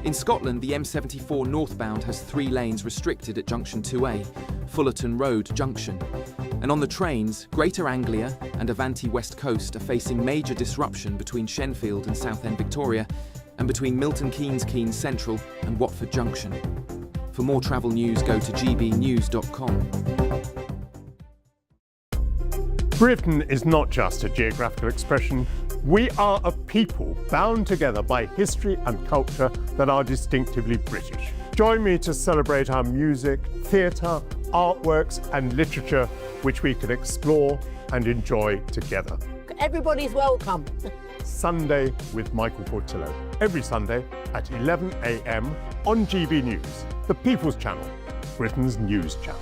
In Scotland, the M74 northbound has 3 lanes restricted at junction 2A, Fullerton Road Junction. And on the trains, Greater Anglia and Avanti West Coast are facing major disruption between Shenfield and Southend Victoria, and between Milton Keynes Keynes Central and Watford Junction. For more travel news, go to gbnews.com. Britain is not just a geographical expression. We are a people bound together by history and culture that are distinctively British. Join me to celebrate our music, theatre, artworks and literature, which we can explore and enjoy together. Everybody's welcome. Sunday with Michael Portillo. Every Sunday at 11 a.m. on GB News, the People's Channel, Britain's news channel.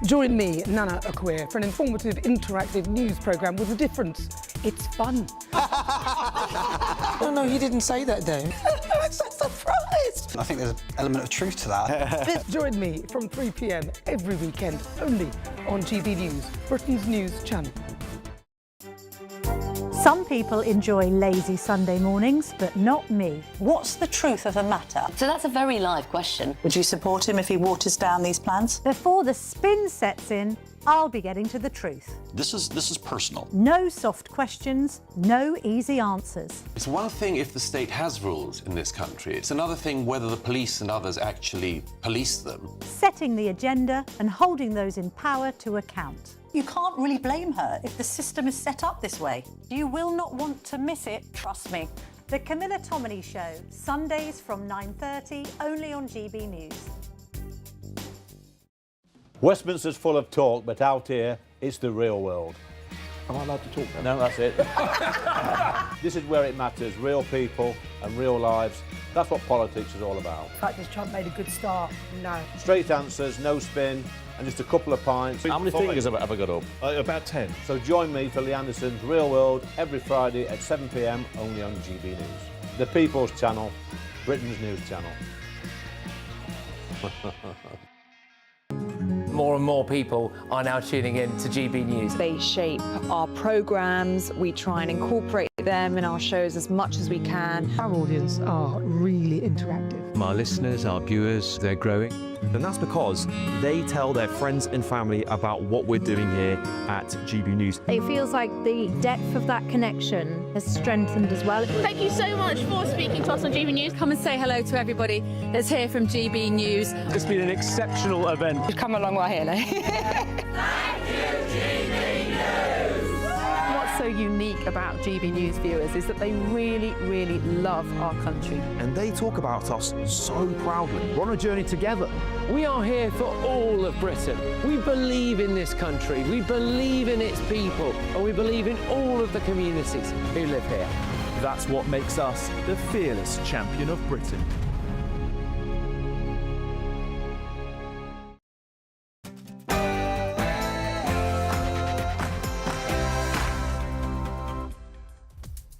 Join me, Nana Akweer, for an informative, interactive news programme with a difference. It's fun. No, he didn't say that, though. I'm so surprised. I think there's an element of truth to that. Join me from 3 p.m. every weekend, only on GB News, Britain's news channel. Some people enjoy lazy Sunday mornings, but not me. What's the truth of the matter? So that's a very live question. Would you support him if he waters down these plans? Before the spin sets in, I'll be getting to the truth. This is personal. No soft questions, no easy answers. It's one thing if the state has rules in this country. It's another thing whether the police and others actually police them. Setting the agenda and holding those in power to account. You can't really blame her if the system is set up this way. You will not want to miss it, trust me. The Camilla Tominey Show, Sundays from 9:30, only on GB News. Westminster's full of talk, but out here, it's the real world. Am I allowed to talk now? No, that's it. This is where it matters, real people and real lives. That's what politics is all about. In fact, has Trump made a good start? No. Straight answers, no spin, and just a couple of pints. How many fingers have I got up? About 10. So join me for Lee Anderson's Real World every Friday at 7 p.m. only on GB News. The People's Channel, Britain's news channel. More and more people are now tuning in to GB News. They shape our programmes, we try and incorporate them in our shows as much as we can. Our audience are really interactive. Our listeners, our viewers, they're growing. And that's because they tell their friends and family about what we're doing here at GB News. It feels like the depth of that connection has strengthened as well. Thank you so much for speaking to us on GB News. Come and say hello to everybody that's here from GB News. It's been an exceptional event. We've come a long way here now. Thank you, GB News! What's so unique about GB News viewers is that they really, really love our country. And they talk about us so proudly. We're on a journey together. We are here for all of Britain. We believe in this country, we believe in its people, and we believe in all of the communities who live here. That's what makes us the fearless champion of Britain.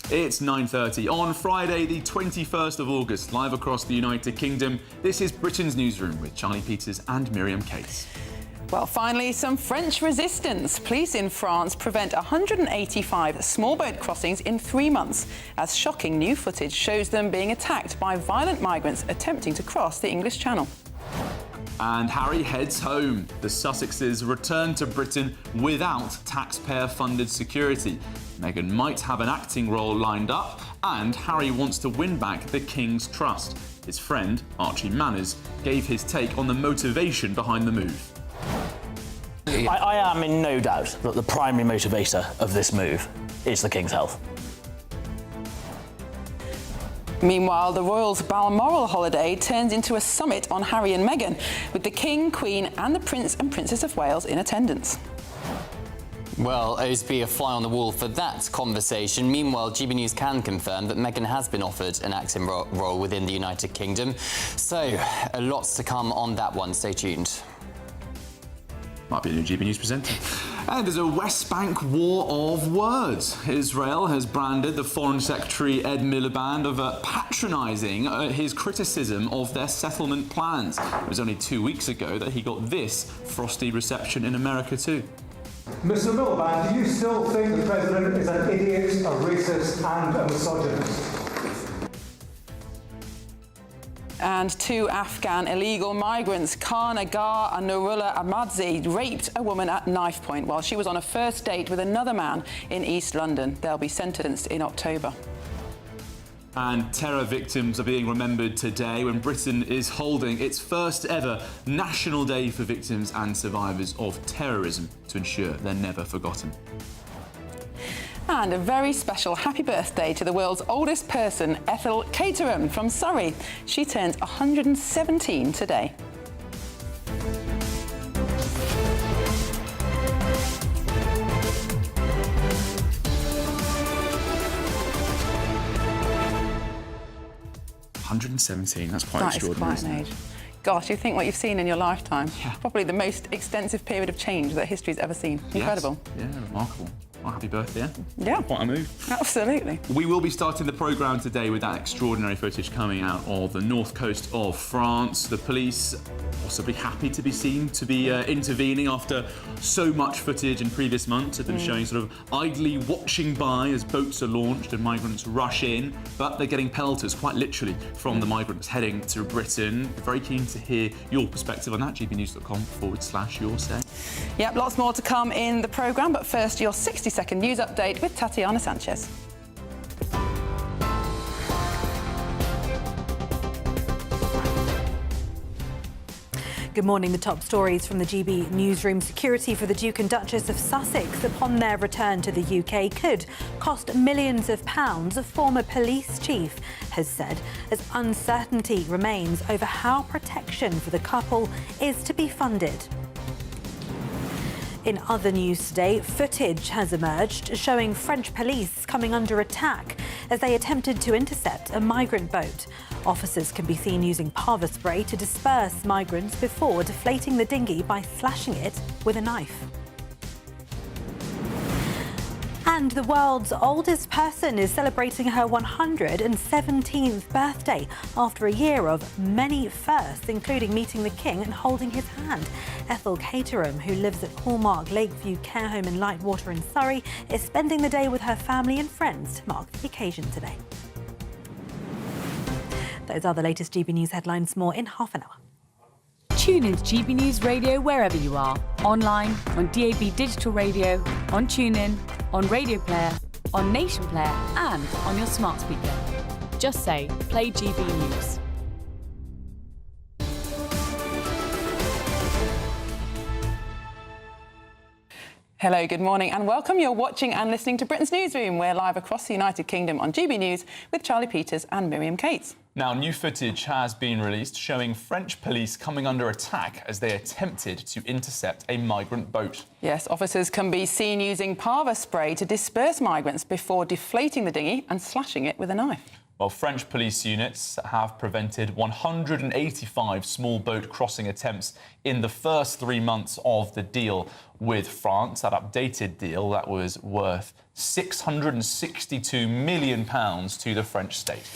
It's 9:30 on Friday, the 21st of August, live across the United Kingdom. This is Britain's Newsroom with Charlie Peters and Miriam Case. Well, finally, some French resistance. Police in France prevent 185 small boat crossings in 3 months, as shocking new footage shows them being attacked by violent migrants attempting to cross the English Channel. And Harry heads home. The Sussexes return to Britain without taxpayer-funded security. Meghan might have an acting role lined up, and Harry wants to win back the King's trust. His friend, Archie Manners, gave his take on the motivation behind the move. I am in no doubt that the primary motivator of this move is the King's health. Meanwhile, the Royals' Balmoral holiday turns into a summit on Harry and Meghan, with the King, Queen and the Prince and Princess of Wales in attendance. Well, it would be a fly on the wall for that conversation. Meanwhile, GB News can confirm that Meghan has been offered an acting role within the United Kingdom. So, lots to come on that one. Stay tuned. Might be a new GB News presenter. And there's a West Bank war of words. Israel has branded the Foreign Secretary Ed Miliband of patronising his criticism of their settlement plans. It was only 2 weeks ago that he got this frosty reception in America too. Mr Miliband, do you still think the President is an idiot, a racist and a misogynist? And two Afghan illegal migrants, Khan Agar and Nurullah Ahmadzi, raped a woman at knife point while she was on a first date with another man in East London. They'll be sentenced in October. And terror victims are being remembered today when Britain is holding its first ever National Day for Victims and Survivors of Terrorism to ensure they're never forgotten. And a very special happy birthday to the world's oldest person, Ethel Caterham from Surrey. She turns 117 today. That's quite extraordinary. That is quite an age. Gosh, you think what you've seen in your lifetime. Yeah. Probably the most extensive period of change that history's ever seen. Incredible. Yes. Yeah, remarkable. Well, happy birthday. Yeah. Quite a move. Absolutely. We will be starting the programme today with that extraordinary footage coming out of the north coast of France. The police possibly happy to be seen to be intervening after so much footage in previous months of them showing sort of idly watching by as boats are launched and migrants rush in, but they're getting pelters quite literally from the migrants heading to Britain. Very keen to hear your perspective on that. gbnews.com/your say. Yep, lots more to come in the programme, but first your 60-second news update with Tatiana Sanchez. Good morning. The top stories from the GB Newsroom. Security for the Duke and Duchess of Sussex upon their return to the UK could cost millions of pounds, a former police chief has said, as uncertainty remains over how protection for the couple is to be funded. In other news today, footage has emerged showing French police coming under attack as they attempted to intercept a migrant boat. Officers can be seen using pava spray to disperse migrants before deflating the dinghy by slashing it with a knife. And the world's oldest person is celebrating her 117th birthday after a year of many firsts, including meeting the King and holding his hand. Ethel Caterham, who lives at Hallmark Lakeview Care Home in Lightwater in Surrey, is spending the day with her family and friends to mark the occasion today. Those are the latest GB News headlines. More in half an hour. Tune in to GB News Radio wherever you are. Online, on DAB Digital Radio, on TuneIn, on Radio Player, on Nation Player and on your smart speaker. Just say, play GB News. Hello, good morning and welcome. You're watching and listening to Britain's Newsroom. We're live across the United Kingdom on GB News with Charlie Peters and Miriam Cates. Now, new footage has been released showing French police coming under attack as they attempted to intercept a migrant boat. Yes, officers can be seen using pava spray to disperse migrants before deflating the dinghy and slashing it with a knife. Well, French police units have prevented 185 small boat crossing attempts in the first 3 months of the deal with France. That updated deal that was worth £662 million to the French state.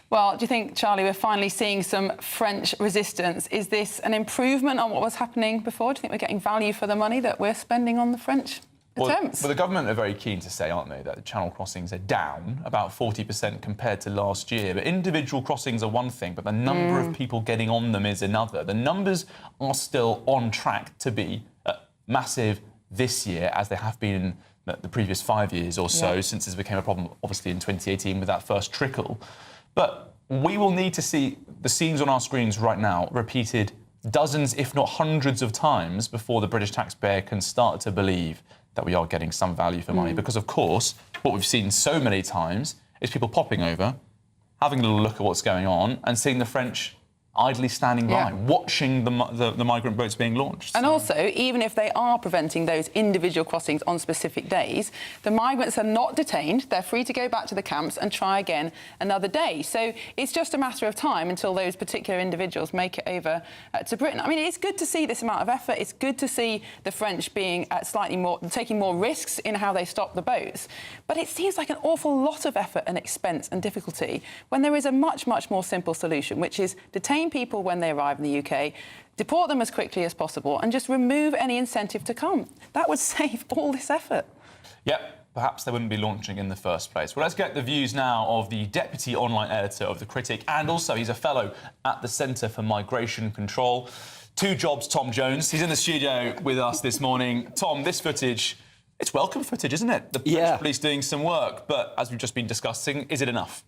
Well, do you think, Charlie, we're finally seeing some French resistance? Is this an improvement on what was happening before? Do you think we're getting value for the money that we're spending on the French attempts? Well, the government are very keen to say, aren't they, that the channel crossings are down about 40% compared to last year. But individual crossings are one thing, but the number of people getting on them is another. The numbers are still on track to be massive this year, as they have been in the previous 5 years or so, since this became a problem, obviously, in 2018 with that first trickle. But we will need to see the scenes on our screens right now repeated dozens, if not hundreds of times before the British taxpayer can start to believe that we are getting some value for money. Because, of course, what we've seen so many times is people popping over, having a little look at what's going on and seeing the French idly standing by, watching the migrant boats being launched. And also, even if they are preventing those individual crossings on specific days, the migrants are not detained. They're free to go back to the camps and try again another day. So it's just a matter of time until those particular individuals make it over to Britain. I mean, it's good to see this amount of effort. It's good to see the French being taking more risks in how they stop the boats. But it seems like an awful lot of effort and expense and difficulty when there is a much, much more simple solution, which is detain detain people when they arrive in the UK, deport them as quickly as possible, and just remove any incentive to come. That would save all this effort. Yep. Perhaps they wouldn't be launching in the first place. Well, let's get the views now of the deputy online editor of The Critic, and also he's a fellow at the Centre for Migration Control. Two jobs, Tom Jones. He's in the studio with us this morning. Tom, this footage, it's welcome footage, isn't it? The French police doing some work, but as we've just been discussing, is it enough?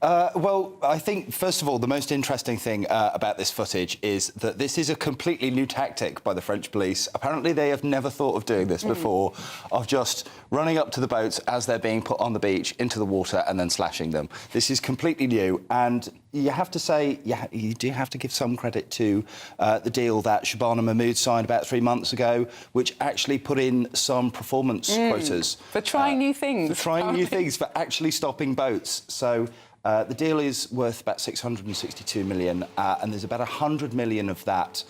Well, I think, first of all, the most interesting thing about this footage is that this is a completely new tactic by the French police. Apparently, they have never thought of doing this before, of just running up to the boats as they're being put on the beach into the water and then slashing them. This is completely new, and you have to say, you do have to give some credit to the deal that Shabana Mahmood signed about 3 months ago, which actually put in some performance quotas. For trying new things. For trying new things, for actually stopping boats. So the deal is worth about 662 million, and there's about 100 million of that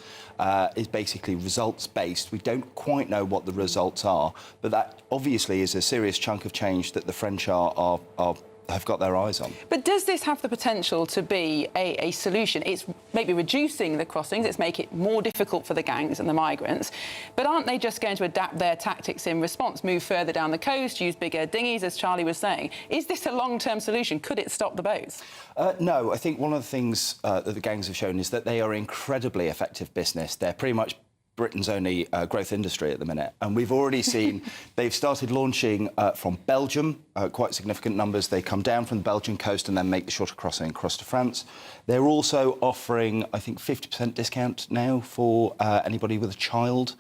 is basically results-based. We don't quite know what the results are, but that obviously is a serious chunk of change that the French have got their eyes on. But does this have the potential to be a solution? It's maybe reducing the crossings, it's making it more difficult for the gangs and the migrants, but aren't they just going to adapt their tactics in response, move further down the coast, use bigger dinghies, as Charlie was saying? Is this a long-term solution? Could it stop the boats? No, I think one of the things that the gangs have shown is that they are incredibly effective business. They're pretty much Britain's only growth industry at the minute. And we've already seen they've started launching from Belgium, quite significant numbers. They come down from the Belgian coast and then make the shorter crossing across to France. They're also offering, I think, 50% discount now for anybody with a child,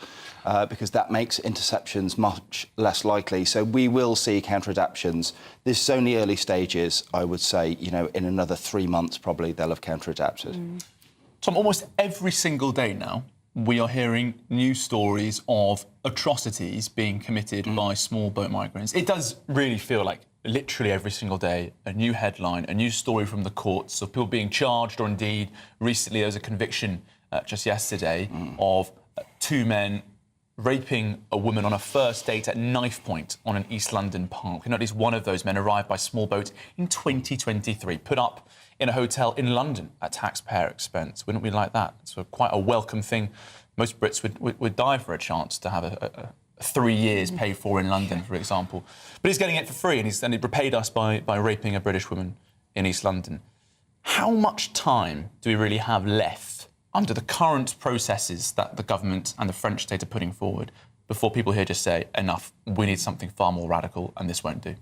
because that makes interceptions much less likely. So we will see counter-adaptions. This is only early stages, I would say. You know, in another 3 months, probably, they'll have counter-adapted. Tom, almost every single day now, we are hearing news stories of atrocities being committed by small boat migrants. It does really feel like literally every single day a new headline, a new story from the courts of people being charged, or indeed recently there was a conviction just yesterday of 2 men raping a woman on a first date at knife point on an East London park. And at least one of those men arrived by small boat in 2023, put up in a hotel in London at taxpayer expense. Wouldn't we like that? It's quite a welcome thing. Most Brits would die for a chance to have 3 years paid for in London, for example. But he's getting it for free, and he repaid us by raping a British woman in East London. How much time do we really have left under the current processes that the government and the French state are putting forward before people here just say, enough, we need something far more radical and this won't do?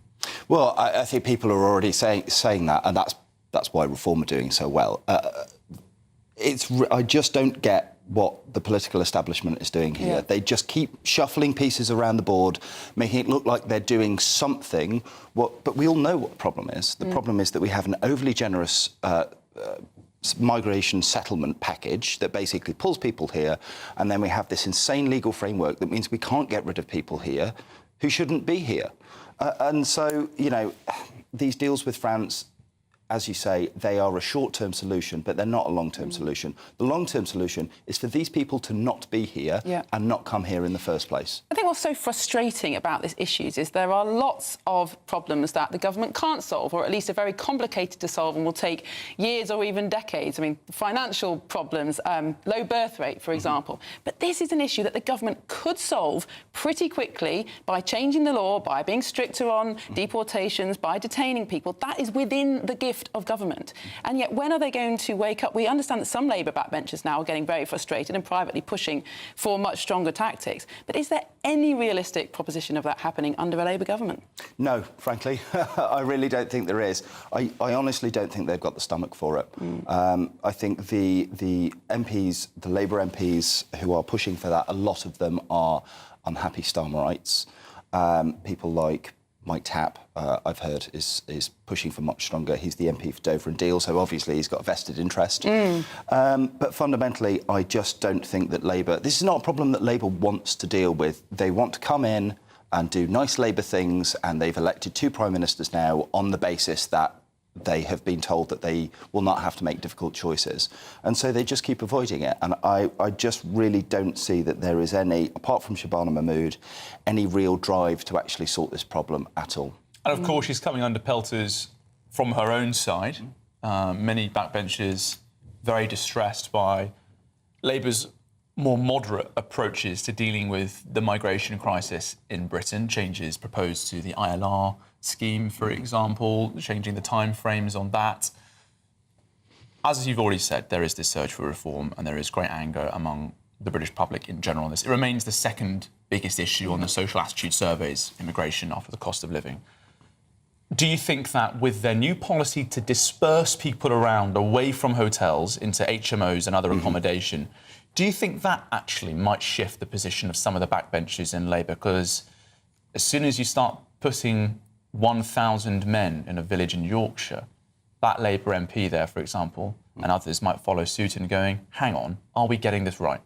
Well, I think people are already saying that, and that's why Reform are doing so well. I just don't get what the political establishment is doing here. They just keep shuffling pieces around the board, making it look like they're doing something. But we all know what the problem is. The problem is that we have an overly generous migration settlement package that basically pulls people here, and then we have this insane legal framework that means we can't get rid of people here who shouldn't be here. And so, you know, these deals with France, as you say, they are a short-term solution, but they're not a long-term solution. The long-term solution is for these people to not be here and not come here in the first place. I think what's so frustrating about this issue is there are lots of problems that the government can't solve, or at least are very complicated to solve and will take years or even decades. I mean, financial problems, low birth rate, for example. But this is an issue that the government could solve pretty quickly by changing the law, by being stricter on deportations, by detaining people. That is within the gift of government. And yet, when are they going to wake up? We understand that some Labour backbenchers now are getting very frustrated and privately pushing for much stronger tactics. But is there any realistic proposition of that happening under a Labour government? No, frankly. I really don't think there is. I honestly don't think they've got the stomach for it. I think the MPs, the Labour MPs who are pushing for that, a lot of them are unhappy Starmerites. People like Mike Tapp, I've heard, is pushing for much stronger. He's the MP for Dover and Deal, so obviously he's got a vested interest. But fundamentally, I just don't think that Labour... This is not a problem that Labour wants to deal with. They want to come in and do nice Labour things, and they've elected 2 Prime Ministers now on the basis that they have been told that they will not have to make difficult choices. And so they just keep avoiding it. And I just really don't see that there is any, apart from Shabana Mahmood, any real drive to actually sort this problem at all. And of course, she's coming under pelters from her own side. Many backbenchers very distressed by Labour's more moderate approaches to dealing with the migration crisis in Britain, changes proposed to the ILR scheme, for example, changing the timeframes on that. As you've already said, there is this surge for reform and there is great anger among the British public in general on this. It remains the second biggest issue on the social attitude surveys, immigration, after the cost of living. Do you think that with their new policy to disperse people around away from hotels into HMOs and other accommodation, do you think that actually might shift the position of some of the backbenchers in Labour? Because as soon as you start putting 1,000 men in a village in Yorkshire, that Labour MP there, for example, and others might follow suit and going, hang on, are we getting this right?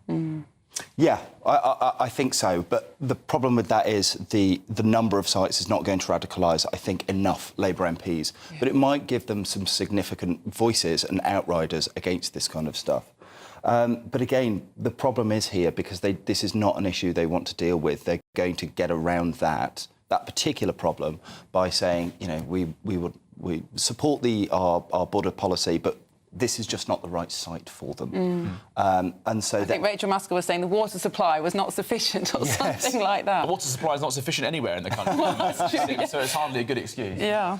Yeah, I think so. But the problem with that is the number of sites is not going to radicalise, I think, enough Labour MPs. Yeah. But it might give them some significant voices and outriders against this kind of stuff. But again, the problem is here because this is not an issue they want to deal with. They're going to get around that particular problem by saying, you know, we support our border policy, but this is just not the right site for them. And so I think Rachel Maskell was saying the water supply was not sufficient or something like that. The water supply is not sufficient anywhere in the country. Well, that's true, so it's hardly a good excuse. Yeah.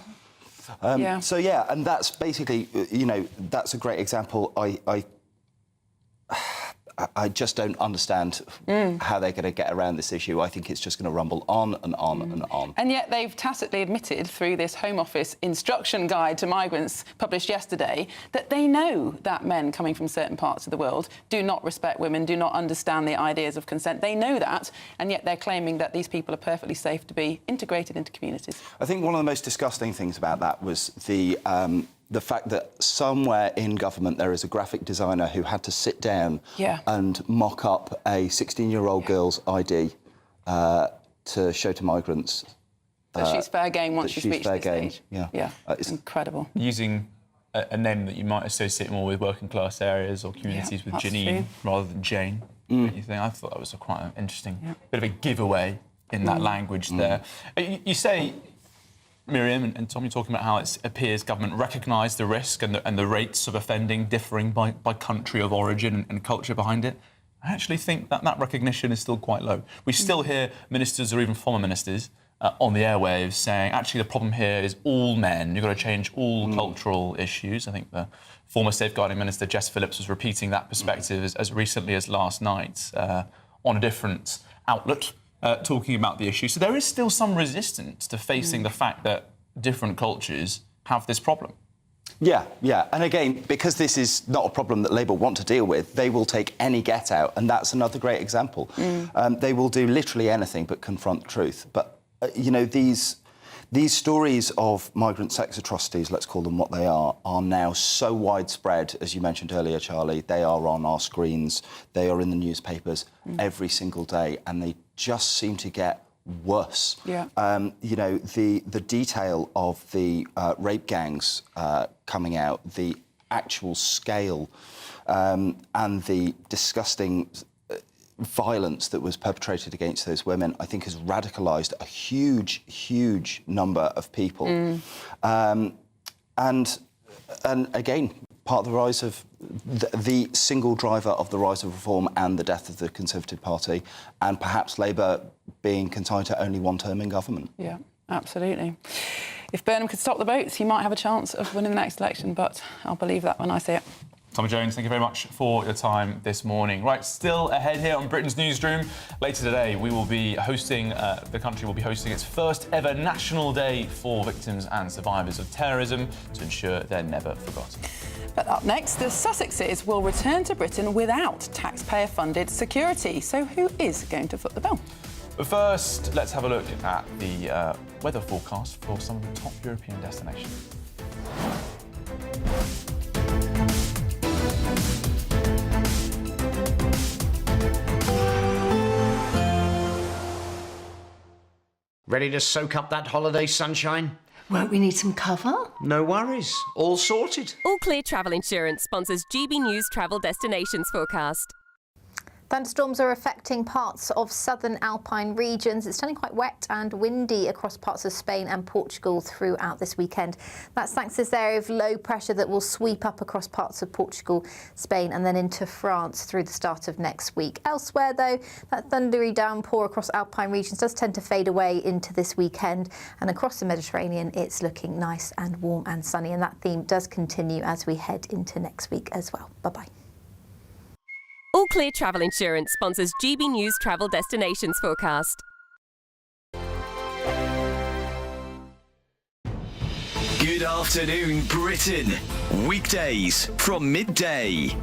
So, yeah, and that's basically, you know, that's a great example. I just don't understand how they're going to get around this issue. I think it's just going to rumble on and on and on. And yet they've tacitly admitted through this Home Office instruction guide to migrants published yesterday that they know that men coming from certain parts of the world do not respect women, do not understand the ideas of consent. They know that, and yet they're claiming that these people are perfectly safe to be integrated into communities. I think one of the most disgusting things about that was the fact that somewhere in government there is a graphic designer who had to sit down and mock up a 16-year-old girl's ID to show to migrants. That she's fair game once she's reached this age. Yeah. It's incredible. Using a name that you might associate more with working class areas or communities with Janine rather than Jane. You think? I thought that was quite an interesting bit of a giveaway in that language there. You say, Miriam and Tom, you're talking about how it appears government recognise the risk and the rates of offending differing by country of origin and culture behind it. I actually think that recognition is still quite low. We still hear ministers or even former ministers on the airwaves saying, actually, the problem here is all men. You've got to change all cultural issues. I think the former Safeguarding Minister, Jess Phillips, was repeating that perspective as recently as last night on a different outlet. Talking about the issue. So there is still some resistance to facing the fact that different cultures have this problem. Yeah. And again, because this is not a problem that Labour want to deal with, they will take any get out, and that's another great example. They will do literally anything but confront the truth. But, you know, these stories of migrant sex atrocities, let's call them what they are now so widespread, as you mentioned earlier, Charlie. They are on our screens, they are in the newspapers every single day, and they just seem to get worse. You know, the detail of the rape gangs coming out, the actual scale and the disgusting violence that was perpetrated against those women, I think has radicalised a huge number of people. And again, part of the rise of the single driver of the rise of reform and the death of the Conservative Party, and perhaps Labour being consigned to only one term in government. Yeah, absolutely. If Burnham could stop the votes, he might have a chance of winning the next election, but I'll believe that when I see it. Tom Jones, thank you very much for your time this morning. Right, still ahead here on Britain's Newsroom. Later today, we will be hosting, the country will be hosting its first ever National Day for victims and survivors of terrorism to ensure they're never forgotten. But up next, the Sussexes will return to Britain without taxpayer-funded security. So who is going to foot the bill? But first, let's have a look at the weather forecast for some of the top European destinations. Ready to soak up that holiday sunshine? Won't we need some cover? No worries. All sorted. All Clear Travel Insurance sponsors GB News Travel Destinations Forecast. Thunderstorms are affecting parts of southern Alpine regions. It's turning quite wet and windy across parts of Spain and Portugal throughout this weekend. That's thanks to this area of low pressure that will sweep up across parts of Portugal, Spain and then into France through the start of next week. Elsewhere, though, that thundery downpour across Alpine regions does tend to fade away into this weekend, and across the Mediterranean it's looking nice and warm and sunny, and that theme does continue as we head into next week as well. Bye-bye. All Clear Travel Insurance sponsors GB News Travel Destinations Forecast. Good afternoon, Britain. Weekdays from midday.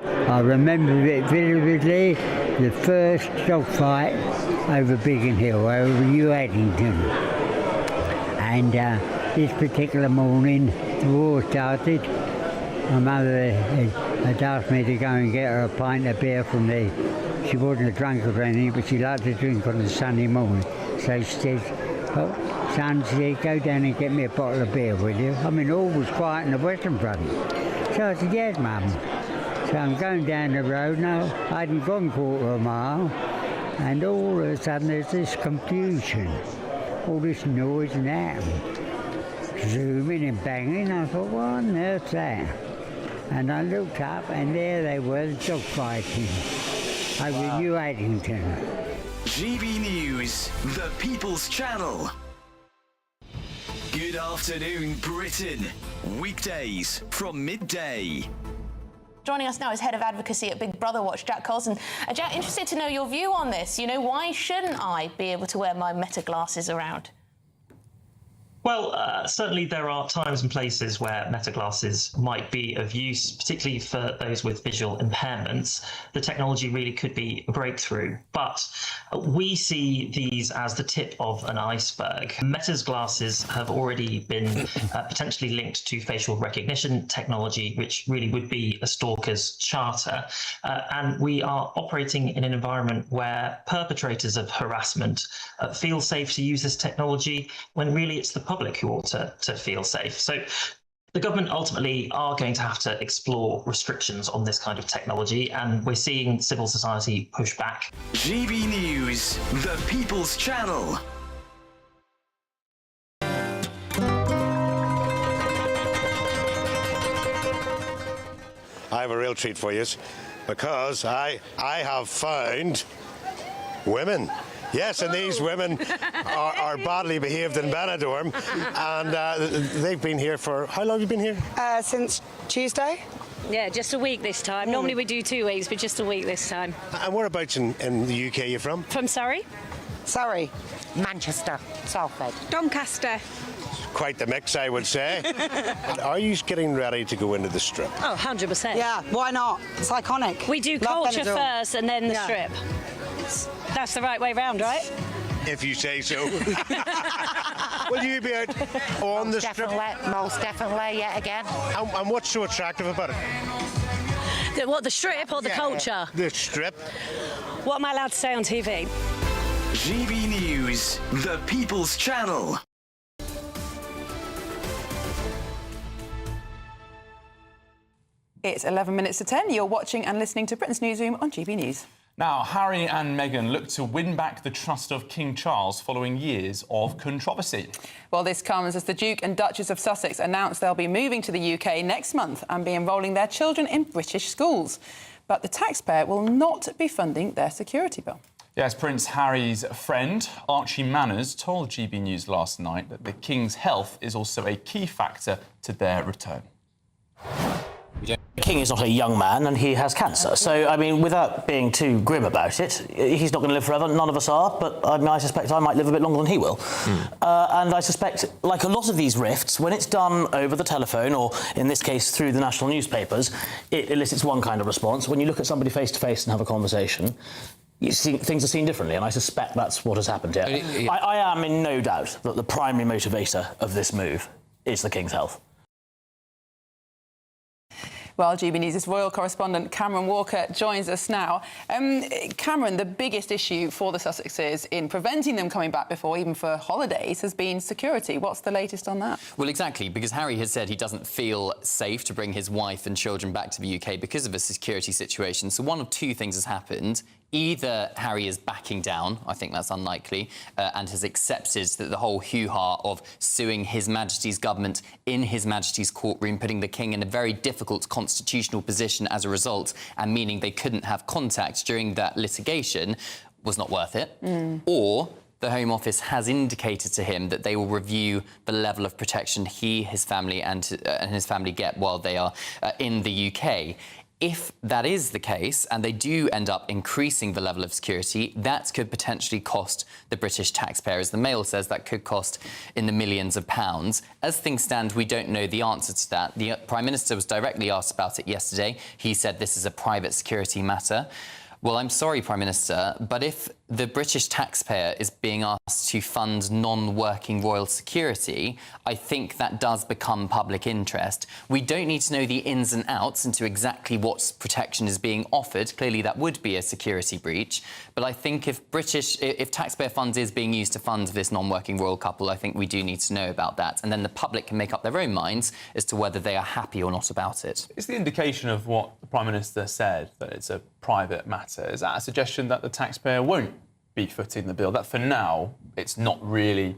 I remember it vividly, the first dogfight over Biggin Hill, over New Addington. And this particular morning, the war started. My mother had asked me to go and get her a pint of beer from the... She wasn't a drunkard or anything, but she liked to drink on a Sunday morning. So she said, "Oh, son," she said, "go down and get me a bottle of beer, will you?" I mean, all was quiet in the Western Front. So I said, "Yes, Mum." So I'm going down the road now. I hadn't gone quarter of a mile, and all of a sudden there's this confusion, all this noise and that, zooming and banging. I thought, what on earth's that? And I looked up, and there they were, dogfighting over New Addington. GB News, the People's Channel. Good afternoon, Britain. Weekdays from midday. Joining us now is Head of Advocacy at Big Brother Watch, Jack Colson. Jack, interested to know your view on this. You know, why shouldn't I be able to wear my Meta glasses around? Well, certainly there are times and places where Meta glasses might be of use, particularly for those with visual impairments. The technology really could be a breakthrough, but we see these as the tip of an iceberg. Meta's glasses have already been potentially linked to facial recognition technology, which really would be a stalker's charter. And we are operating in an environment where perpetrators of harassment feel safe to use this technology, when really it's the public who ought to feel safe. So the government ultimately are going to have to explore restrictions on this kind of technology, and we're seeing civil society push back. GB News, the People's Channel. I have a real treat for you, because I have found women. Yes, and these women are badly behaved in Benidorm, and they've been here for... How long have you been here? Since Tuesday. Yeah, just a week this time. Normally we do 2 weeks, but just a week this time. And whereabouts in the UK are you from? From Surrey. Surrey. Manchester. Salford. Doncaster. Quite the mix, I would say. Are you getting ready to go into the Strip? Oh, 100%. Yeah, why not? It's iconic. We do culture first and then the Strip. That's the right way round, right? If you say so. Will you be out on the Strip? Most definitely, yet again. And what's so attractive about it? The Strip or the culture? The Strip. What am I allowed to say on TV? GB News, the People's Channel. It's 11 minutes to 10. You're watching and listening to Britain's Newsroom on GB News. Now, Harry and Meghan look to win back the trust of King Charles following years of controversy. Well, this comes as the Duke and Duchess of Sussex announced they'll be moving to the UK next month and be enrolling their children in British schools. But the taxpayer will not be funding their security bill. Yes, Prince Harry's friend, Archie Manners, told GB News last night that the King's health is also a key factor to their return. The King is not a young man and he has cancer. So, I mean, without being too grim about it, he's not going to live forever. None of us are, but I suspect I might live a bit longer than he will. And I suspect, like a lot of these rifts, when it's done over the telephone, or in this case through the national newspapers, it elicits one kind of response. When you look at somebody face to face and have a conversation, things are seen differently, and I suspect that's what has happened here. I am in no doubt that the primary motivator of this move is the King's health. Well, GB News' royal correspondent Cameron Walker joins us now. Cameron, the biggest issue for the Sussexes in preventing them coming back before, even for holidays, has been security. What's the latest on that? Well, exactly, because Harry has said he doesn't feel safe to bring his wife and children back to the UK because of a security situation. So one of two things has happened. Either Harry is backing down, I think that's unlikely, and has accepted that the whole hoo-ha of suing His Majesty's government in His Majesty's courtroom, putting the King in a very difficult constitutional position as a result, and meaning they couldn't have contact during that litigation, was not worth it. Or the Home Office has indicated to him that they will review the level of protection he, his family and his family get while they are in the UK. If that is the case, and they do end up increasing the level of security, that could potentially cost the British taxpayer. As the Mail says, that could cost in the millions of pounds. As things stand, we don't know the answer to that. The Prime Minister was directly asked about it yesterday. He said this is a private security matter. Well, I'm sorry, Prime Minister, but if the British taxpayer is being asked to fund non-working royal security, I think that does become public interest. We don't need to know the ins and outs into exactly what protection is being offered. Clearly, that would be a security breach. But I think if taxpayer funds is being used to fund this non-working royal couple, I think we do need to know about that. And then the public can make up their own minds as to whether they are happy or not about it. Is the indication of what the Prime Minister said, that it's a private matter, is that a suggestion that the taxpayer won't be footing the bill, that for now it's not really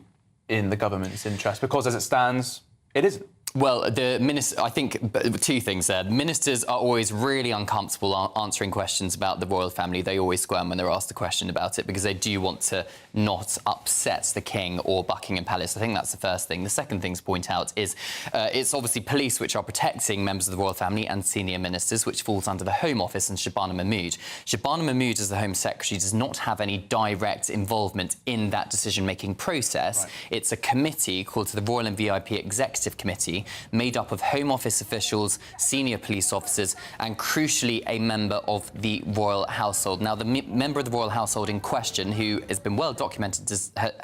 in the government's interest, because as it stands, it isn't? Well, the minister, I think two things there. Ministers are always really uncomfortable answering questions about the royal family. They always squirm when they're asked a question about it because they do want to not upset the King or Buckingham Palace. I think that's the first thing. The second thing to point out is it's obviously police which are protecting members of the royal family and senior ministers, which falls under the Home Office and Shabana Mahmood. Shabana Mahmood, as the Home Secretary, does not have any direct involvement in that decision-making process. Right. It's a committee called the Royal and VIP Executive Committee, made up of Home Office officials, senior police officers, and crucially a member of the royal household. Now, the member of the royal household in question, who has been well documented,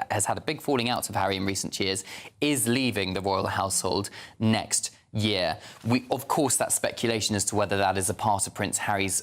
has had a big falling out of Harry in recent years, is leaving the royal household next year. Of course, that's speculation as to whether that is a part of Prince Harry's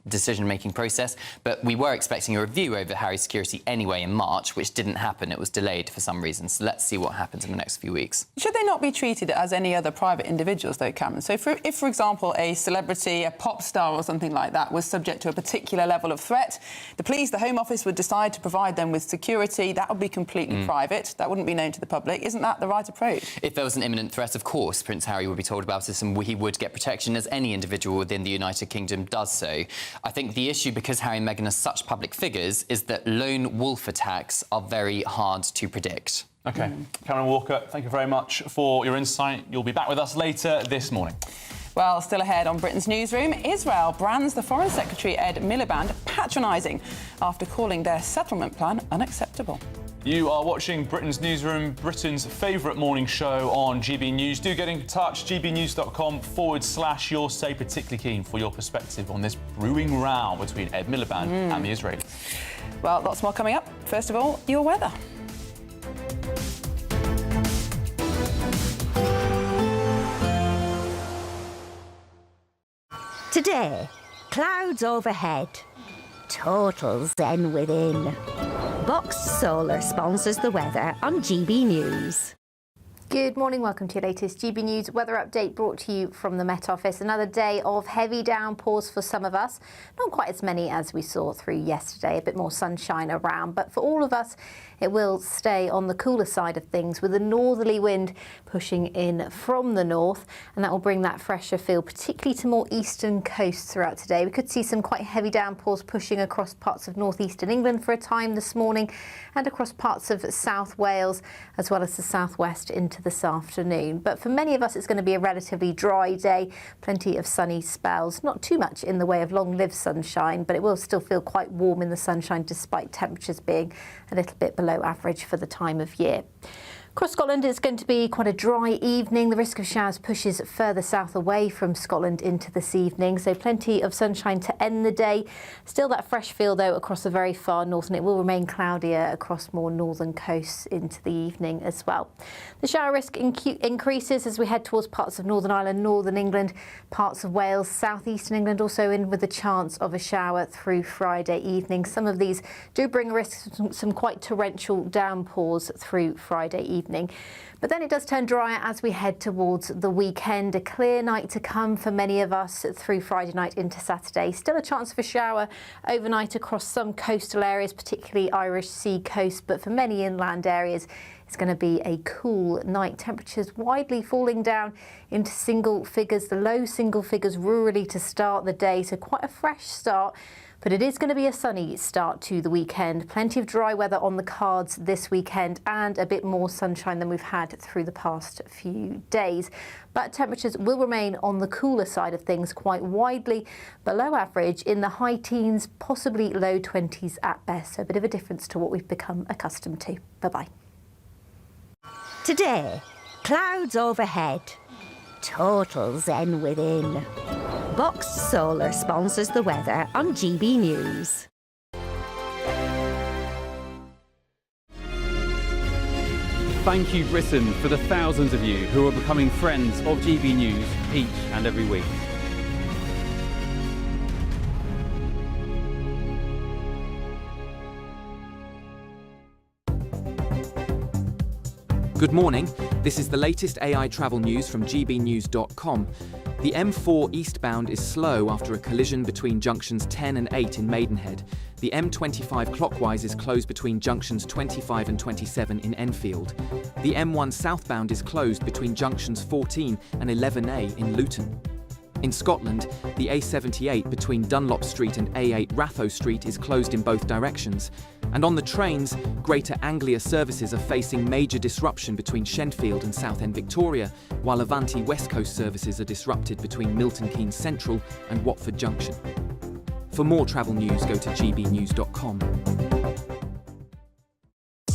decision-making process, but we were expecting a review over Harry's security anyway in March, which didn't happen. It was delayed for some reason. So let's see what happens in the next few weeks. Should they not be treated as any other private individuals, though, Cameron? So if, for example, a celebrity, a pop star or something like that was subject to a particular level of threat, the police, the Home Office would decide to provide them with security. That would be completely private. That wouldn't be known to the public. Isn't that the right approach? If there was an imminent threat, of course, Prince Harry would be told about it and he would get protection, as any individual within the United Kingdom does so. I think the issue, because Harry and Meghan are such public figures, is that lone wolf attacks are very hard to predict. OK. Cameron Walker, thank you very much for your insight. You'll be back with us later this morning. Well, still ahead on Britain's Newsroom, Israel brands the Foreign Secretary Ed Miliband patronising after calling their settlement plan unacceptable. You are watching Britain's Newsroom, Britain's favourite morning show on GB News. Do get in touch, gbnews.com/your say, particularly keen for your perspective on this brewing row between Ed Miliband and the Israelis. Well, lots more coming up. First of all, your weather. Today, clouds overhead, total zen within. Boxed Solar sponsors the weather on GB News. Good morning, welcome to your latest GB News weather update brought to you from the Met Office. Another day of heavy downpours for some of us. Not quite as many as we saw through yesterday, a bit more sunshine around, but for all of us it will stay on the cooler side of things with a northerly wind pushing in from the north, and that will bring that fresher feel particularly to more eastern coasts throughout today. We could see some quite heavy downpours pushing across parts of northeastern England for a time this morning and across parts of South Wales as well as the southwest into this afternoon. But for many of us it's going to be a relatively dry day, plenty of sunny spells, not too much in the way of long-lived sunshine, but it will still feel quite warm in the sunshine despite temperatures being a little bit below average for the time of year. Across Scotland, it's going to be quite a dry evening. The risk of showers pushes further south away from Scotland into this evening, so plenty of sunshine to end the day. Still that fresh feel, though, across the very far north, and it will remain cloudier across more northern coasts into the evening as well. The shower risk increases as we head towards parts of Northern Ireland, Northern England, parts of Wales, southeastern England also in with the chance of a shower through Friday evening. Some of these do bring a risk of some quite torrential downpours through Friday evening. But then it does turn drier as we head towards the weekend. A clear night to come for many of us through Friday night into Saturday. Still a chance of a shower overnight across some coastal areas, particularly Irish Sea coast, but for many inland areas it's going to be a cool night. Temperatures widely falling down into single figures, the low single figures rurally to start the day, so quite a fresh start. But it is going to be a sunny start to the weekend. Plenty of dry weather on the cards this weekend and a bit more sunshine than we've had through the past few days. But temperatures will remain on the cooler side of things, quite widely below average in the high teens, possibly low 20s at best. So a bit of a difference to what we've become accustomed to. Bye-bye. Today, clouds overhead. Total zen within. Box Solar sponsors the weather on GB News. Thank you, Britain, for the thousands of you who are becoming friends of GB News each and every week. Good morning. This is the latest AI travel news from GBnews.com. The M4 eastbound is slow after a collision between junctions 10 and 8 in Maidenhead. The M25 clockwise is closed between junctions 25 and 27 in Enfield. The M1 southbound is closed between junctions 14 and 11A in Luton. In Scotland, the A78 between Dunlop Street and A8 Ratho Street is closed in both directions. And on the trains, Greater Anglia services are facing major disruption between Shenfield and Southend Victoria, while Avanti West Coast services are disrupted between Milton Keynes Central and Watford Junction. For more travel news, go to gbnews.com.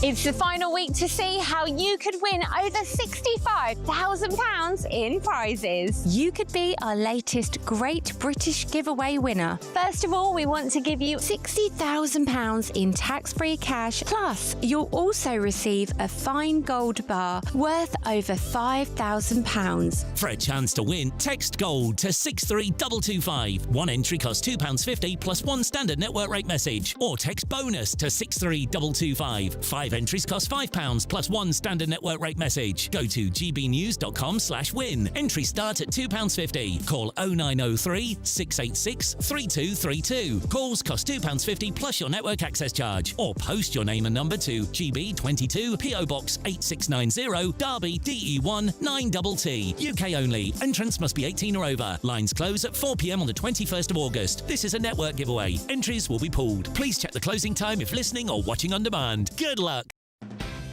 It's the final week to see how you could win over £65,000 in prizes. You could be our latest Great British Giveaway winner. First of all, we want to give you £60,000 in tax-free cash. Plus, you'll also receive a fine gold bar worth over £5,000. For a chance to win, text GOLD to 63225. One entry costs £2.50 plus one standard network rate message. Or text BONUS to 63225. 5 entries cost £5 plus one standard network rate message. Go to gbnews.com/win. Entries start at £2.50. Call 0903 686 3232. Calls cost £2.50 plus your network access charge. Or post your name and number to GB22 PO Box 8690 Derby DE1 9TT. UK only. Entrants must be 18 or over. Lines close at 4 p.m. on the 21st of August. This is a network giveaway. Entries will be pooled. Please check the closing time if listening or watching on demand. Good luck.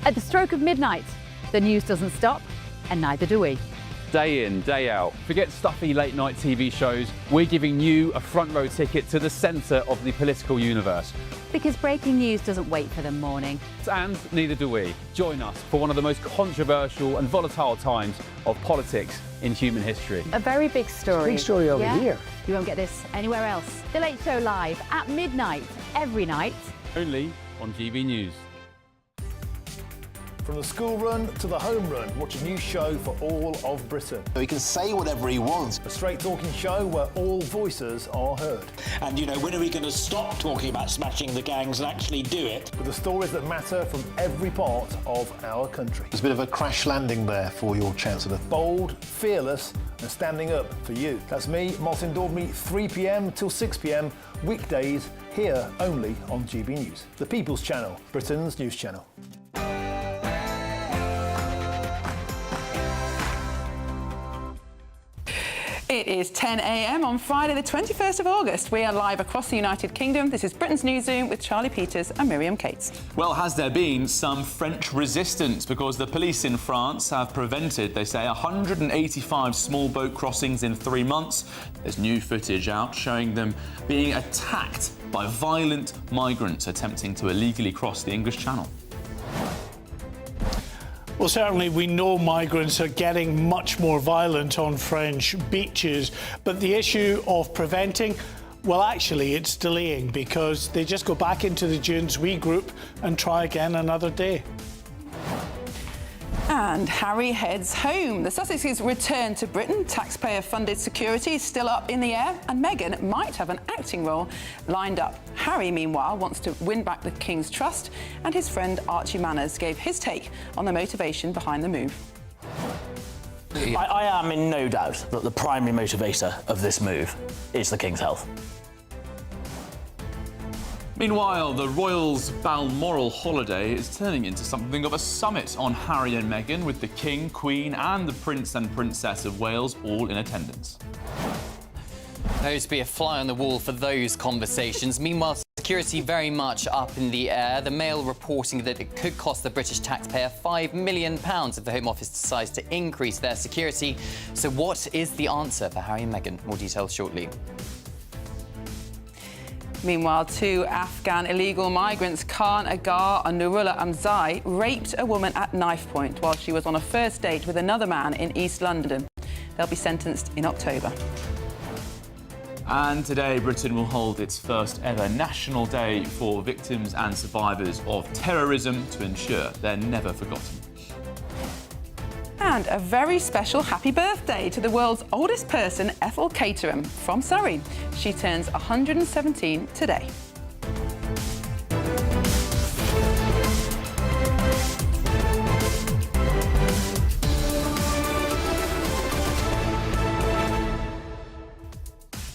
At the stroke of midnight, the news doesn't stop, and neither do we. Day in, day out. Forget stuffy late night TV shows. We're giving you a front row ticket to the centre of the political universe. Because breaking news doesn't wait for the morning. And neither do we. Join us for one of the most controversial and volatile times of politics in human history. A very big story. Big story over here. You won't get this anywhere else. The Late Show live at midnight, every night. Only on GB News. From the school run to the home run, watch a new show for all of Britain. He can say whatever he wants. A straight talking show where all voices are heard. And, you know, when are we going to stop talking about smashing the gangs and actually do it? With the stories that matter from every part of our country. There's a bit of a crash landing there for your Chancellor. Bold, fearless and standing up for you. That's me, Martin Daubney, 3 p.m. till 6 p.m, weekdays, here only on GB News. The People's Channel, Britain's news channel. It is 10 a.m. on Friday, the 21st of August. We are live across the United Kingdom. This is Britain's Newsroom with Charlie Peters and Miriam Cates. Well, has there been some French resistance? Because the police in France have prevented, they say, 185 small boat crossings in 3 months. There's new footage out showing them being attacked by violent migrants attempting to illegally cross the English Channel. Well, certainly we know migrants are getting much more violent on French beaches, but the issue of preventing, well, actually, it's delaying because they just go back into the dunes, regroup and try again another day. And Harry heads home. The Sussexes return to Britain. Taxpayer-funded security is still up in the air, and Meghan might have an acting role lined up. Harry, meanwhile, wants to win back the King's trust, and his friend Archie Manners gave his take on the motivation behind the move. I am in no doubt that the primary motivator of this move is the King's health. Meanwhile, the Royals' Balmoral holiday is turning into something of a summit on Harry and Meghan, with the King, Queen and the Prince and Princess of Wales all in attendance. There's to be a fly on the wall for those conversations. Meanwhile, security very much up in the air. The Mail reporting that it could cost the British taxpayer £5 million if the Home Office decides to increase their security. So what is the answer for Harry and Meghan? More details shortly. Meanwhile, 2 Afghan illegal migrants, Khan Agar and Nurullah Amzai, raped a woman at knife point while she was on a first date with another man in East London. They'll be sentenced in October. And today, Britain will hold its first ever National Day for victims and survivors of terrorism to ensure they're never forgotten. And a very special happy birthday to the world's oldest person, Ethel Caterham from Surrey. She turns 117 today.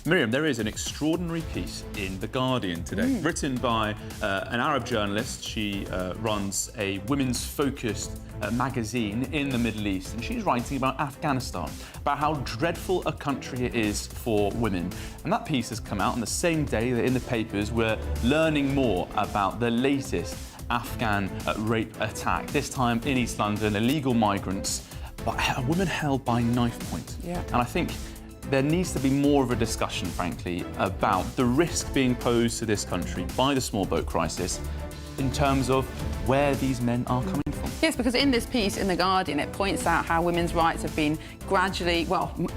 Miriam, there is an extraordinary piece in The Guardian today, written by an Arab journalist. She runs a women's focused magazine in the Middle East, and she's writing about Afghanistan, about how dreadful a country it is for women. And that piece has come out on the same day that in the papers we're learning more about the latest Afghan rape attack, this time in East London, illegal migrants, but a woman held by knife point. Yeah. And I think there needs to be more of a discussion, frankly, about the risk being posed to this country by the small boat crisis in terms of where these men are coming from. Yes, because in this piece in The Guardian, it points out how women's rights have been gradually,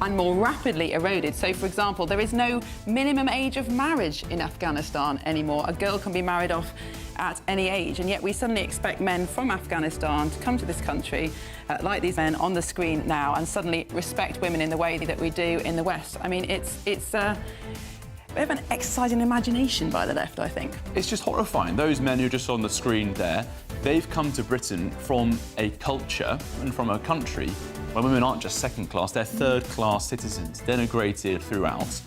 and more rapidly eroded. So, for example, there is no minimum age of marriage in Afghanistan anymore. A girl can be married off at any age, and yet we suddenly expect men from Afghanistan to come to this country, like these men on the screen now, and suddenly respect women in the way that we do in the West. I mean, it's a bit of an exercise in imagination by the left, I think. It's just horrifying. Those men who are just on the screen there, they've come to Britain from a culture and from a country where women aren't just second class, they're third class citizens, denigrated throughout.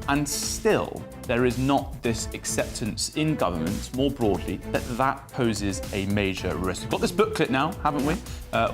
And still, there is not this acceptance in government, more broadly, that that poses a major risk. We've got this booklet now, haven't we?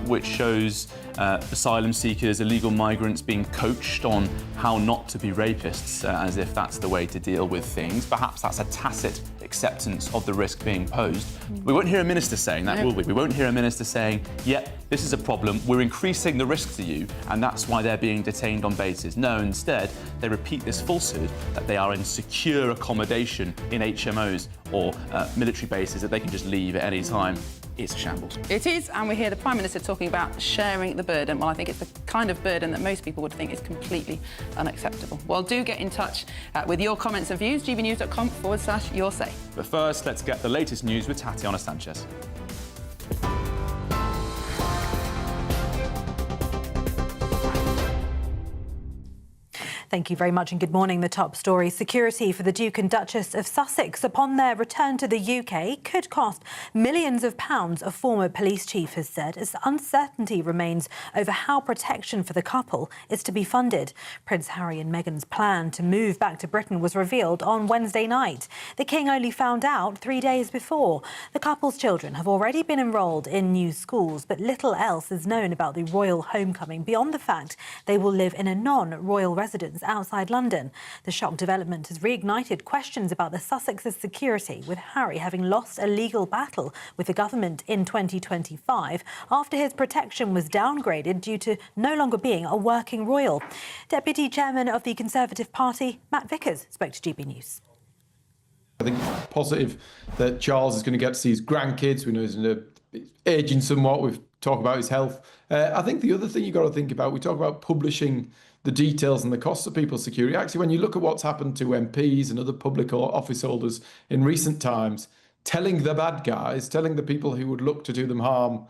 Which shows asylum seekers, illegal migrants being coached on how not to be rapists, as if that's the way to deal with things. Perhaps that's a tacit acceptance of the risk being posed. We won't hear a minister saying that, will we? We won't hear a minister saying, yep, this is a problem, we're increasing the risk to you, and that's why they're being detained on bases. No, instead, they repeat this falsehood that they are in secure accommodation in HMOs or military bases that they can just leave at any time. It's a shambles. It is, and we hear the Prime Minister talking about sharing the burden. Well, I think it's the kind of burden that most people would think is completely unacceptable. Well, do get in touch with your comments and views, gbnews.com/your say. But first, let's get the latest news with Tatiana Sanchez. Thank you very much and good morning. The top story: security for the Duke and Duchess of Sussex upon their return to the UK could cost millions of pounds, a former police chief has said, as uncertainty remains over how protection for the couple is to be funded. Prince Harry and Meghan's plan to move back to Britain was revealed on Wednesday night. The King only found out 3 days before. The couple's children have already been enrolled in new schools, but little else is known about the royal homecoming beyond the fact they will live in a non-royal residence outside London. The shock development has reignited questions about the Sussex's security, with Harry having lost a legal battle with the government in 2025 after his protection was downgraded due to no longer being a working royal. Deputy Chairman of the Conservative Party, Matt Vickers, spoke to GB News. I think it's positive that Charles is going to get to see his grandkids. We know he's aging somewhat with talk about his health. I think the other thing you've got to think about, we talk about publishing the details and the costs of people's security. Actually, when you look at what's happened to MPs and other public office holders in recent times, telling the bad guys, telling the people who would look to do them harm,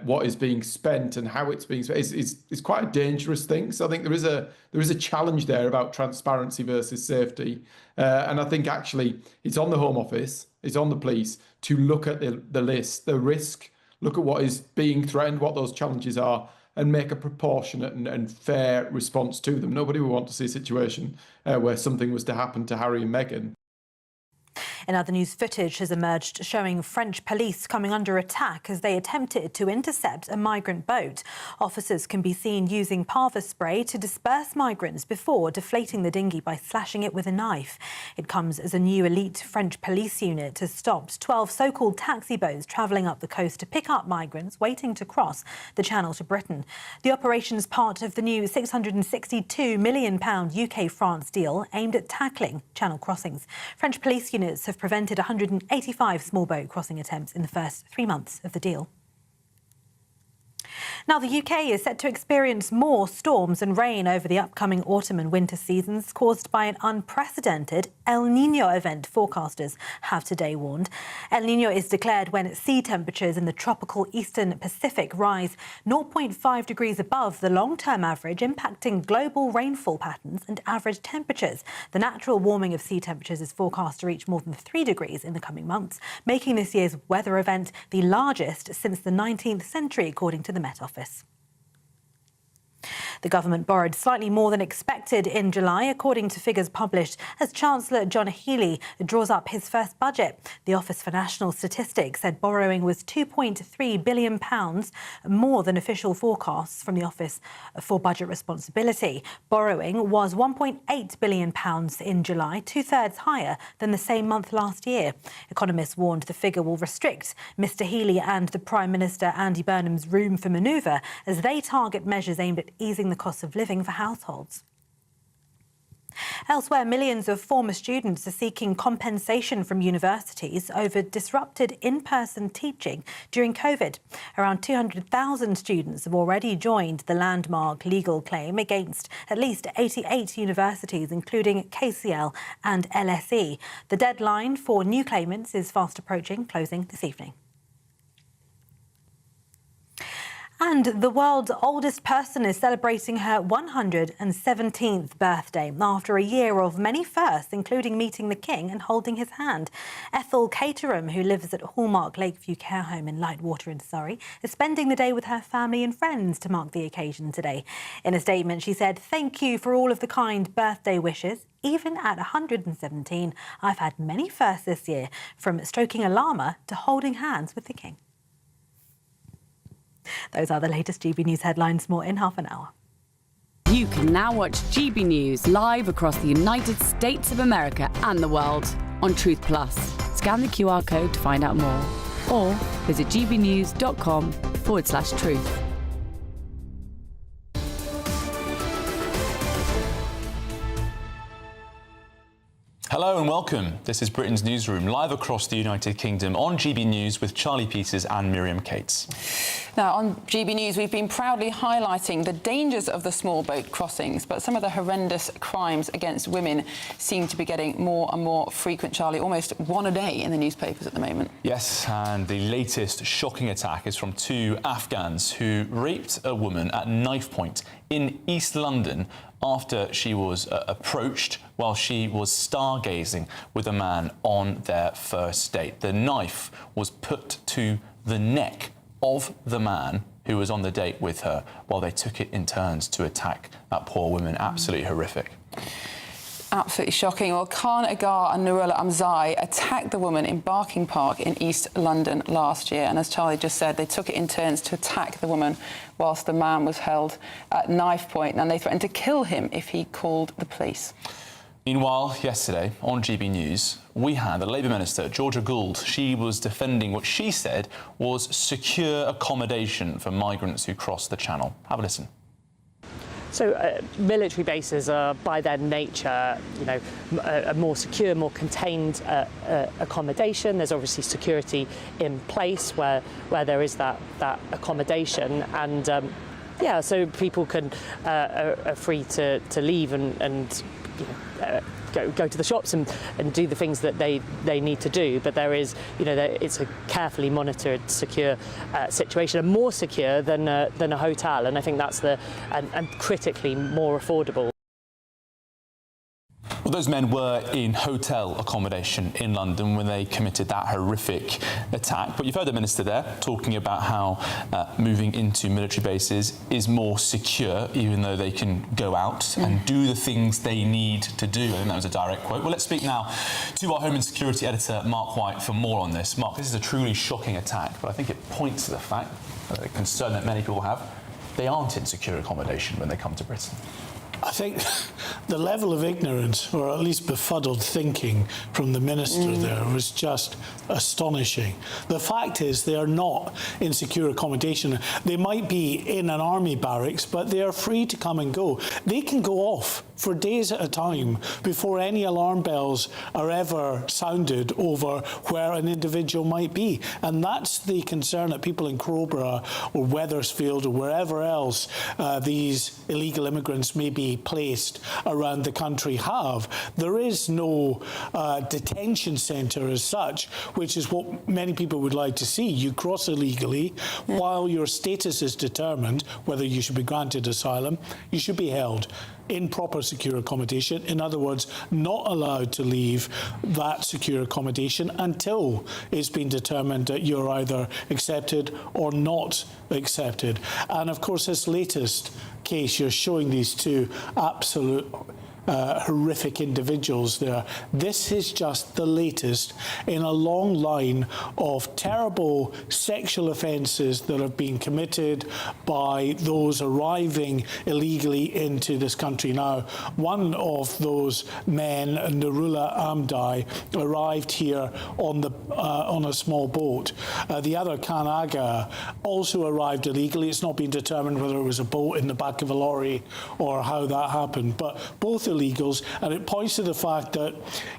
what is being spent and how it's being spent is quite a dangerous thing. So I think there is a challenge there about transparency versus safety. And I think actually it's on the Home Office, it's on the police to look at the list, the risk, look at what is being threatened, what those challenges are, and make a proportionate and fair response to them. Nobody would want to see a situation where something was to happen to Harry and Meghan. In other news, footage has emerged showing French police coming under attack as they attempted to intercept a migrant boat. Officers can be seen using pava spray to disperse migrants before deflating the dinghy by slashing it with a knife. It comes as a new elite French police unit has stopped 12 so-called taxi boats travelling up the coast to pick up migrants waiting to cross the Channel to Britain. The operation is part of the new £662 million UK-France deal aimed at tackling channel crossings. French police units have prevented 185 small boat crossing attempts in the first 3 months of the deal. Now, the UK is set to experience more storms and rain over the upcoming autumn and winter seasons caused by an unprecedented El Niño event, forecasters have today warned. El Niño is declared when sea temperatures in the tropical eastern Pacific rise 0.5 degrees above the long-term average, impacting global rainfall patterns and average temperatures. The natural warming of sea temperatures is forecast to reach more than 3 degrees in the coming months, making this year's weather event the largest since the 19th century, according to the Met Office. The government borrowed slightly more than expected in July, according to figures published as Chancellor John Healey draws up his first budget. The Office for National Statistics said borrowing was £2.3 billion more than official forecasts from the Office for Budget Responsibility. Borrowing was £1.8 billion in July, two-thirds higher than the same month last year. Economists warned the figure will restrict Mr Healey and the Prime Minister Andy Burnham's room for manoeuvre as they target measures aimed at easing the cost of living for households. Elsewhere, millions of former students are seeking compensation from universities over disrupted in-person teaching during COVID. Around 200,000 students have already joined the landmark legal claim against at least 88 universities, including KCL and LSE. The deadline for new claimants is fast approaching, closing this evening. And the world's oldest person is celebrating her 117th birthday after a year of many firsts, including meeting the King and holding his hand. Ethel Caterham, who lives at Hallmark Lakeview Care Home in Lightwater in Surrey, is spending the day with her family and friends to mark the occasion today. In a statement, she said, "Thank you for all of the kind birthday wishes. Even at 117, I've had many firsts this year, from stroking a llama to holding hands with the King." Those are the latest GB News headlines. More in half an hour. You can now watch GB News live across the United States of America and the world on Truth Plus. Scan the QR code to find out more, or visit gbnews.com/truth. Hello and welcome. This is Britain's Newsroom, live across the United Kingdom on GB News with Charlie Peters and Miriam Cates. Now, on GB News, we've been proudly highlighting the dangers of the small boat crossings, but some of the horrendous crimes against women seem to be getting more and more frequent, Charlie, almost one a day in the newspapers at the moment. Yes, and the latest shocking attack is from two Afghans who raped a woman at knife point in East London after she was approached while she was stargazing with a man on their first date. The knife was put to the neck of the man who was on the date with her while they took it in turns to attack that poor woman. Absolutely horrific. Absolutely shocking. Well, Khan Agar and Nurullah Amzai attacked the woman in Barking Park in East London last year. And as Charlie just said, they took it in turns to attack the woman whilst the man was held at knife point. And they threatened to kill him if he called the police. Meanwhile, yesterday on GB News, we had the Labour Minister, Georgia Gould. She was defending what she said was secure accommodation for migrants who cross the Channel. Have a listen. So military bases are, by their nature, a more secure, more contained accommodation. There's obviously security in place where there is that accommodation, and so people are free to leave and go to the shops and do the things that they need to do. But there is, it's a carefully monitored, secure situation, and more secure than a hotel. And I think that's and critically more affordable. Well, those men were in hotel accommodation in London when they committed that horrific attack. But you've heard the minister there talking about how moving into military bases is more secure, even though they can go out and do the things they need to do. I think that was a direct quote. Well, let's speak now to our Home and Security editor, Mark White, for more on this. Mark, this is a truly shocking attack, but I think it points to the fact, a concern that many people have, they aren't in secure accommodation when they come to Britain. I think the level of ignorance, or at least befuddled thinking from the minister there, was just astonishing. The fact is they are not in secure accommodation. They might be in an army barracks, but they are free to come and go. They can go off for days at a time before any alarm bells are ever sounded over where an individual might be. And that's the concern that people in Crowborough or Wethersfield or wherever else these illegal immigrants may be placed around the country have. There is no detention centre as such, which is what many people would like to see. You cross illegally while your status is determined, whether you should be granted asylum, you should be held in proper secure accommodation. In other words, not allowed to leave that secure accommodation until it's been determined that you're either accepted or not accepted. And of course, this latest case, you're showing these two absolute horrific individuals there. This is just the latest in a long line of terrible sexual offences that have been committed by those arriving illegally into this country. Now, one of those men, Nurullah Amdai, arrived here on a small boat. The other, Khan Aga, also arrived illegally. It's not been determined whether it was a boat in the back of a lorry or how that happened, but both illegals, and it points to the fact that,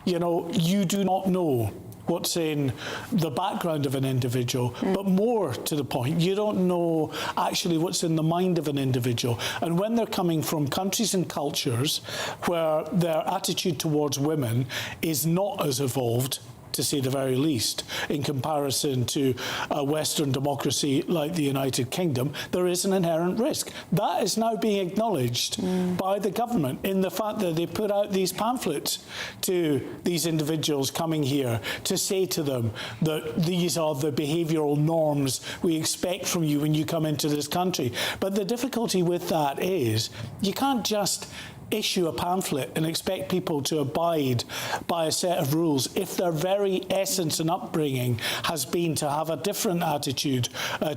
you do not know what's in the background of an individual, but more to the point, you don't know actually what's in the mind of an individual. And when they're coming from countries and cultures where their attitude towards women is not as evolved, to say the very least, in comparison to a Western democracy like the United Kingdom, there is an inherent risk. That is now being acknowledged by the government in the fact that they put out these pamphlets to these individuals coming here to say to them that these are the behavioural norms we expect from you when you come into this country. But the difficulty with that is you can't just issue a pamphlet and expect people to abide by a set of rules if their very essence and upbringing has been to have a different attitude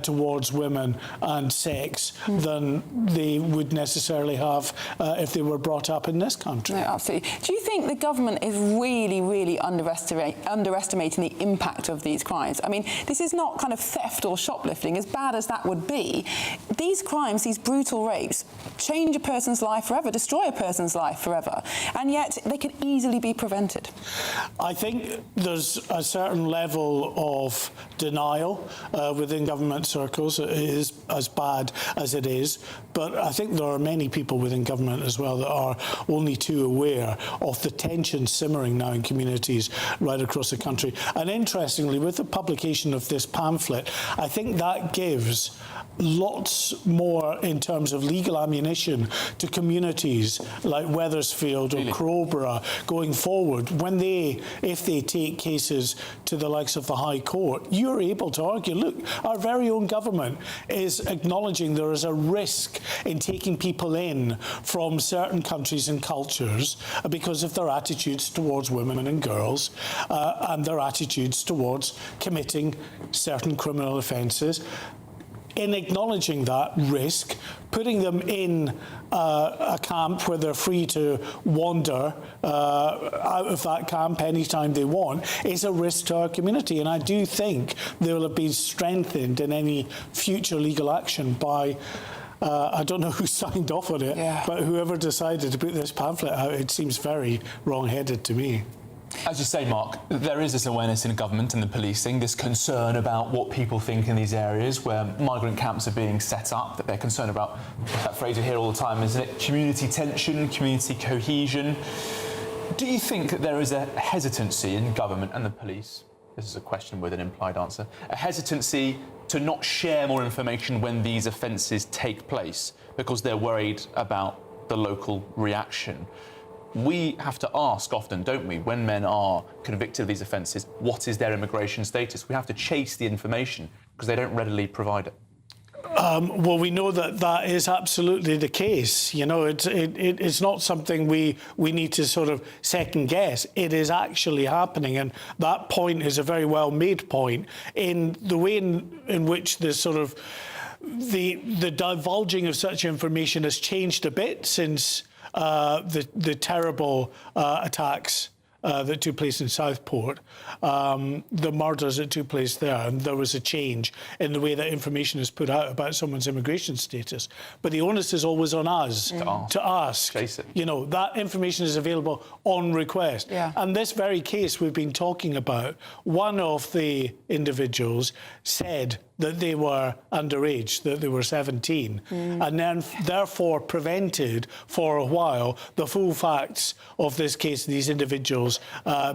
towards women and sex than they would necessarily have if they were brought up in this country. No, absolutely. Do you think the government is really, really underestimating the impact of these crimes? I mean, this is not kind of theft or shoplifting, as bad as that would be. These crimes, these brutal rapes, change a person's life forever, destroy a person's life forever, and yet they can easily be prevented. I think there's a certain level of denial within government circles. It is as bad as it is, but I think there are many people within government as well that are only too aware of the tension simmering now in communities right across the country. And interestingly, with the publication of this pamphlet, I think that gives lots more in terms of legal ammunition to communities like Wethersfield or Crowborough going forward. When if they take cases to the likes of the High Court, you're able to argue, look, our very own government is acknowledging there is a risk in taking people in from certain countries and cultures because of their attitudes towards women and girls and their attitudes towards committing certain criminal offences. In acknowledging that risk, putting them in a camp where they're free to wander out of that camp anytime they want is a risk to our community. And I do think they will have been strengthened in any future legal action by I don't know who signed off on it, but whoever decided to put this pamphlet out, it seems very wrong-headed to me. As you say, Mark, there is this awareness in government and the policing, this concern about what people think in these areas where migrant camps are being set up, that they're concerned about, that phrase you hear all the time, isn't it? Community tension, community cohesion. Do you think that there is a hesitancy in government and the police? This is a question with an implied answer. A hesitancy to not share more information when these offences take place because they're worried about the local reaction. We have to ask often, don't we, when men are convicted of these offences, what is their immigration status? We have to chase the information because they don't readily provide it. Well, we know that that is absolutely the case. You know, it's not something we need to sort of second guess. It is actually happening, and that point is a very well made point in the way in which the sort of the divulging of such information has changed a bit since the terrible attacks that took place in Southport, the murders that took place there, and there was a change in the way that information is put out about someone's immigration status. But the onus is always on us to ask. Chase it. You know, that information is available on request. And this very case we've been talking about, one of the individuals said that they were underage, that they were 17, and then therefore prevented for a while the full facts of this case, these individuals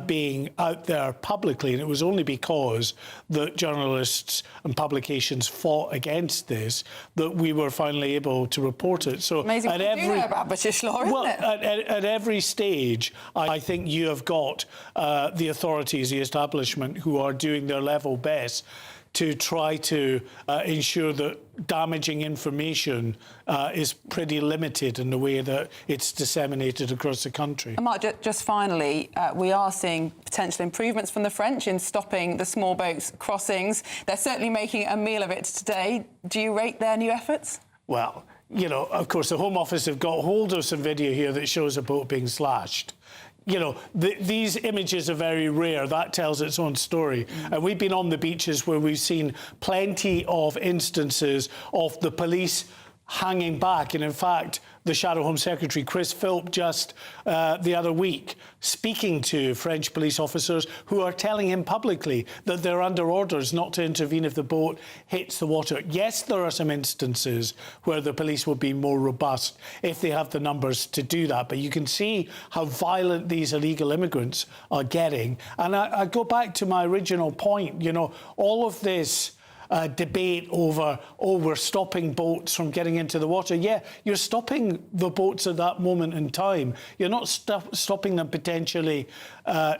being out there publicly. And it was only because the journalists and publications fought against this that we were finally able to report it. So amazing at to do that about British law, isn't it? At every stage, I think you have got the authorities, the establishment, who are doing their level best to try to ensure that damaging information is pretty limited in the way that it's disseminated across the country. And Mark, just finally, we are seeing potential improvements from the French in stopping the small boats crossings. They're certainly making a meal of it today. Do you rate their new efforts? Well, you know, of course, the Home Office have got hold of some video here that shows a boat being slashed. You know, these images are very rare. That tells its own story. And we've been on the beaches where we've seen plenty of instances of the police hanging back. And in fact, the Shadow Home Secretary, Chris Philp, just the other week, speaking to French police officers who are telling him publicly that they're under orders not to intervene if the boat hits the water. Yes, there are some instances where the police will be more robust if they have the numbers to do that. But you can see how violent these illegal immigrants are getting. And I go back to my original point, you know, all of this debate over, we're stopping boats from getting into the water. Yeah, you're stopping the boats at that moment in time. You're not stopping them potentially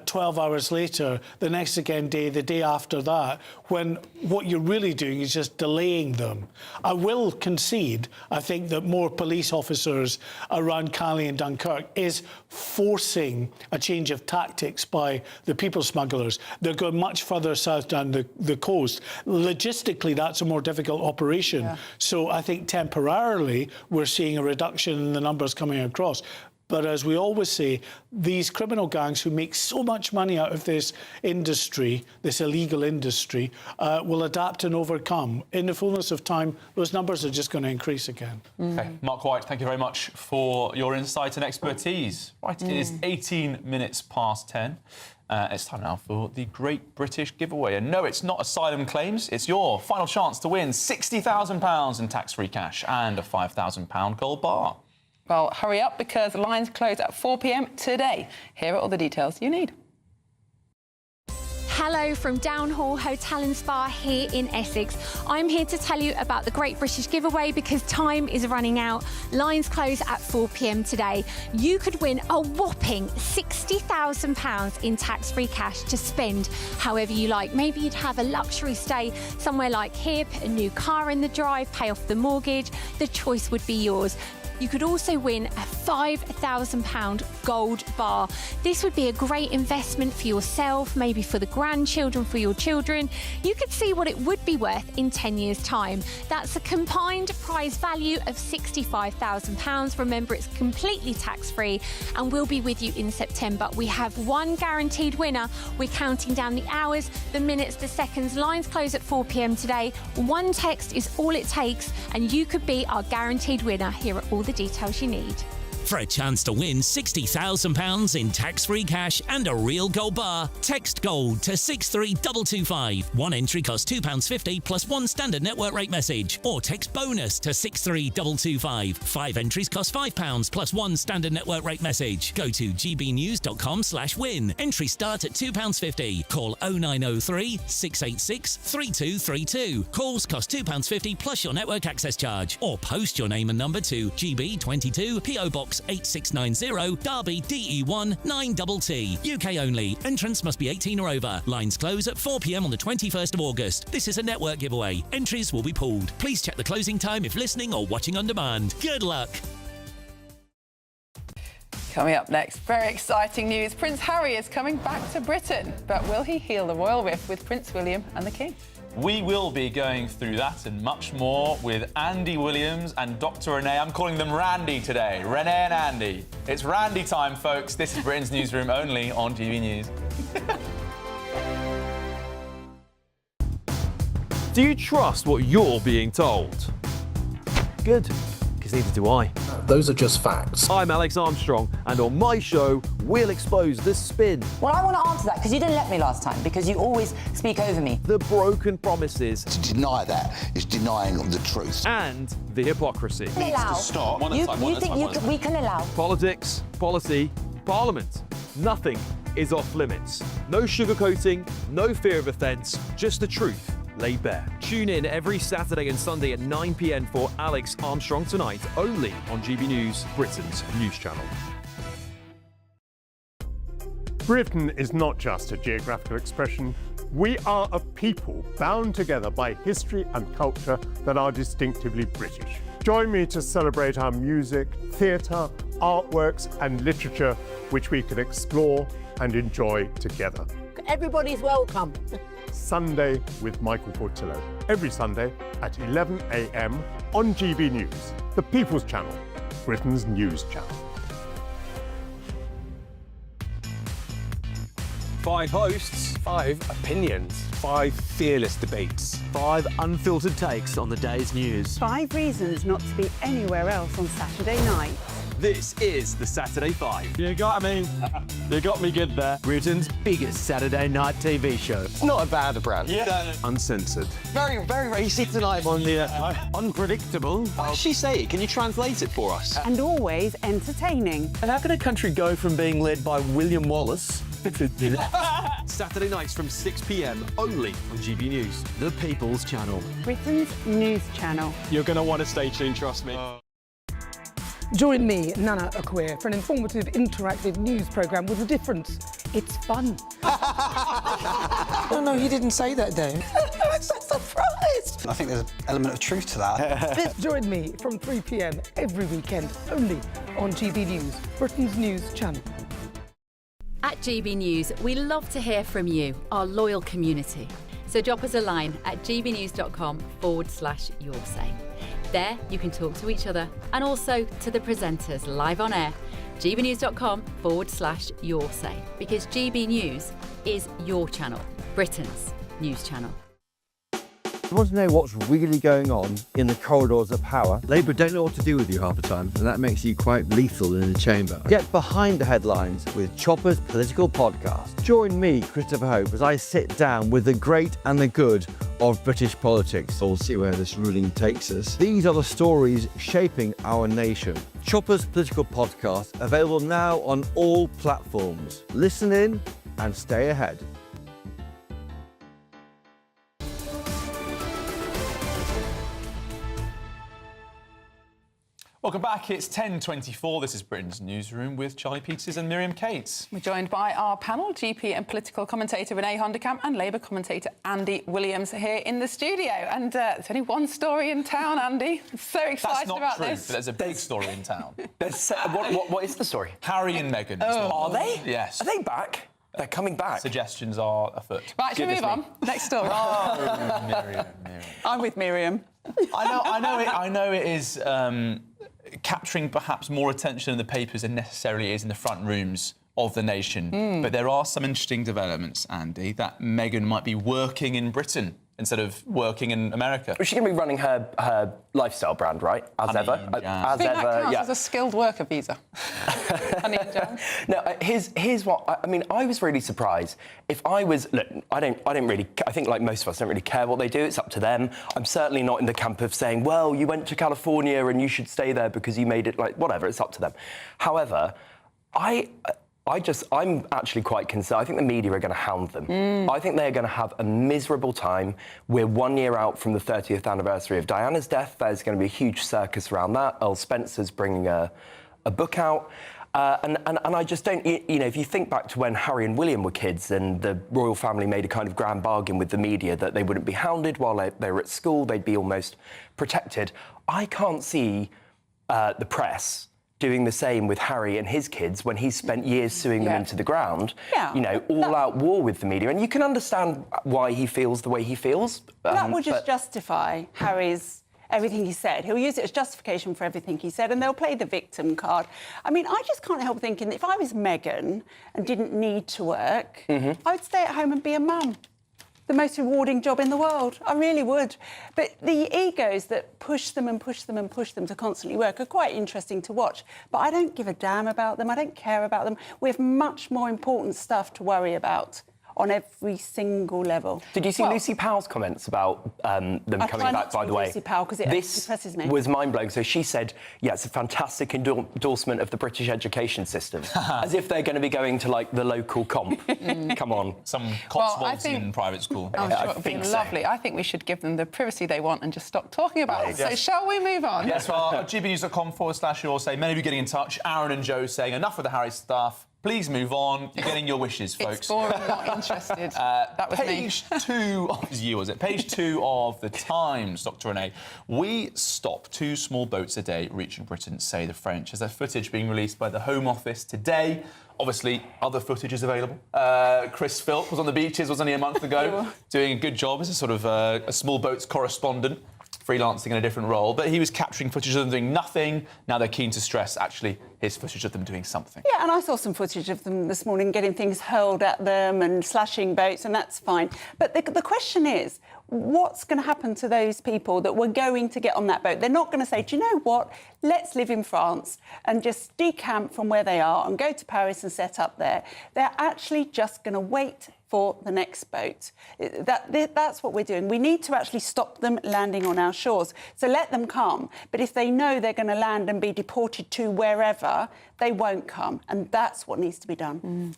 12 hours later, the next again day, the day after that, when what you're really doing is just delaying them. I will concede, I think, that more police officers around Calais and Dunkirk is forcing a change of tactics by the people smugglers. They're going much further south down the coast. Logistically, that's a more difficult operation. So I think temporarily we're seeing a reduction in the numbers coming across. But as we always say, these criminal gangs who make so much money out of this industry, this illegal industry, will adapt and overcome. In the fullness of time, those numbers are just going to increase again. Okay. Mark White, thank you very much for your insight and expertise. Right, it is 18 minutes past 10. It's time now for the Great British Giveaway. And no, it's not asylum claims. It's your final chance to win £60,000 in tax-free cash and a £5,000 gold bar. Well, hurry up because the lines close at 4 p.m. today. Here are all the details you need. Hello from Downhall Hotel and Spa here in Essex. I'm here to tell you about the Great British Giveaway because time is running out. Lines close at 4 p.m. today. You could win a whopping £60,000 in tax-free cash to spend however you like. Maybe you'd have a luxury stay somewhere like here, put a new car in the drive, pay off the mortgage. The choice would be yours. you could also win a £5,000 gold bar. This would be a great investment for yourself, maybe for the grandchildren, for your children. You could see what it would be worth in 10 years' time. That's a combined prize value of £65,000. Remember, it's completely tax-free and we'll be with you in September. We have one guaranteed winner. We're counting down the hours, the minutes, the seconds. Lines close at 4 p.m. today. One text is all it takes and you could be our guaranteed winner. Here are all the details you need. For a chance to win £60,000 in tax-free cash and a real gold bar, text GOLD to 63225. One entry costs £2.50 plus one standard network rate message. Or text BONUS to 63225. 5 entries cost £5 plus one standard network rate message. Go to gbnews.com/win. Entries start at £2.50. Call 0903 686 3232. Calls cost £2.50 plus your network access charge. Or post your name and number to GB22 PO Box 8690 Derby DE1 9TT. UK only. Entrants must be 18 or over. Lines close at 4 p.m. on the 21st of August. This is a network giveaway. Entries will be pooled. Please check the closing time if listening or watching on demand. Good luck. Coming up next, very exciting news. Prince Harry is coming back to Britain. But will he heal the royal rift with Prince William and the King? We will be going through that and much more with Andy Williams and Dr. Renee. I'm calling them Randy today. Renee and Andy. It's Randy time, folks. This is Britain's Newsroom only on GB News. Do you trust what you're being told? Good, because neither do I. Those are just facts. I'm Alex Armstrong, and on my show, we'll expose the spin. Well, I want to answer that because you didn't let me last time, because you always speak over me. The broken promises. To deny that is denying the truth. And the hypocrisy. Needs to stop. You think we can allow? Politics, policy, parliament. Nothing is off limits. No sugarcoating, no fear of offence, just the truth laid bare. Tune in every Saturday and Sunday at 9 p.m. for Alex Armstrong Tonight, only on GB News, Britain's news channel. Britain is not just a geographical expression. We are a people bound together by history and culture that are distinctively British. Join me to celebrate our music, theatre, artworks and literature, which we can explore and enjoy together. Everybody's welcome. Sunday with Michael Portillo. Every Sunday at 11 a.m. on GB News, the People's Channel, Britain's news channel. 5 hosts, 5 opinions, 5 fearless debates, 5 unfiltered takes on the day's news. 5 reasons not to be anywhere else on Saturday night. This is the Saturday 5. You got me good there. Britain's biggest Saturday night TV show. It's not a bad brand. Yeah. Uncensored. Very, very racy tonight on the unpredictable. What did she say? Can you translate it for us? And always entertaining. And how can a country go from being led by William Wallace Saturday nights from 6 p.m. only on GB News, the People's Channel. Britain's news channel. You're going to want to stay tuned, trust me. Join me, Nana Akwe, for an informative, interactive news programme with a difference. It's fun. No, he didn't say that, Dave. I'm so surprised. I think there's an element of truth to that. Join me from 3 p.m. every weekend, only on GB News, Britain's news channel. At GB News, we love to hear from you, our loyal community. So drop us a line at gbnews.com/yoursay. There, you can talk to each other and also to the presenters live on air. gbnews.com/yoursay, because GB News is your channel, Britain's news channel. You want to know what's really going on in the corridors of power? Labour don't know what to do with you half the time, and that makes you quite lethal in the chamber. Get behind the headlines with Chopper's Political Podcast. Join me, Christopher Hope, as I sit down with the great and the good of British politics. We'll see where this ruling takes us. These are the stories shaping our nation. Chopper's Political Podcast, available now on all platforms. Listen in and stay ahead. Welcome back. It's 10:24. This is Britain's Newsroom with Charlie Peters and Miriam Cates. We're joined by our panel, GP and political commentator Renee Honderkamp and Labour commentator Andy Williams here in the studio. And there's only one story in town, Andy. I'm so excited about this. That's not true, but there's a big story in town. What is the story? Harry and Meghan. Are they? Yes. Are they back? They're coming back. Suggestions are afoot. Right, shall we move on? Next story. Miriam. I'm with Miriam. I know it is capturing perhaps more attention in the papers than necessarily is in the front rooms of the nation. But there are some interesting developments, Andy, that Meghan might be working in Britain instead of working in America. Well, she's going to be running her lifestyle brand, right? As ever. I think that counts as a skilled worker visa. No, here's what I mean. I was really surprised. If I was, look, I think like most of us don't really care what they do. It's up to them. I'm certainly not in the camp of saying, well, you went to California and you should stay there because you made it. Like whatever, it's up to them. However, I'm actually quite concerned. I think the media are going to hound them. I think they're going to have a miserable time. We're 1 year out from the 30th anniversary of Diana's death. There's going to be a huge circus around that. Earl Spencer's bringing a book out. And I just don't, if you think back to when Harry and William were kids and the royal family made a kind of grand bargain with the media that they wouldn't be hounded while they were at school, they'd be almost protected. I can't see the press doing the same with Harry and his kids when he's spent years suing them into the ground, all-out war with the media. And you can understand why he feels the way he feels. That would just justify Harry's everything he said. He'll use it as justification for everything he said, and they'll play the victim card. I mean, I just can't help thinking that if I was Meghan and didn't need to work, I would stay at home and be a mum. The most rewarding job in the world. I really would. But the egos that push them and push them and push them to constantly work are quite interesting to watch. But I don't give a damn about them. I don't care about them. We have much more important stuff to worry about on every single level. Did you see Lucy Powell's comments about them coming back, by the way? Lucy Powell, because it depresses me. This was mind-blowing. So she said, yeah, it's a fantastic endorsement of the British education system. As if they're going to be going to, like, the local comp. Come on. Some Cotswolds in private school. I'm sure it would be lovely. I think we should give them the privacy they want and just stop talking about it. So shall we move on? Yes, well, gbnews.com/yours say, many of you getting in touch. Aaron and Joe saying, enough with the Harry stuff. Please move on. You're getting your wishes, folks. It's boring, not interested. That was Page 2 Page 2 of the Times, Dr. Renee. We stop 2 small boats a day reaching Britain, say the French. As their footage being released by the Home Office today. Obviously, other footage is available. Chris Philp was on the beaches, was only a month ago, doing a good job as a sort of a small boats correspondent, freelancing in a different role. But he was capturing footage of them doing nothing. Now they're keen to stress, actually, here's footage of them doing something. Yeah, and I saw some footage of them this morning getting things hurled at them and slashing boats, and that's fine. But the question is, what's going to happen to those people that were going to get on that boat? They're not going to say, do you know what, let's live in France and just decamp from where they are and go to Paris and set up there. They're actually just going to wait for the next boat. That's what we're doing. We need to actually stop them landing on our shores. So let them come. But if they know they're going to land and be deported to wherever, they won't come. And that's what needs to be done.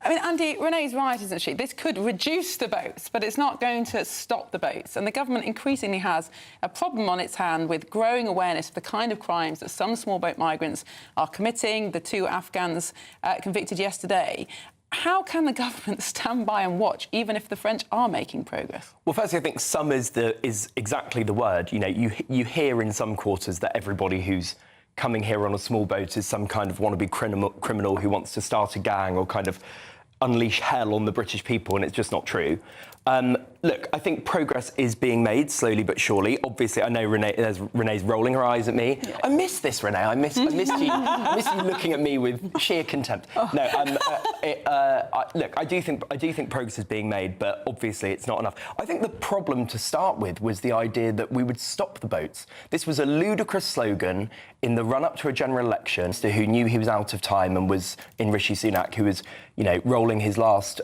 I mean, Andy, Renee's right, isn't she? This could reduce the boats, but it's not going to stop the boats. And the government increasingly has a problem on its hand with growing awareness of the kind of crimes that some small boat migrants are committing. The 2 Afghans convicted yesterday. How can the government stand by and watch, even if the French are making progress? Well, firstly, I think some is exactly the word. You know, you hear in some quarters that everybody who's coming here on a small boat is some kind of wannabe criminal who wants to start a gang or kind of unleash hell on the British people, and it's just not true. Look, I think progress is being made slowly but surely. Obviously, I know Renee's rolling her eyes at me. Yeah. I miss this, Renee. I missed you. I miss you looking at me with sheer contempt. Look, I do think progress is being made, but obviously it's not enough. I think the problem to start with was the idea that we would stop the boats. This was a ludicrous slogan in the run-up to a general election. Who knew he was out of time and was in Rishi Sunak, who was, rolling his last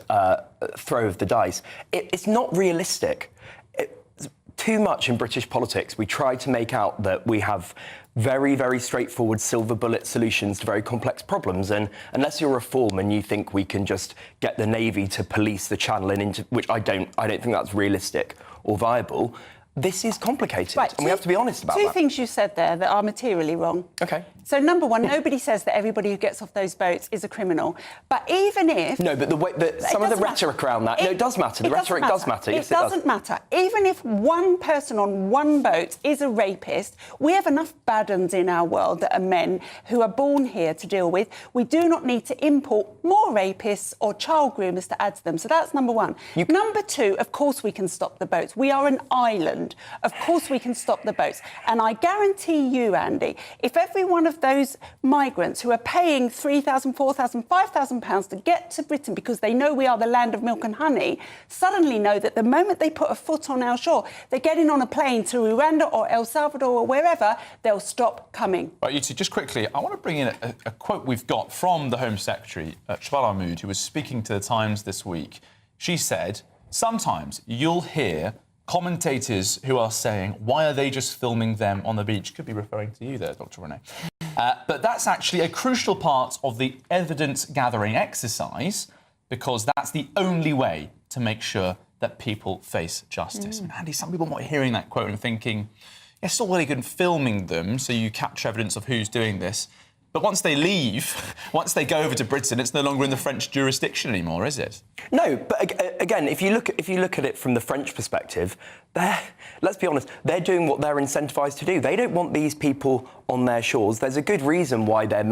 throw of the dice. It's not realistic. Too much in British politics, we try to make out that we have very, very straightforward silver bullet solutions to very complex problems. And unless you're Reform and you think we can just get the Navy to police the Channel and into which I don't think that's realistic or viable. this is complicated, Right, and we have to be honest about Two that. things you said there that are materially wrong. OK. So, number one, nobody says that everybody who gets off those boats is a criminal. But even if... No, but the way some of the rhetoric around that... no, it does matter. The rhetoric does matter. Yes, it doesn't matter. Even if one person on one boat is a rapist, we have enough bad uns in our world that are men who are born here to deal with. We do not need to import more rapists or child groomers to add to them. So that's number one. Number two, of course we can stop the boats. We are an island. Of course we can stop the boats. And I guarantee you, Andy, if every one of those migrants who are paying £3,000, £4,000, £5,000 to get to Britain because they know we are the land of milk and honey, suddenly know that the moment they put a foot on our shore, they're getting on a plane to Rwanda or El Salvador or wherever, they'll stop coming. Right, you two, just quickly, I want to bring in a quote we've got from the Home Secretary, Shwala Mahmood, who was speaking to the Times this week. She said, sometimes you'll hear commentators who are saying, why are they just filming them on the beach? Could be referring to you there, Dr. Renee. But that's actually a crucial part of the evidence-gathering exercise, because that's the only way to make sure that people face justice. And Andy, some people might be hearing that quote and thinking, yeah, it's all really good filming them so you capture evidence of who's doing this. But once they leave, once they go over to Britain, it's no longer in the French jurisdiction anymore, is it? No, but again, if you look at it from the French perspective, let's be honest, they're doing what they're incentivised to do. They don't want these people on their shores. There's a good reason why they're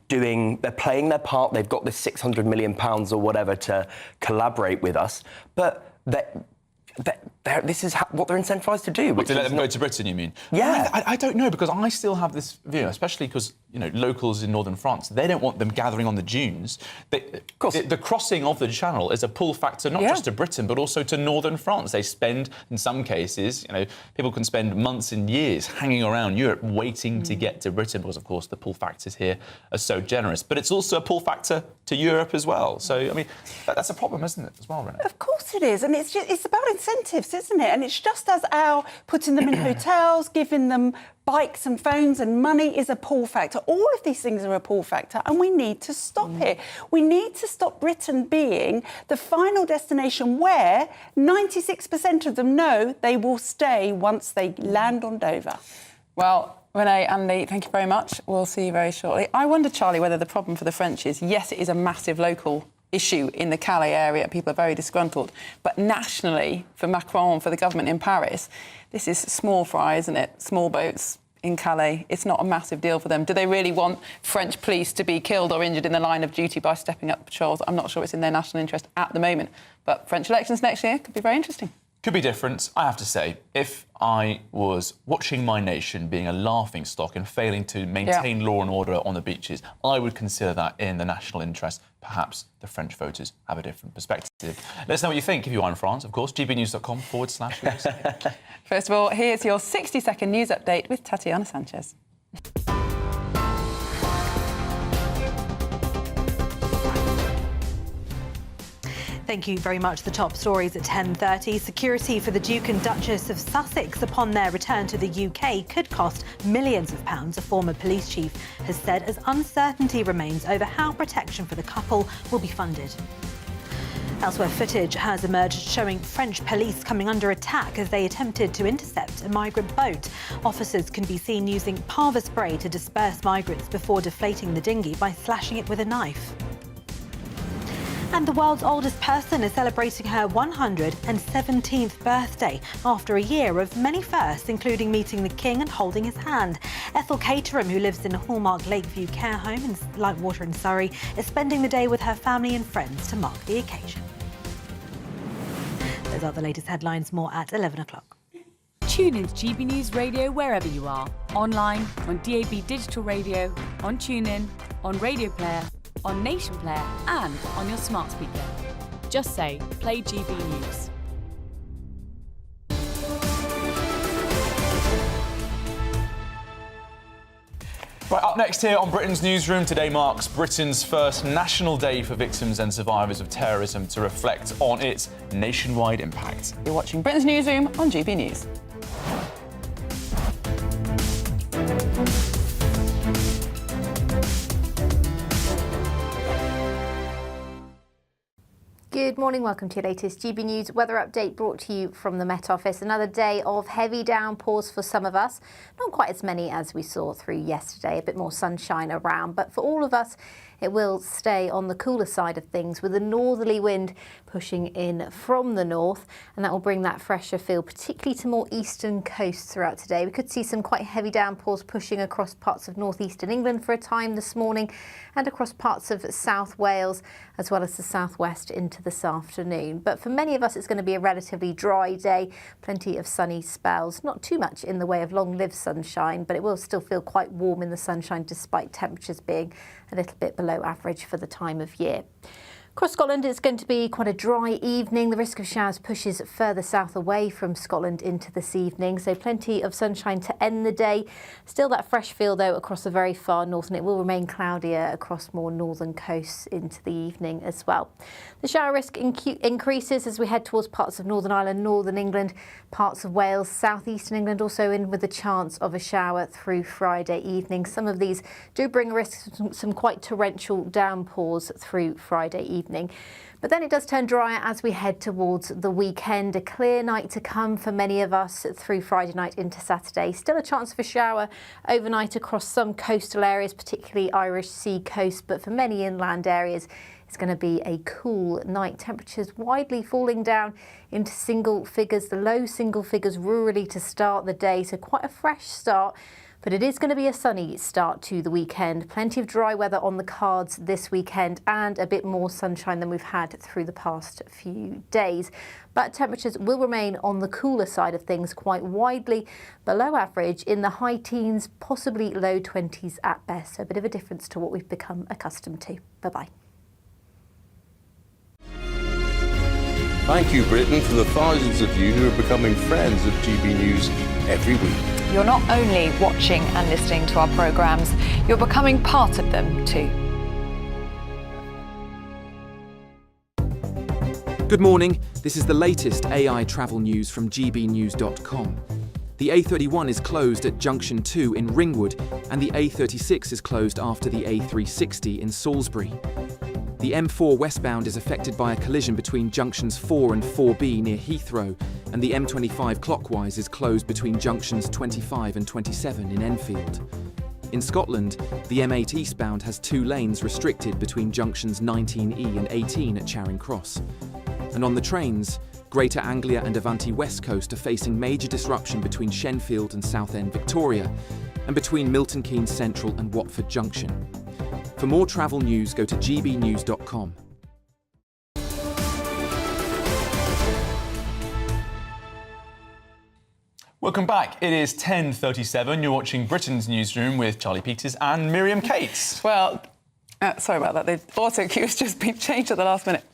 playing their part. They've got this £600 million or whatever to collaborate with us, but this is what they're incentivised to do. To let them go to Britain, you mean? Yeah. I don't know, because I still have this view, especially because, you know, locals in northern France, they don't want them gathering on the dunes. Of course. The crossing of the Channel is a pull factor not just to Britain, but also to northern France. They spend, in some cases, you know, people can spend months and years hanging around Europe waiting to get to Britain because, of course, the pull factors here are so generous. But it's also a pull factor to Europe as well. So, I mean, that's a problem, isn't it, as well, Renee? Of course it is. And it's about incentives, isn't it? And it's just as our putting them in hotels, giving them bikes and phones and money is a pull factor. All of these things are a pull factor, and we need to stop it. We need to stop Britain being the final destination where 96% of them know they will stay once they land on Dover. Well, Renee, Andy, thank you very much. We'll see you very shortly. I wonder, Charlie, whether the problem for the French is, yes, it is a massive local issue in the Calais area. People are very disgruntled. But nationally, for Macron, for the government in Paris, this is small fry, isn't it? Small boats in Calais. It's not a massive deal for them. Do they really want French police to be killed or injured in the line of duty by stepping up patrols? I'm not sure it's in their national interest at the moment. But French elections next year could be very interesting. Could be different. I have to say, if I was watching my nation being a laughingstock and failing to maintain law and order on the beaches, I would consider that in the national interest. Perhaps the French voters have a different perspective. Let us know what you think if you are in France, of course. gbnews.com/USA. First of all, here's your 60-second news update with Tatiana Sanchez. Thank you very much. The top stories at 10:30. Security for the Duke and Duchess of Sussex upon their return to the UK could cost millions of pounds, a former police chief has said, as uncertainty remains over how protection for the couple will be funded. Elsewhere, footage has emerged showing French police coming under attack as they attempted to intercept a migrant boat. Officers can be seen using pava spray to disperse migrants before deflating the dinghy by slashing it with a knife. And the world's oldest person is celebrating her 117th birthday after a year of many firsts, including meeting the King and holding his hand. Ethel Caterham, who lives in a Hallmark Lakeview care home in Lightwater in Surrey, is spending the day with her family and friends to mark the occasion. Those are the latest headlines, more at 11 o'clock. Tune in to GB News Radio wherever you are. Online, on DAB Digital Radio, on TuneIn, on Radio Player, on Nation Player and on your smart speaker. Just say, play GB News. Right, up next here on Britain's Newsroom, today marks Britain's first National Day for victims and survivors of terrorism to reflect on its nationwide impact. You're watching Britain's Newsroom on GB News. Good morning, welcome to your latest GB News weather update brought to you from the Met Office. Another day of heavy downpours for some of us. Not quite as many as we saw through yesterday, a bit more sunshine around, but for all of us it will stay on the cooler side of things with a northerly wind pushing in from the north, and that will bring that fresher feel particularly to more eastern coasts throughout today. We could see some quite heavy downpours pushing across parts of northeastern England for a time this morning and across parts of South Wales as well as the southwest into this afternoon. But for many of us it's going to be a relatively dry day, plenty of sunny spells, not too much in the way of long-lived sunshine, but it will still feel quite warm in the sunshine despite temperatures being a little bit below average for the time of year. Across Scotland, it's going to be quite a dry evening. The risk of showers pushes further south away from Scotland into this evening, so plenty of sunshine to end the day. Still that fresh feel, though, across the very far north, and it will remain cloudier across more northern coasts into the evening as well. The shower risk increases as we head towards parts of Northern Ireland, Northern England, parts of Wales, southeastern England also in with the chance of a shower through Friday evening. Some of these do bring a risk of some quite torrential downpours through Friday evening. But then it does turn drier as we head towards the weekend. A clear night to come for many of us through Friday night into Saturday. Still a chance for shower overnight across some coastal areas, particularly Irish Sea coast, but for many inland areas it's going to be a cool night. Temperatures widely falling down into single figures, the low single figures rurally to start the day, so quite a fresh start. But it is going to be a sunny start to the weekend. Plenty of dry weather on the cards this weekend and a bit more sunshine than we've had through the past few days. But temperatures will remain on the cooler side of things, quite widely below average in the high teens, possibly low 20s at best. So a bit of a difference to what we've become accustomed to. Bye-bye. Thank you, Britain, for the thousands of you who are becoming friends of GB News every week. You're not only watching and listening to our programmes, you're becoming part of them too. Good morning. This is the latest AI travel news from GBnews.com. The A31 is closed at Junction 2 in Ringwood, and the A36 is closed after the A360 in Salisbury. The M4 westbound is affected by a collision between junctions 4 and 4B near Heathrow, and the M25 clockwise is closed between junctions 25 and 27 in Enfield. In Scotland, the M8 eastbound has 2 lanes restricted between junctions 19E and 18 at Charing Cross. And on the trains, Greater Anglia and Avanti West Coast are facing major disruption between Shenfield and Southend Victoria, and between Milton Keynes Central and Watford Junction. For more travel news, go to gbnews.com. Welcome back. It is 10:37. You're watching Britain's Newsroom with Charlie Peters and Miriam Cates. Well, sorry about that. The auto cue has just been changed at the last minute.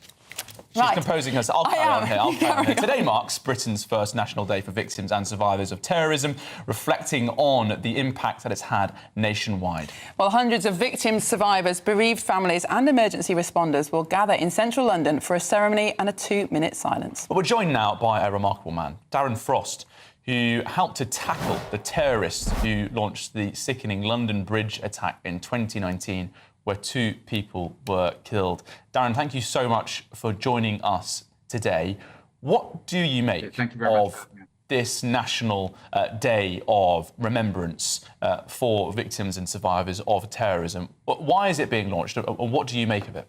She's composing herself. I'll carry on here. Today marks Britain's first National Day for Victims and Survivors of Terrorism, reflecting on the impact that it's had nationwide. Well, hundreds of victims, survivors, bereaved families and emergency responders will gather in central London for a ceremony and a 2-minute silence. But we're joined now by a remarkable man, Darren Frost, who helped to tackle the terrorists who launched the sickening London Bridge attack in 2019, where 2 people were killed. Darren, thank you so much for joining us today. What do you make of this National Day of Remembrance for victims and survivors of terrorism? Why is it being launched, and what do you make of it?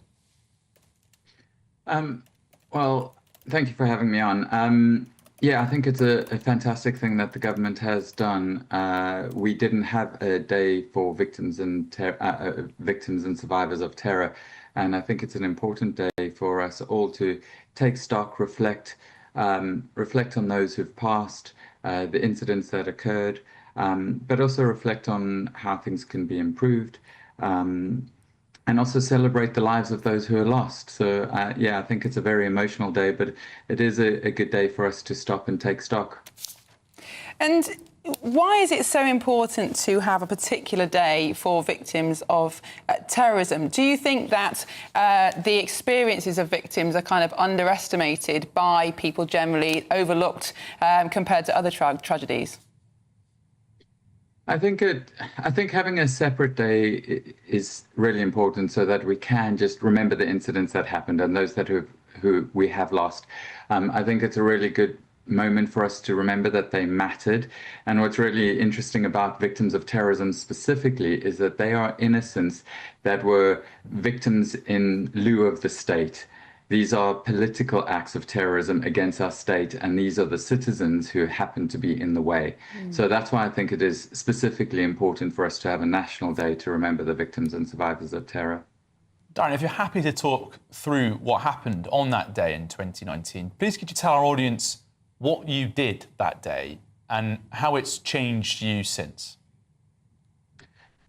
Well, thank you for having me on. Yeah, I think it's a fantastic thing that the government has done. We didn't have a day for victims and survivors of terror, and I think it's an important day for us all to take stock, reflect on those who've passed, the incidents that occurred, but also reflect on how things can be improved. And also celebrate the lives of those who are lost. So, yeah, I think it's a very emotional day, but it is a good day for us to stop and take stock. And why is it so important to have a particular day for victims of terrorism? Do you think that the experiences of victims are kind of underestimated by people generally, overlooked compared to other tragedies? I think having a separate day is really important so that we can just remember the incidents that happened and those that who we have lost. I think it's a really good moment for us to remember that they mattered. And what's really interesting about victims of terrorism specifically is that they are innocents that were victims in lieu of the state. These are political acts of terrorism against our state, and these are the citizens who happen to be in the way. So that's why I think it is specifically important for us to have a national day to remember the victims and survivors of terror. Darren, if you're happy to talk through what happened on that day in 2019, please could you tell our audience what you did that day and how it's changed you since?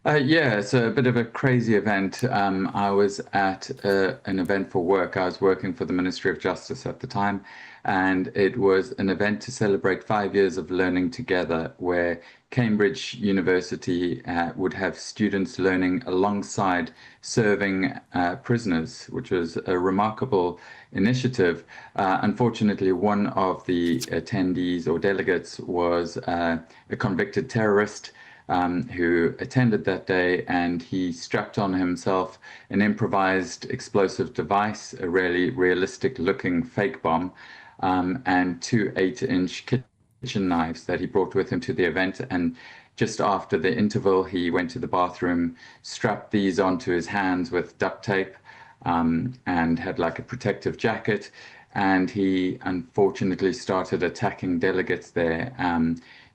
Yeah, it's a bit of a crazy event. I was at an event for work. I was working for the Ministry of Justice at the time, and it was an event to celebrate 5 years of learning together, where Cambridge University would have students learning alongside serving prisoners, which was a remarkable initiative. Unfortunately, one of the attendees or delegates was a convicted terrorist who attended that day, and he strapped on himself an improvised explosive device, a really realistic looking fake bomb, and 2 8-inch kitchen knives that he brought with him to the event. And just after the interval, he went to the bathroom, strapped these onto his hands with duct tape, and had like a protective jacket. And he unfortunately started attacking delegates there.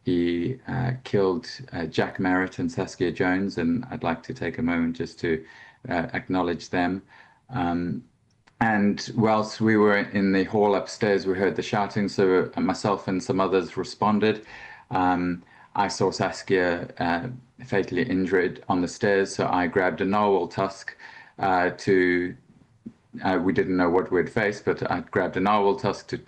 He killed Jack Merritt and Saskia Jones, and I'd like to take a moment just to acknowledge them. And whilst we were in the hall upstairs, we heard the shouting, so myself and some others responded. I saw Saskia fatally injured on the stairs, so I grabbed a narwhal tusk we didn't know what we'd face, but I grabbed a narwhal tusk to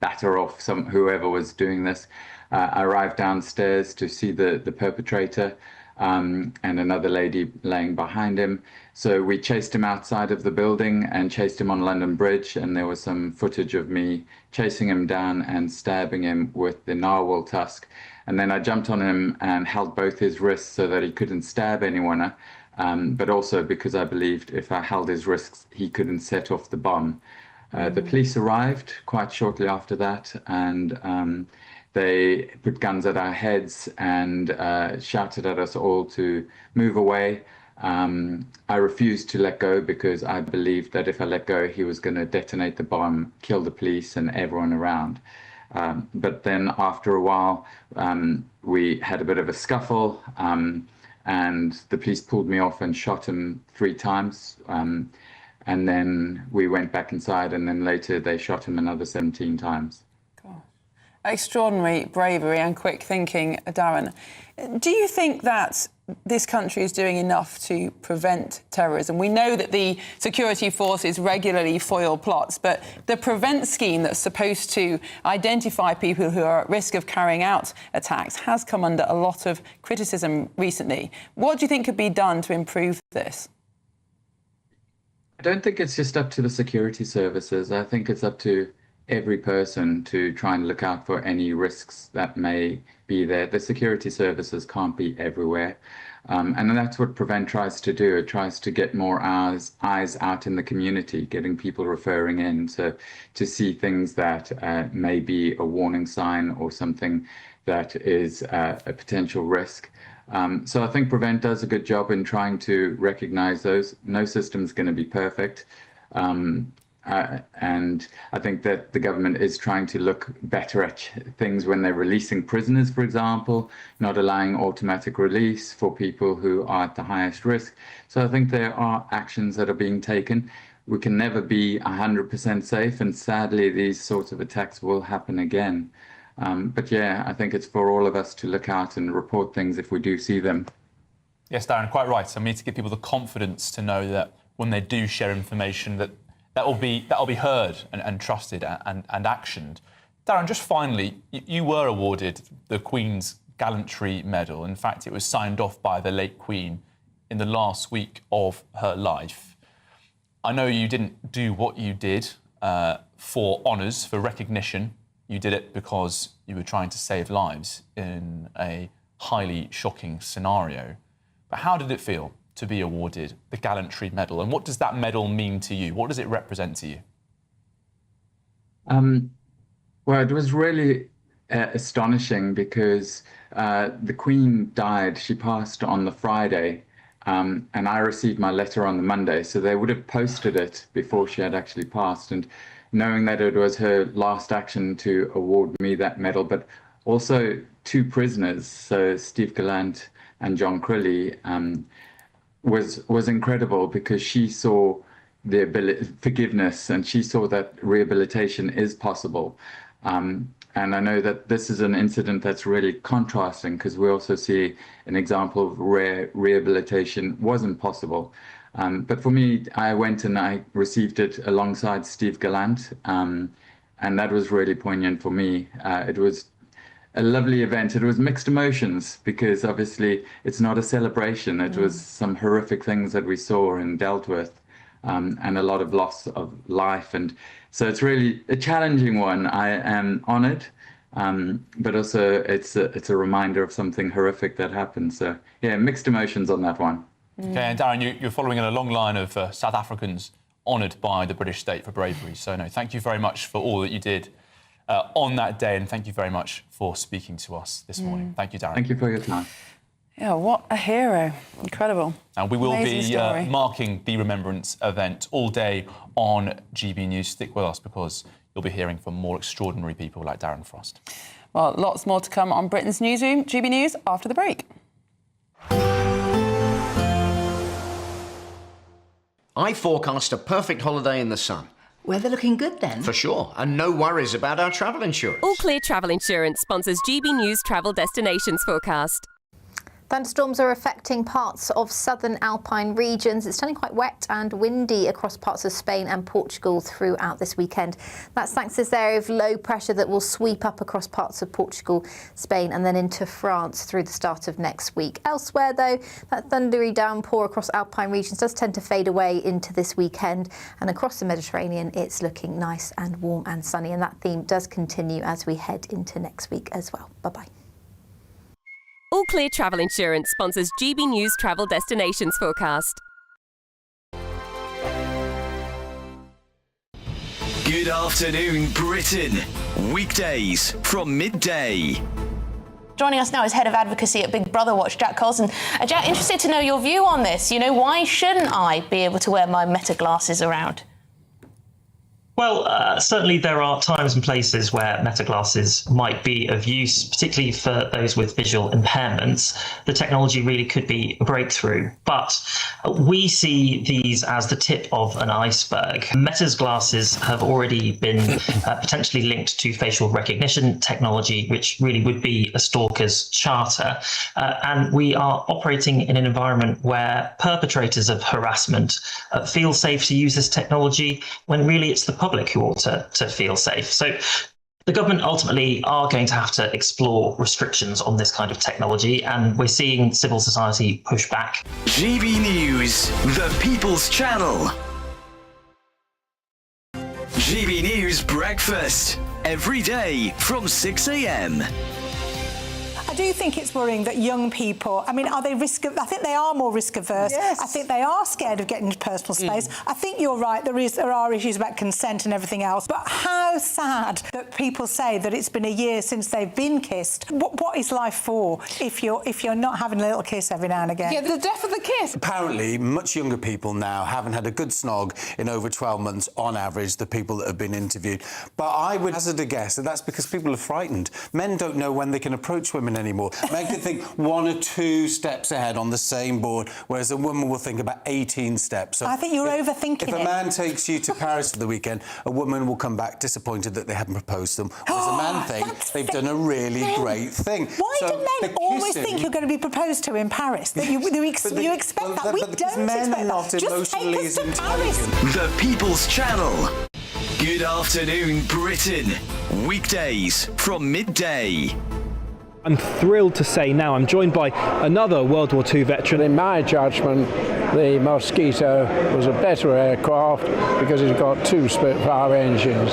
batter off whoever was doing this. I arrived downstairs to see the perpetrator and another lady laying behind him. So we chased him outside of the building and chased him on London Bridge, and there was some footage of me chasing him down and stabbing him with the narwhal tusk. And then I jumped on him and held both his wrists so that he couldn't stab anyone, but also because I believed if I held his wrists, he couldn't set off the bomb. The police arrived quite shortly after that, and they put guns at our heads and shouted at us all to move away. I refused to let go because I believed that if I let go, he was going to detonate the bomb, kill the police and everyone around. But then after a while, we had a bit of a scuffle, and the police pulled me off and shot him 3 times. And then we went back inside, and then later they shot him another 17 times. Extraordinary bravery and quick thinking, Darren. Do you think that this country is doing enough to prevent terrorism? We know that the security forces regularly foil plots, but the Prevent scheme that's supposed to identify people who are at risk of carrying out attacks has come under a lot of criticism recently. What do you think could be done to improve this? I don't think it's just up to the security services. I think it's up to every person to try and look out for any risks that may be there. The security services can't be everywhere. And that's what Prevent tries to do. It tries to get more eyes out in the community, getting people referring in to see things that may be a warning sign or something that is a potential risk. So I think Prevent does a good job in trying to recognize those. No system's going to be perfect. And I think that the government is trying to look better at things when they're releasing prisoners, for example, not allowing automatic release for people who are at the highest risk. So I think there are actions that are being taken. We can never be 100% safe, and sadly, these sorts of attacks will happen again. But yeah, I think it's for all of us to look out and report things if we do see them. Yes, Darren, quite right. So we need to give people the confidence to know that when they do share information, that will be heard and trusted and actioned. Darren, just finally, you were awarded the Queen's Gallantry Medal. In fact, it was signed off by the late Queen in the last week of her life. I know you didn't do what you did for honours, for recognition. You did it because you were trying to save lives in a highly shocking scenario. But how did it feel to be awarded the Gallantry Medal? And what does that medal mean to you? What does it represent to you? Well, it was really astonishing because the Queen died. She passed on the Friday, and I received my letter on the Monday. So they would have posted it before she had actually passed. And knowing that it was her last action to award me that medal, but also 2 prisoners, so Steve Gallant and John Crilly, was incredible because she saw the forgiveness, and she saw that rehabilitation is possible. And I know that this is an incident that's really contrasting because we also see an example of where rehabilitation wasn't possible. But for me, I went and I received it alongside Steve Gallant, and that was really poignant for me. It was a lovely event. It was mixed emotions because obviously it's not a celebration. It was some horrific things that we saw and dealt with, and a lot of loss of life. And so it's really a challenging one. I am honoured, but also it's a reminder of something horrific that happened. So yeah, mixed emotions on that one. Okay, and Darren, you're following in a long line of South Africans honoured by the British state for bravery. So no, thank you very much for all that you did on that day, and thank you very much for speaking to us this morning. Thank you, Darren. Thank you for your time. Yeah, what a hero. Incredible. And we will Amazing be story. marking the Remembrance event all day on GB News. Stick with us because you'll be hearing from more extraordinary people like Darren Frost. Well, lots more to come on Britain's Newsroom. GB News after the break. I forecast a perfect holiday in the sun. Weather looking good then? For sure, and no worries about our travel insurance. All Clear Travel Insurance sponsors GB News travel destinations forecast. Thunderstorms are affecting parts of southern Alpine regions. It's turning quite wet and windy across parts of Spain and Portugal throughout this weekend. That's thanks to this area of low pressure that will sweep up across parts of Portugal, Spain and then into France through the start of next week. Elsewhere, though, that thundery downpour across Alpine regions does tend to fade away into this weekend. And across the Mediterranean, it's looking nice and warm and sunny. And that theme does continue as we head into next week as well. Bye-bye. All Clear Travel Insurance sponsors GB News travel destinations forecast. Good afternoon, Britain. Weekdays from midday. Joining us now is Head of Advocacy at Big Brother Watch, Jack Colson. Jack, interested to know your view on this. You know, why shouldn't I be able to wear my Meta glasses around? Well, certainly there are times and places where Meta glasses might be of use, particularly for those with visual impairments. The technology really could be a breakthrough, but we see these as the tip of an iceberg. Meta's glasses have already been potentially linked to facial recognition technology, which really would be a stalker's charter. And we are operating in an environment where perpetrators of harassment feel safe to use this technology when really it's the public who ought to feel safe. So the government ultimately are going to have to explore restrictions on this kind of technology, and we're seeing civil society push back. GB News, the People's Channel. GB News Breakfast, every day from 6 a.m. I do think it's worrying that young people, I mean, are they I think they are more risk averse. Yes. I think they are scared of getting into personal space. I think you're right, there are issues about consent and everything else. But how sad that people say that it's been a year since they've been kissed. What is life for if you're not having a little kiss every now and again? Yeah, the death of the kiss. Apparently, much younger people now haven't had a good snog in over 12 months on average, the people that have been interviewed. But I would hazard a guess that that's because people are frightened. Men don't know when they can approach women anymore. Men can think 1 or 2 steps ahead on the same board, whereas a woman will think about 18 steps. So I think you're overthinking it. If a man takes you to Paris for the weekend, a woman will come back disappointed that they haven't proposed to them. Whereas a man thinks they've done a really great thing. Why do men always think you're going to be proposed to in Paris? That you expect that. We don't expect that. Just take us to Paris. The People's Channel. Good afternoon, Britain. Weekdays from midday. I'm thrilled to say now I'm joined by another World War II veteran. In my judgment, the Mosquito was a better aircraft because it's got 2 Spitfire engines.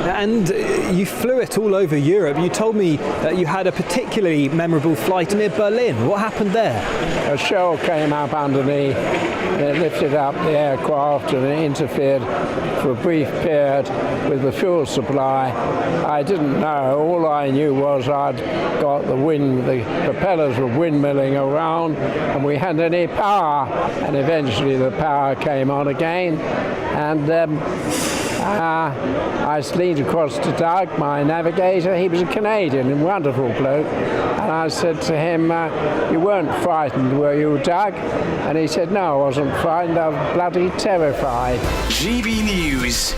And you flew it all over Europe. You told me that you had a particularly memorable flight near Berlin. What happened there? A shell came up underneath, it lifted up the aircraft and it interfered for a brief period with the fuel supply. I didn't know. All I knew was I'd got the propellers were windmilling around and we hadn't any power. And eventually the power came on again, and I leaned across to Doug, my navigator. He was a Canadian, a wonderful bloke. And I said to him, you weren't frightened, were you, Doug? And he said, no, I wasn't frightened, I was bloody terrified. GB News.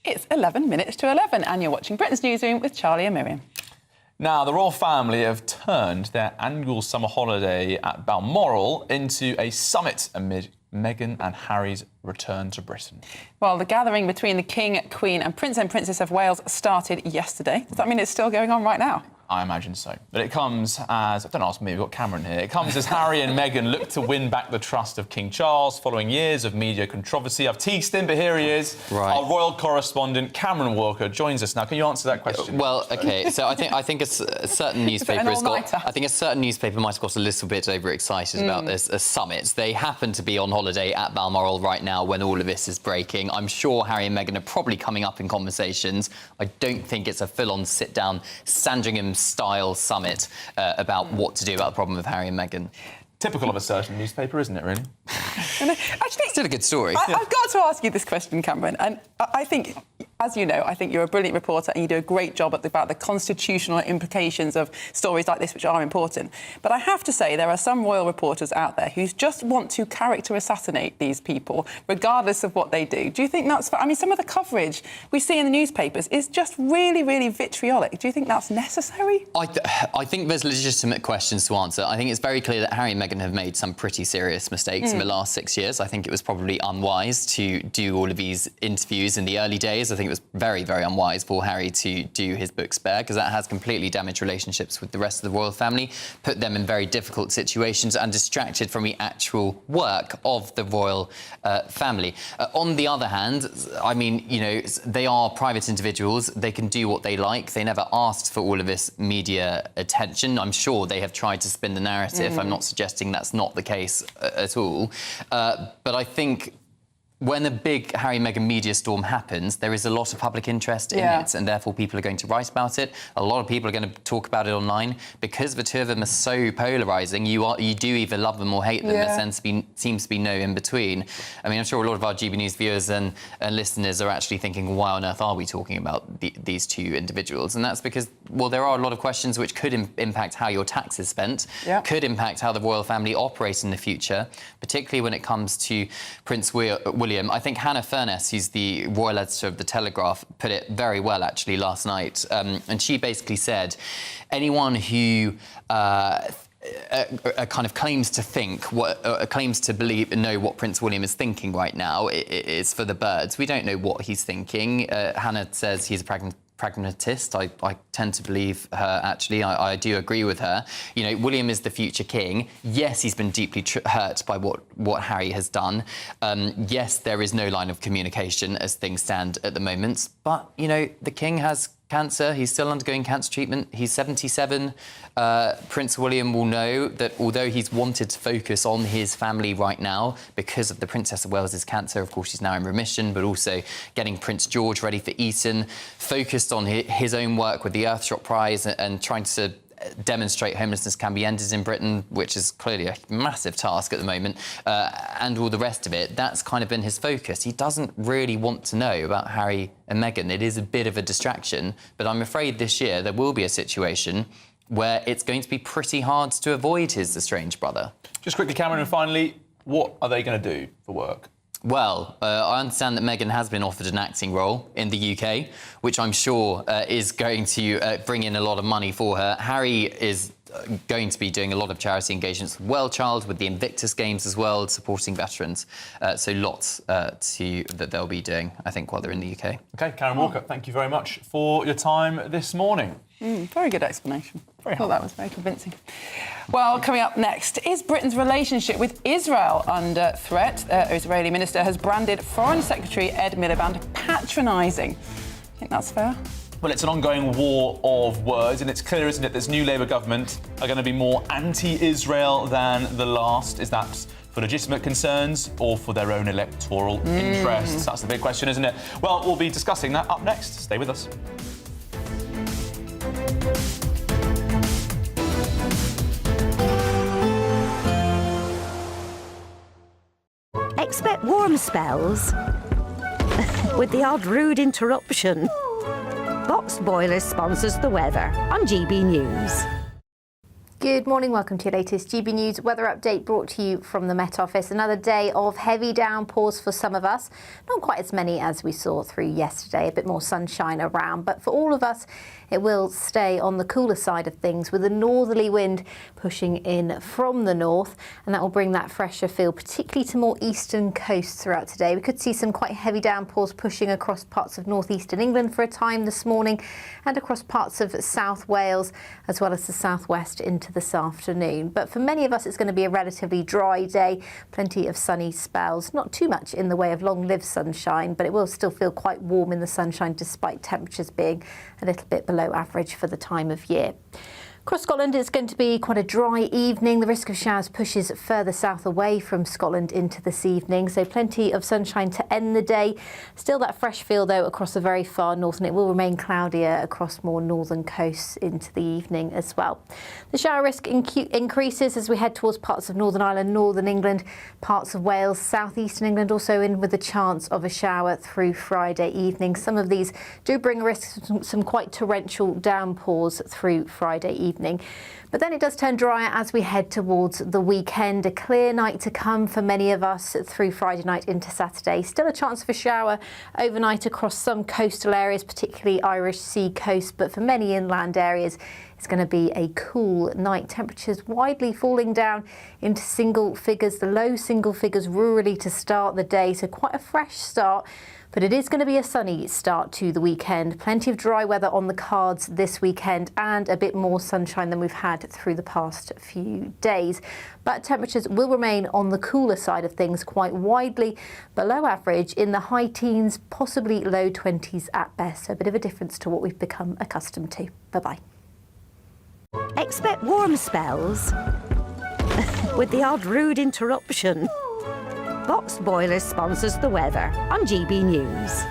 It's 11 minutes to 11 and you're watching Britain's Newsroom with Charlie and Miriam. Now, the royal family have turned their annual summer holiday at Balmoral into a summit amid Meghan and Harry's return to Britain. Well, the gathering between the King, Queen and Prince and Princess of Wales started yesterday. Does that mean it's still going on right now? I imagine so. But it comes as... Don't ask me, we've got Cameron here. It comes as Harry and Meghan look to win back the trust of King Charles following years of media controversy. I've teased him, but here he is. Right. Our royal correspondent, Cameron Walker, joins us now. Can you answer that question? Well, OK, so I think a certain newspaper has got... I think a certain newspaper might have got a little bit overexcited about this summit. They happen to be on holiday at Balmoral right now when all of this is breaking. I'm sure Harry and Meghan are probably coming up in conversations. I don't think it's a full-on sit-down Sandringham-style summit about what to do about the problem of Harry and Meghan. Typical of a certain newspaper, isn't it, really? Actually, still a good story. I've got to ask you this question, Cameron, and I think, as you know, I think you're a brilliant reporter and you do a great job about the constitutional implications of stories like this, which are important. But I have to say there are some royal reporters out there who just want to character assassinate these people, regardless of what they do. Do you think that's... I mean, some of the coverage we see in the newspapers is just really, really vitriolic. Do you think that's necessary? I think there's legitimate questions to answer. I think it's very clear that Harry and Meghan have made some pretty serious mistakes in the last 6 years. I think it was probably unwise to do all of these interviews in the early days. I think it was very, very unwise for Harry to do his book Spare, because that has completely damaged relationships with the rest of the royal family, put them in very difficult situations and distracted from the actual work of the royal family. On the other hand, I mean, you know, they are private individuals. They can do what they like. They never asked for all of this media attention. I'm sure they have tried to spin the narrative. I'm not suggesting that's not the case at all. But I think when a big Harry and Meghan media storm happens, there is a lot of public interest in it, and therefore people are going to write about it. A lot of people are going to talk about it online. Because the two of them are so polarising, you do either love them or hate them. There seems to be no in-between. I mean, I'm sure a lot of our GB News viewers and listeners are actually thinking, why on earth are we talking about these two individuals? And that's because, well, there are a lot of questions which could impact how your tax is spent, could impact how the royal family operates in the future, particularly when it comes to Prince William. I think Hannah Furness, who's the royal editor of The Telegraph, put it very well, actually, last night. And she basically said, anyone who kind of claims to think, claims to believe and know what Prince William is thinking right now is for the birds. We don't know what he's thinking. Hannah says he's a pragmatist. I tend to believe her, actually. I do agree with her. You know, William is the future king. Yes, he's been deeply hurt by what Harry has done. Yes, there is no line of communication as things stand at the moment. But, you know, the king has cancer. He's still undergoing cancer treatment. He's 77. Prince William will know that although he's wanted to focus on his family right now because of the Princess of Wales's cancer, of course, she's now in remission, but also getting Prince George ready for Eton, focused on his own work with the Earthshot Prize and trying to demonstrate homelessness can be ended in Britain, which is clearly a massive task at the moment, and all the rest of it. That's kind of been his focus. He doesn't really want to know about Harry and Meghan. It is a bit of a distraction, but I'm afraid this year there will be a situation where it's going to be pretty hard to avoid his estranged brother. Just quickly, Cameron, and finally, what are they going to do for work? Well, I understand that Meghan has been offered an acting role in the UK, which I'm sure is going to bring in a lot of money for her. Harry is going to be doing a lot of charity engagements with World Child, with the Invictus Games as well, supporting veterans. So lots that they'll be doing, I think, while they're in the UK. OK, Karen Walker, thank you very much for your time this morning. Very good explanation. I thought that was very convincing. Well, coming up next, is Britain's relationship with Israel under threat? Israeli minister has branded Foreign Secretary Ed Miliband patronising. Think that's fair? Well, it's an ongoing war of words, and it's clear, isn't it, this new Labour government are going to be more anti-Israel than the last. Is that for legitimate concerns or for their own electoral interests? That's the big question, isn't it? Well, we'll be discussing that up next. Stay with us. Expect warm spells with the odd rude interruption. Box Boilers sponsors the weather on GB News. Good morning, welcome to your latest GB News weather update brought to you from the Met Office. Another day of heavy downpours for some of us. Not quite as many as we saw through yesterday, a bit more sunshine around, but for all of us it will stay on the cooler side of things with a northerly wind pushing in from the north, and that will bring that fresher feel particularly to more eastern coasts throughout today. We could see some quite heavy downpours pushing across parts of northeastern England for a time this morning and across parts of South Wales as well as the southwest into this afternoon. But for many of us it's going to be a relatively dry day, plenty of sunny spells, not too much in the way of long-lived sunshine, but it will still feel quite warm in the sunshine despite temperatures being a little bit below average for the time of year. Across Scotland, it's going to be quite a dry evening. The risk of showers pushes further south away from Scotland into this evening, so plenty of sunshine to end the day. Still that fresh feel, though, across the very far north, and it will remain cloudier across more northern coasts into the evening as well. The shower risk increases as we head towards parts of Northern Ireland, Northern England, parts of Wales, southeastern England also in with a chance of a shower through Friday evening. Some of these do bring a risk of some quite torrential downpours through Friday evening. But then it does turn drier as we head towards the weekend. A clear night to come for many of us through Friday night into Saturday. Still a chance of a shower overnight across some coastal areas, particularly Irish Sea coast, but for many inland areas it's going to be a cool night. Temperatures widely falling down into single figures, the low single figures rurally to start the day, so quite a fresh start. But it is going to be a sunny start to the weekend. Plenty of dry weather on the cards this weekend and a bit more sunshine than we've had through the past few days. But temperatures will remain on the cooler side of things, quite widely below average in the high teens, possibly low 20s at best. So a bit of a difference to what we've become accustomed to. Bye-bye. Expect warm spells with the odd rude interruption. Box Boilers sponsors the weather on GB News.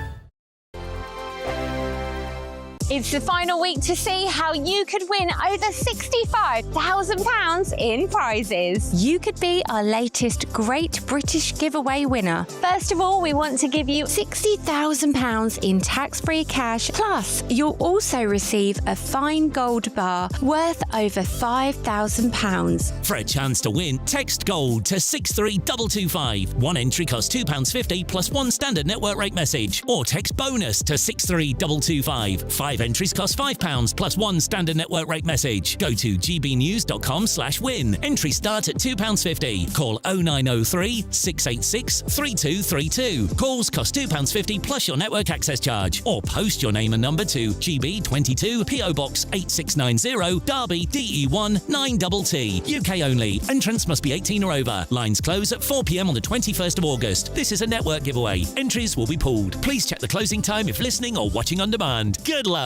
It's the final week to see how you could win over £65,000 in prizes. You could be our latest Great British Giveaway winner. First of all, we want to give you £60,000 in tax-free cash. Plus, you'll also receive a fine gold bar worth over £5,000. For a chance to win, text GOLD to 63225. One entry costs £2.50 plus one standard network rate message. Or text BONUS to 63225. 5 entries cost £5 plus one standard network rate message. Go to gbnews.com/win. Entries start at £2.50. Call 0903 686 3232. Calls cost £2.50 plus your network access charge. Or post your name and number to GB22 PO Box 8690 Derby DE1 9TT. UK only. Entrants must be 18 or over. Lines close at 4 p.m. on the 21st of August. This is a network giveaway. Entries will be pooled. Please check the closing time if listening or watching on demand. Good luck.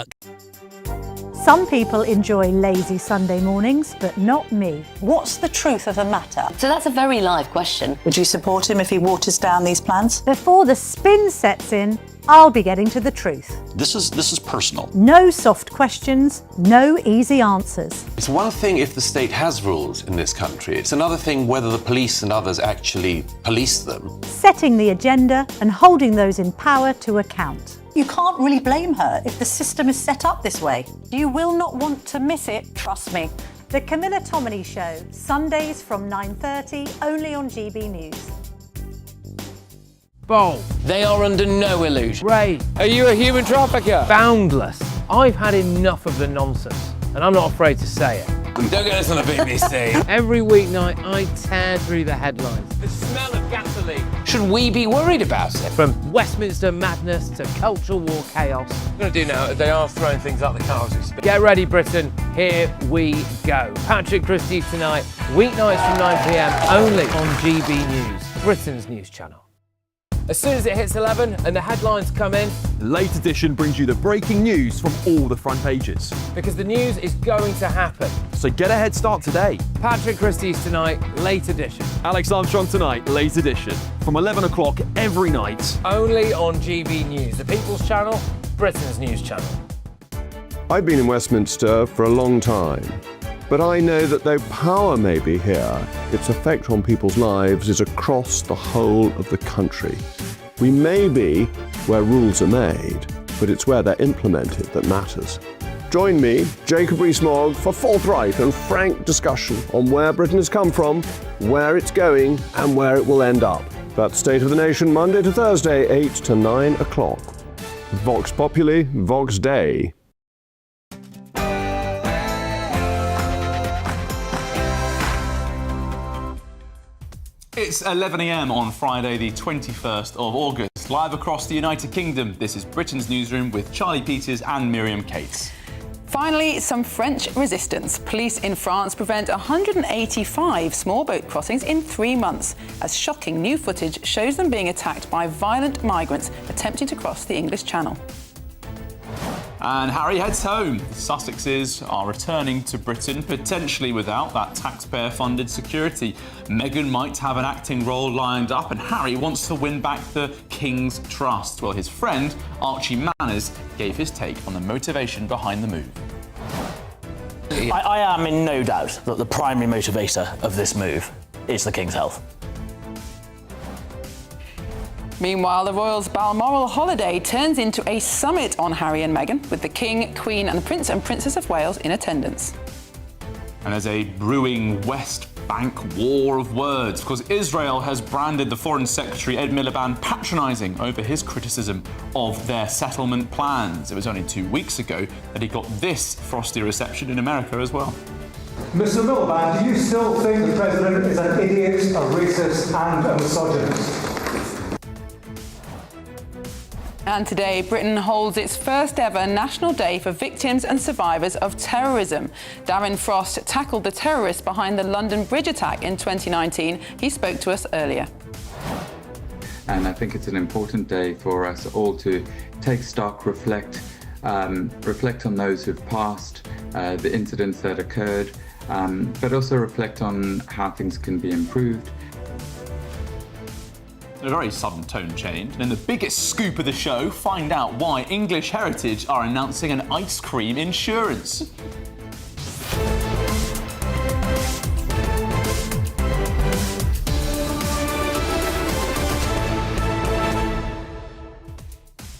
Some people enjoy lazy Sunday mornings, but not me. What's the truth of the matter? So that's a very live question. Would you support him if he waters down these plans? Before the spin sets in, I'll be getting to the truth. This is personal. No soft questions, no easy answers. It's one thing if the state has rules in this country. It's another thing whether the police and others actually police them. Setting the agenda and holding those in power to account. You can't really blame her if the system is set up this way. You will not want to miss it, trust me. The Camilla Tominey Show, Sundays from 9:30, only on GB News. Bold. They are under no illusion. Ray. Are you a human trafficker? Boundless. I've had enough of the nonsense, and I'm not afraid to say it. Don't get us on the BBC. Every weeknight, I tear through the headlines. The smell of gasoline. Should we be worried about it? From Westminster madness to cultural war chaos. What I'm going to do now, they are throwing things out the car as we speak. Get ready, Britain. Here we go. Patrick Christie's tonight, weeknights from 9 p.m. only on GB News, Britain's news channel. As soon as it hits 11 and the headlines come in, the Late Edition brings you the breaking news from all the front pages. Because the news is going to happen. So get a head start today. Patrick Christie's tonight, Late Edition. Alex Armstrong tonight, Late Edition. From 11 o'clock every night. Only on GB News, the People's Channel, Britain's news channel. I've been in Westminster for a long time. But I know that though power may be here, its effect on people's lives is across the whole of the country. We may be where rules are made, but it's where they're implemented that matters. Join me, Jacob Rees-Mogg, for forthright and frank discussion on where Britain has come from, where it's going, and where it will end up. That's State of the Nation, Monday to Thursday, 8 to 9 o'clock. Vox Populi, Vox Dei. It's 11 a.m. on Friday, the 21st of August. Live across the United Kingdom, this is Britain's Newsroom with Charlie Peters and Miriam Cates. Finally, some French resistance. Police in France prevent 185 small boat crossings in 3 months, as shocking new footage shows them being attacked by violent migrants attempting to cross the English Channel. And Harry heads home. The Sussexes are returning to Britain, potentially without that taxpayer-funded security. Meghan might have an acting role lined up, and Harry wants to win back the King's trust. Well, his friend, Archie Manners, gave his take on the motivation behind the move. I am in no doubt that the primary motivator of this move is the King's health. Meanwhile, the Royals' Balmoral holiday turns into a summit on Harry and Meghan, with the King, Queen and the Prince and Princess of Wales in attendance. And there's a brewing West Bank war of words, because Israel has branded the Foreign Secretary Ed Miliband patronising over his criticism of their settlement plans. It was only 2 weeks ago that he got this frosty reception in America as well. Mr. Miliband, do you still think the President is an idiot, a racist and a misogynist? And today, Britain holds its first ever National Day for Victims and Survivors of Terrorism. Darren Frost tackled the terrorists behind the London Bridge attack in 2019. He spoke to us earlier. And I think it's an important day for us all to take stock, reflect on those who've passed, the incidents that occurred, but also reflect on how things can be improved. A very sudden tone change. And in the biggest scoop of the show, find out why English Heritage are announcing an ice cream insurance.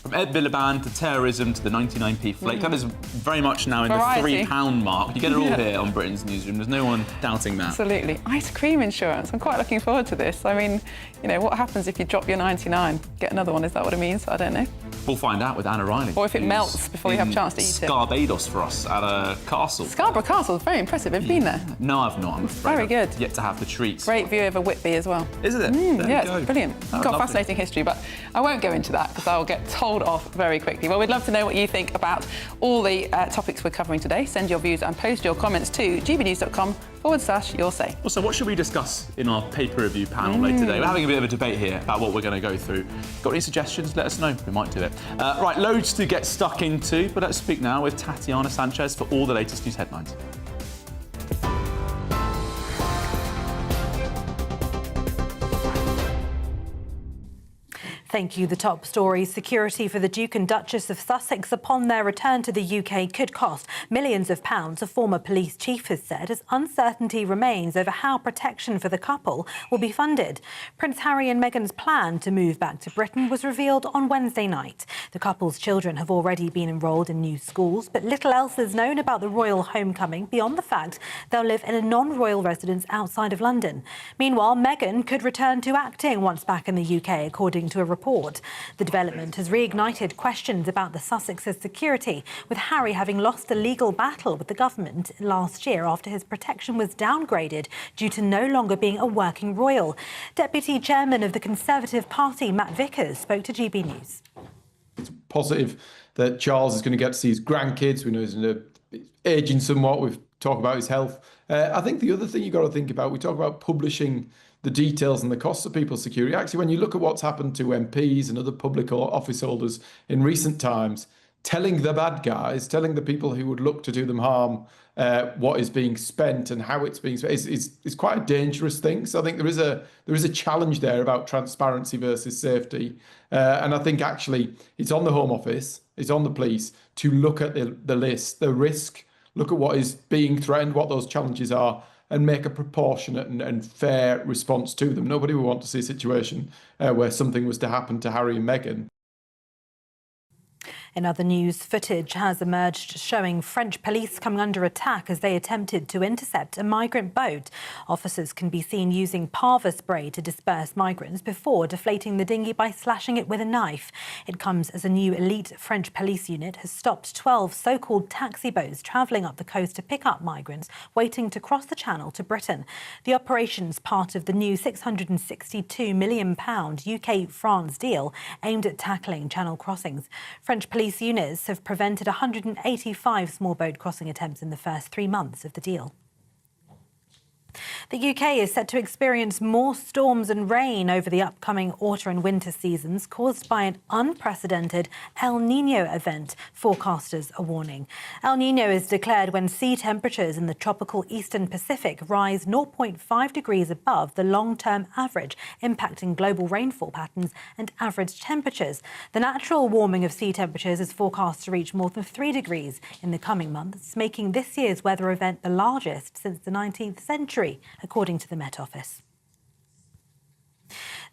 From Ed Miliband to terrorism to the 99p flake, that is very much now in Variety. the £3 mark. You get it all here on Britain's Newsroom. There's no one doubting that. Absolutely. Ice cream insurance. I'm quite looking forward to this. I mean, you know, what happens if you drop your 99? Get another one, is that what it means? I don't know. We'll find out with Anna Riley. Or if it melts before you have a chance to eat it. Barbados for us at a castle. Scarborough Castle is very impressive. Have you been there? No, I've not. I'm afraid. Very good. I've yet to have the treat. Great view over Whitby as well. Isn't it? Yeah, it's brilliant. It's got lovely. fascinating history, but I won't go into that because I'll get told off very quickly. Well, we'd love to know what you think about all the topics we're covering today. Send your views and post your comments to gbnews.com/your say. Also, what should we discuss in our paper review panel later today? We're having a bit of a debate here about what we're going to go through. Got any suggestions? Let us know. We might do it. Right, loads to get stuck into, but let's speak now with Tatiana Sanchez for all the latest news headlines. Thank you. The top story. Security for the Duke and Duchess of Sussex upon their return to the UK could cost millions of pounds, a former police chief has said, as uncertainty remains over how protection for the couple will be funded. Prince Harry and Meghan's plan to move back to Britain was revealed on Wednesday night. The couple's children have already been enrolled in new schools, but little else is known about the royal homecoming beyond the fact they'll live in a non-royal residence outside of London. Meanwhile, Meghan could return to acting once back in the UK, according to a report report. The development has reignited questions about the Sussex's security, with Harry having lost a legal battle with the government last year after his protection was downgraded due to no longer being a working royal. Deputy Chairman of the Conservative Party, Matt Vickers, spoke to GB News. It's positive that Charles is going to get to see his grandkids. We know he's aging somewhat. We've talked about his health. I think the other thing you've got to think about, we talk about publishing the details and the costs of people's security. Actually, when you look at what's happened to MPs and other public office holders in recent times, telling the bad guys, telling the people who would look to do them harm what is being spent and how it's being spent is quite a dangerous thing. So I think there is a challenge there about transparency versus safety. And I think actually it's on the Home Office, it's on the police to look at the list, the risk, look at what is being threatened, what those challenges are, and make a proportionate and fair response to them. Nobody would want to see a situation where something was to happen to Harry and Meghan. In other news, footage has emerged showing French police coming under attack as they attempted to intercept a migrant boat. Officers can be seen using parva spray to disperse migrants before deflating the dinghy by slashing it with a knife. It comes as a new elite French police unit has stopped 12 so-called taxi boats travelling up the coast to pick up migrants waiting to cross the Channel to Britain. The operation's part of the new £662 million UK-France deal aimed at tackling Channel crossings. French police units have prevented 185 small boat crossing attempts in the first 3 months of the deal. The UK is set to experience more storms and rain over the upcoming autumn and winter seasons caused by an unprecedented El Niño event, forecasters are warning. El Niño is declared when sea temperatures in the tropical eastern Pacific rise 0.5 degrees above the long-term average, impacting global rainfall patterns and average temperatures. The natural warming of sea temperatures is forecast to reach more than 3 degrees in the coming months, making this year's weather event the largest since the 19th century. According to the Met Office.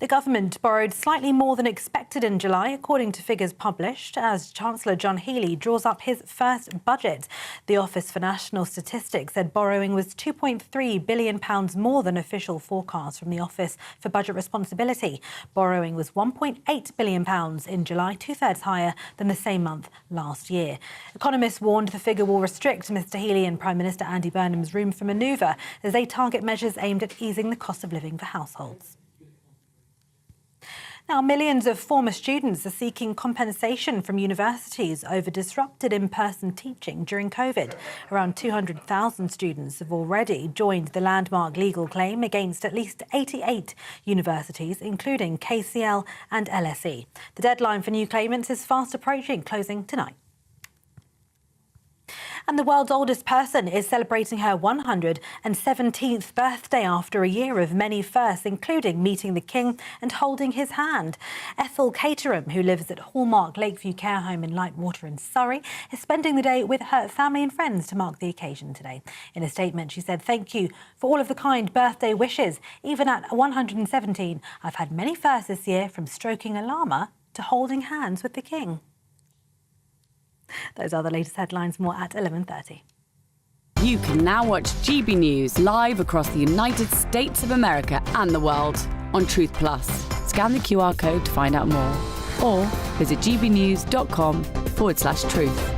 The government borrowed slightly more than expected in July, according to figures published, as Chancellor John Healey draws up his first budget. The Office for National Statistics said borrowing was £2.3 billion more than official forecasts from the Office for Budget Responsibility. Borrowing was £1.8 billion in July, two-thirds higher than the same month last year. Economists warned the figure will restrict Mr Healey and Prime Minister Andy Burnham's room for manoeuvre as they target measures aimed at easing the cost of living for households. Now, millions of former students are seeking compensation from universities over disrupted in-person teaching during COVID. Around 200,000 students have already joined the landmark legal claim against at least 88 universities, including KCL and LSE. The deadline for new claimants is fast approaching, closing tonight. And the world's oldest person is celebrating her 117th birthday after a year of many firsts, including meeting the King and holding his hand. Ethel Caterham, who lives at Hallmark Lakeview Care Home in Lightwater in Surrey, is spending the day with her family and friends to mark the occasion today. In a statement, she said, "Thank you for all of the kind birthday wishes. Even at 117, I've had many firsts this year, from stroking a llama to holding hands with the King." Those are the latest headlines, more at 11:30. You can now watch GB News live across the United States of America and the world on Truth Plus. Scan the QR code to find out more, or visit gbnews.com/truth.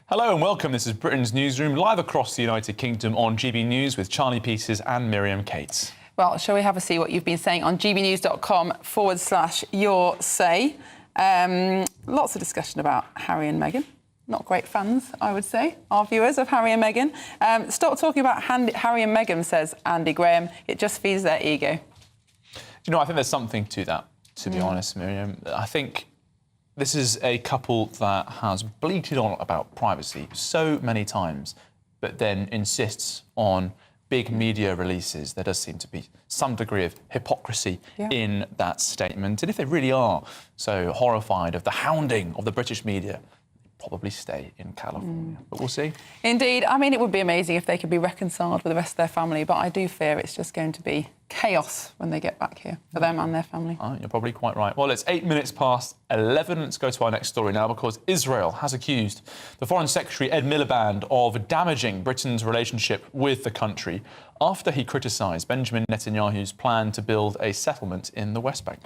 Hello and welcome. This is Britain's Newsroom, live across the United Kingdom on GB News with Charlie Peters and Miriam Cates. Well, shall we have a see what you've been saying on gbnews.com/your say? Lots of discussion about Harry and Meghan. Not great fans, I would say, our viewers of Harry and Meghan. Stop talking about Harry and Meghan, says Andy Graham. It just feeds their ego. You know, I think there's something to that, to be honest, Miriam. I think this is a couple that has bleated on about privacy so many times, but then insists on big media releases. There does seem to be some degree of hypocrisy in that statement. And if they really are so horrified of the hounding of the British media, probably stay in California. But we'll see. Indeed. I mean, it would be amazing if they could be reconciled with the rest of their family, but I do fear it's just going to be chaos when they get back here for them and their family. Oh, you're probably quite right. Well, it's 8 minutes past 11. Let's go to our next story now, because Israel has accused the Foreign Secretary, Ed Miliband, of damaging Britain's relationship with the country after he criticised Benjamin Netanyahu's plan to build a settlement in the West Bank.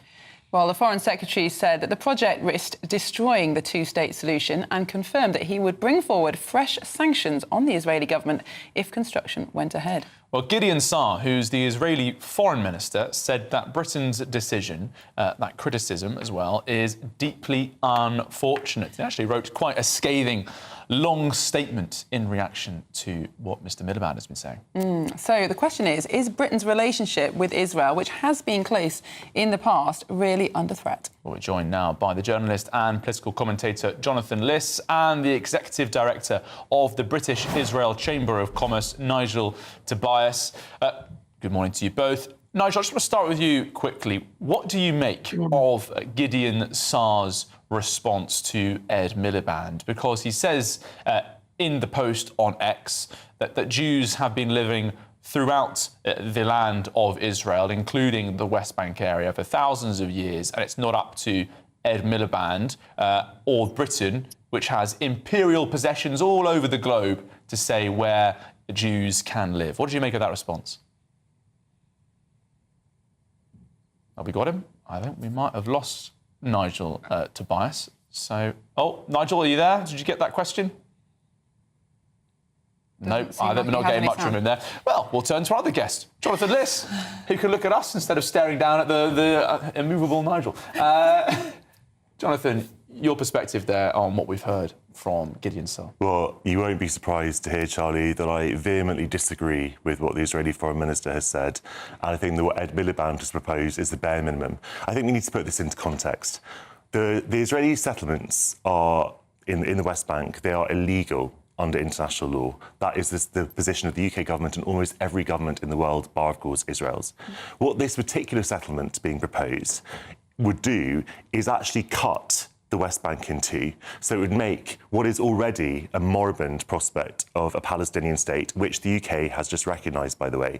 Well, the Foreign Secretary said that the project risked destroying the two-state solution and confirmed that he would bring forward fresh sanctions on the Israeli government if construction went ahead. Well, Gideon Saar, who's the Israeli foreign minister, said that Britain's decision, that criticism as well, is deeply unfortunate. He actually wrote quite a scathing, long statement in reaction to what Mr Miliband has been saying. So the question is Britain's relationship with Israel, which has been close in the past, really under threat? Well, we're joined now by the journalist and political commentator Jonathan Liss and the executive director of the British Israel Chamber of Commerce, Nigel Tobias. Good morning to you both. Nigel, I just want to start with you quickly. What do you make of Gideon Saar's response to Ed Miliband? Because he says in the post on X that Jews have been living throughout the land of Israel, including the West Bank area, for thousands of years, and it's not up to Ed Miliband or Britain, which has imperial possessions all over the globe, to say where Jews can live. What do you make of that response? Have we got him? I think we might have lost Nigel Tobias. So, Nigel, are you there? Did you get that question? No, I think we're not getting much from him there. Well, we'll turn to our other guest, Jonathan Liss, who can look at us instead of staring down at the immovable Nigel. Jonathan, your perspective there on what we've heard from Gideon Saar. Well, you won't be surprised to hear, Charlie, that I vehemently disagree with what the Israeli Foreign Minister has said. And I think that what Ed Miliband has proposed is the bare minimum. I think we need to put this into context. The Israeli settlements are in the West Bank. They are illegal under international law. That is the position of the UK government and almost every government in the world, bar, of course, Israel's. What this particular settlement being proposed would do is actually cut the West Bank in two. So it would make what is already a moribund prospect of a Palestinian state, which the UK has just recognised, by the way,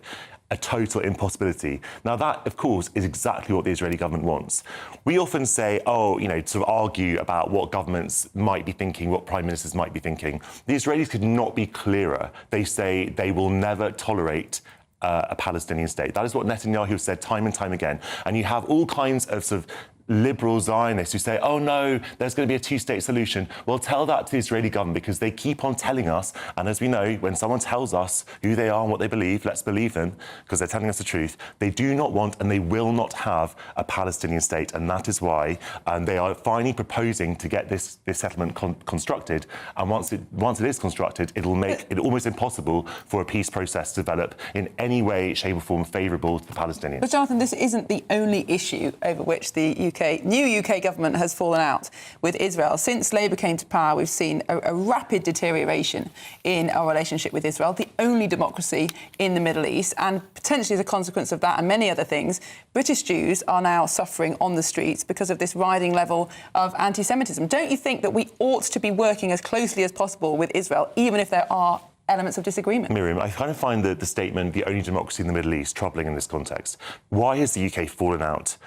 a total impossibility. Now, that, of course, is exactly what the Israeli government wants. We often say, sort of argue about what governments might be thinking, what prime ministers might be thinking. The Israelis could not be clearer. They say they will never tolerate a Palestinian state. That is what Netanyahu said time and time again. And you have all kinds of sort of liberal Zionists who say, oh no, there's going to be a two-state solution. Well, tell that to the Israeli government, because they keep on telling us, and as we know, when someone tells us who they are and what they believe, let's believe them, because they're telling us the truth. They do not want and they will not have a Palestinian state, and that is why they are finally proposing to get this settlement constructed, and once it is constructed, it'll make it almost impossible for a peace process to develop in any way, shape or form favourable to the Palestinians. But Jonathan, this isn't the only issue over which the new UK government has fallen out with Israel. Since Labour came to power, we've seen a rapid deterioration in our relationship with Israel, the only democracy in the Middle East, and potentially as a consequence of that and many other things, British Jews are now suffering on the streets because of this rising level of anti-Semitism. Don't you think that we ought to be working as closely as possible with Israel, even if there are elements of disagreement? Miriam, I kind of find the statement, the only democracy in the Middle East, troubling in this context. Why has the UK fallen out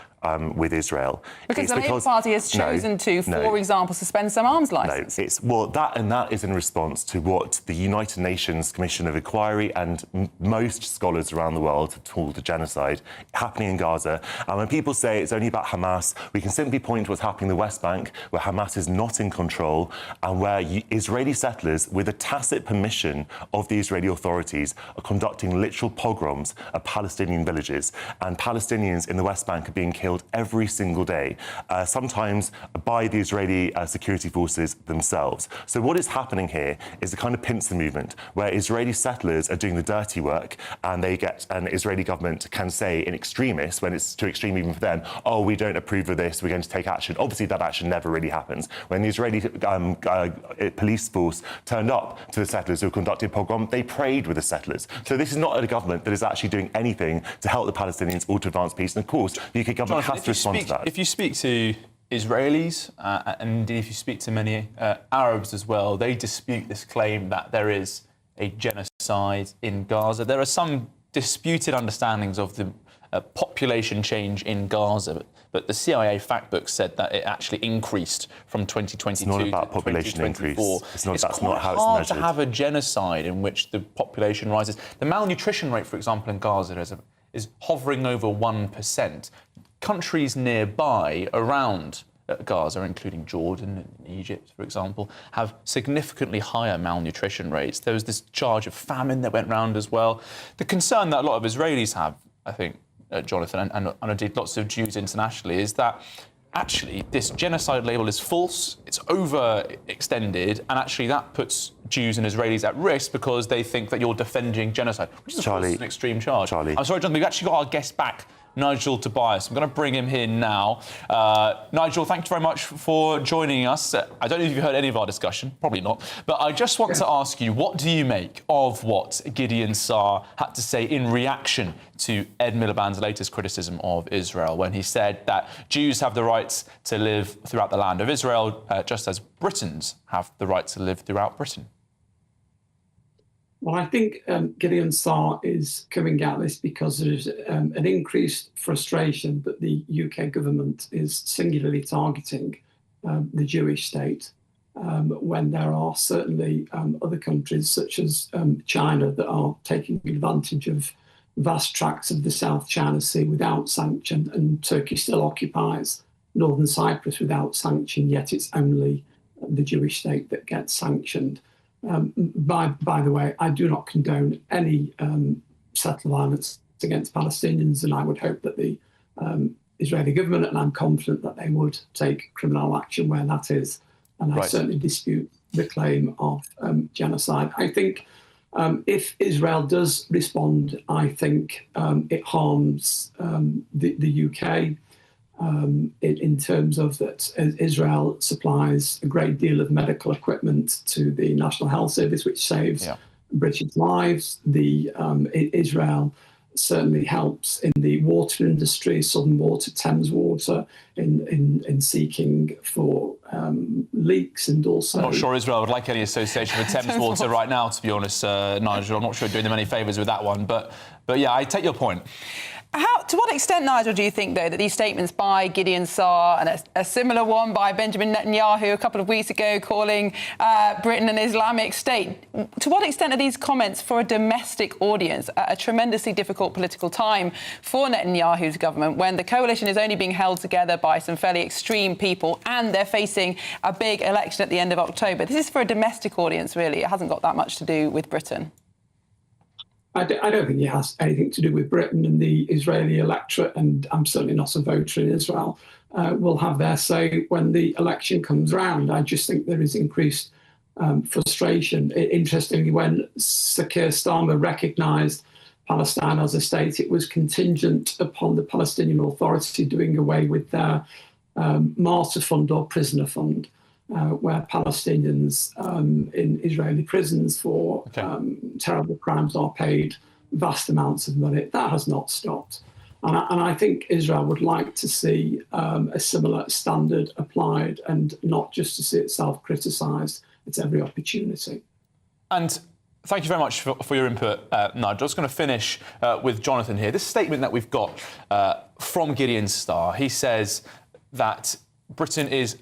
with Israel? Because the Labour Party has chosen to, for example, suspend some arms licence. That is in response to what the United Nations Commission of Inquiry and most scholars around the world have called the genocide happening in Gaza. And when people say it's only about Hamas, we can simply point to what's happening in the West Bank, where Hamas is not in control, and where Israeli settlers, with the tacit permission of the Israeli authorities, are conducting literal pogroms of Palestinian villages. And Palestinians in the West Bank are being killed every single day, sometimes by the Israeli security forces themselves. So what is happening here is a kind of pincer movement, where Israeli settlers are doing the dirty work, and an Israeli government can say in extremis, when it's too extreme even for them, oh, we don't approve of this, we're going to take action. Obviously, that action never really happens. When the Israeli police force turned up to the settlers who conducted pogrom, they prayed with the settlers. So this is not a government that is actually doing anything to help the Palestinians or to advance peace. And of course, the UK government has to respond to that. If you speak to Israelis, and if you speak to many Arabs as well, they dispute this claim that there is a genocide in Gaza. There are some disputed understandings of the population change in Gaza. But the CIA fact book said that it actually increased from 2022 it's not about to population 2024. Increase. It's not quite how it's hard measured. to have a genocide in which the population rises. The malnutrition rate, for example, in Gaza is hovering over 1%. Countries nearby around Gaza, including Jordan and Egypt, for example, have significantly higher malnutrition rates. There was this charge of famine that went round as well. The concern that a lot of Israelis have, I think, Jonathan, and indeed lots of Jews internationally, is that actually this genocide label is false, it's overextended, and actually that puts Jews and Israelis at risk because they think that you're defending genocide, which is, of course, an extreme charge. I'm sorry, Jonathan, we've actually got our guest back, Nigel Tobias. I'm going to bring him here now. Nigel, thank you very much for joining us. I don't know if you've heard any of our discussion, probably not, but I just want to ask you, what do you make of what Gideon Saar had to say in reaction to Ed Miliband's latest criticism of Israel, when he said that Jews have the rights to live throughout the land of Israel, just as Britons have the right to live throughout Britain? Well, I think Gideon Saar is coming at this because there's an increased frustration that the UK government is singularly targeting the Jewish state, when there are certainly other countries such as China that are taking advantage of vast tracts of the South China Sea without sanction, and Turkey still occupies northern Cyprus without sanction, yet it's only the Jewish state that gets sanctioned. By the way, I do not condone any settler violence against Palestinians, and I would hope that the Israeli government, and I'm confident that they would take criminal action where that is, and I certainly dispute the claim of genocide. I think if Israel does respond, I think it harms the UK. In terms of that, Israel supplies a great deal of medical equipment to the National Health Service, which saves British lives. Israel certainly helps in the water industry, Southern Water, Thames Water, in seeking for leaks, and also... I'm not sure Israel would like any association with Thames Water right now, to be honest, Nigel. I'm not sure doing them any favours with that one, but yeah, I take your point. To what extent, Nigel, do you think, though, that these statements by Gideon Saar and a similar one by Benjamin Netanyahu a couple of weeks ago calling Britain an Islamic state, to what extent are these comments for a domestic audience at a tremendously difficult political time for Netanyahu's government, when the coalition is only being held together by some fairly extreme people and they're facing a big election at the end of October? This is for a domestic audience, really. It hasn't got that much to do with Britain. I don't think it has anything to do with Britain, and the Israeli electorate, and I'm certainly not a voter in Israel, will have their say when the election comes round. I just think there is increased frustration. Interestingly, when Sir Keir Starmer recognised Palestine as a state, it was contingent upon the Palestinian Authority doing away with their martyr fund or prisoner fund, where Palestinians in Israeli prisons for terrible crimes are paid vast amounts of money. That has not stopped. And I think Israel would like to see a similar standard applied, and not just to see itself criticised at every opportunity. And thank you very much for your input, Nigel. I'm just going to finish with Jonathan here. This statement that we've got from Gideon Saar, he says that Britain is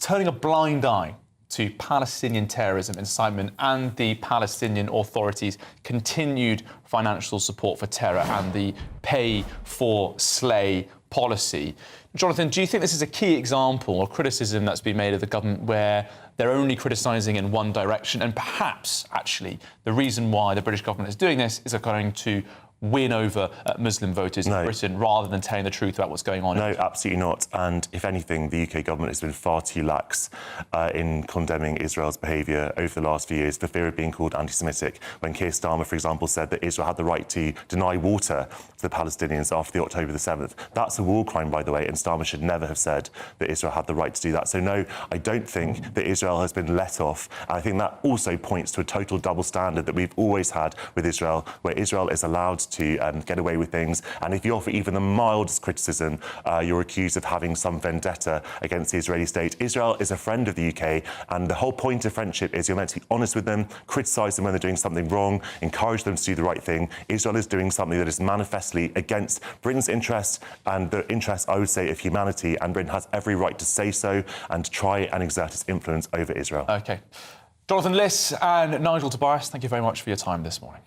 turning a blind eye to Palestinian terrorism incitement and the Palestinian Authority's continued financial support for terror and the pay for slay policy. Jonathan, do you think this is a key example of criticism that's been made of the government where they're only criticising in one direction, and perhaps, actually, the reason why the British government is doing this is going to win over Muslim voters in Britain rather than telling the truth about what's going on? No, absolutely not. And if anything, the UK government has been far too lax in condemning Israel's behaviour over the last few years for fear of being called anti-Semitic. When Keir Starmer, for example, said that Israel had the right to deny water to the Palestinians after the October the 7th. That's a war crime, by the way, and Starmer should never have said that Israel had the right to do that. So no, I don't think that Israel has been let off. And I think that also points to a total double standard that we've always had with Israel, where Israel is allowed to get away with things. And if you offer even the mildest criticism, you're accused of having some vendetta against the Israeli state. Israel is a friend of the UK, and the whole point of friendship is you're meant to be honest with them, criticise them when they're doing something wrong, encourage them to do the right thing. Israel is doing something that is manifestly against Britain's interests and the interests, I would say, of humanity, and Britain has every right to say so and to try and exert its influence over Israel. OK. Jonathan Liss and Nigel Tobias, thank you very much for your time this morning.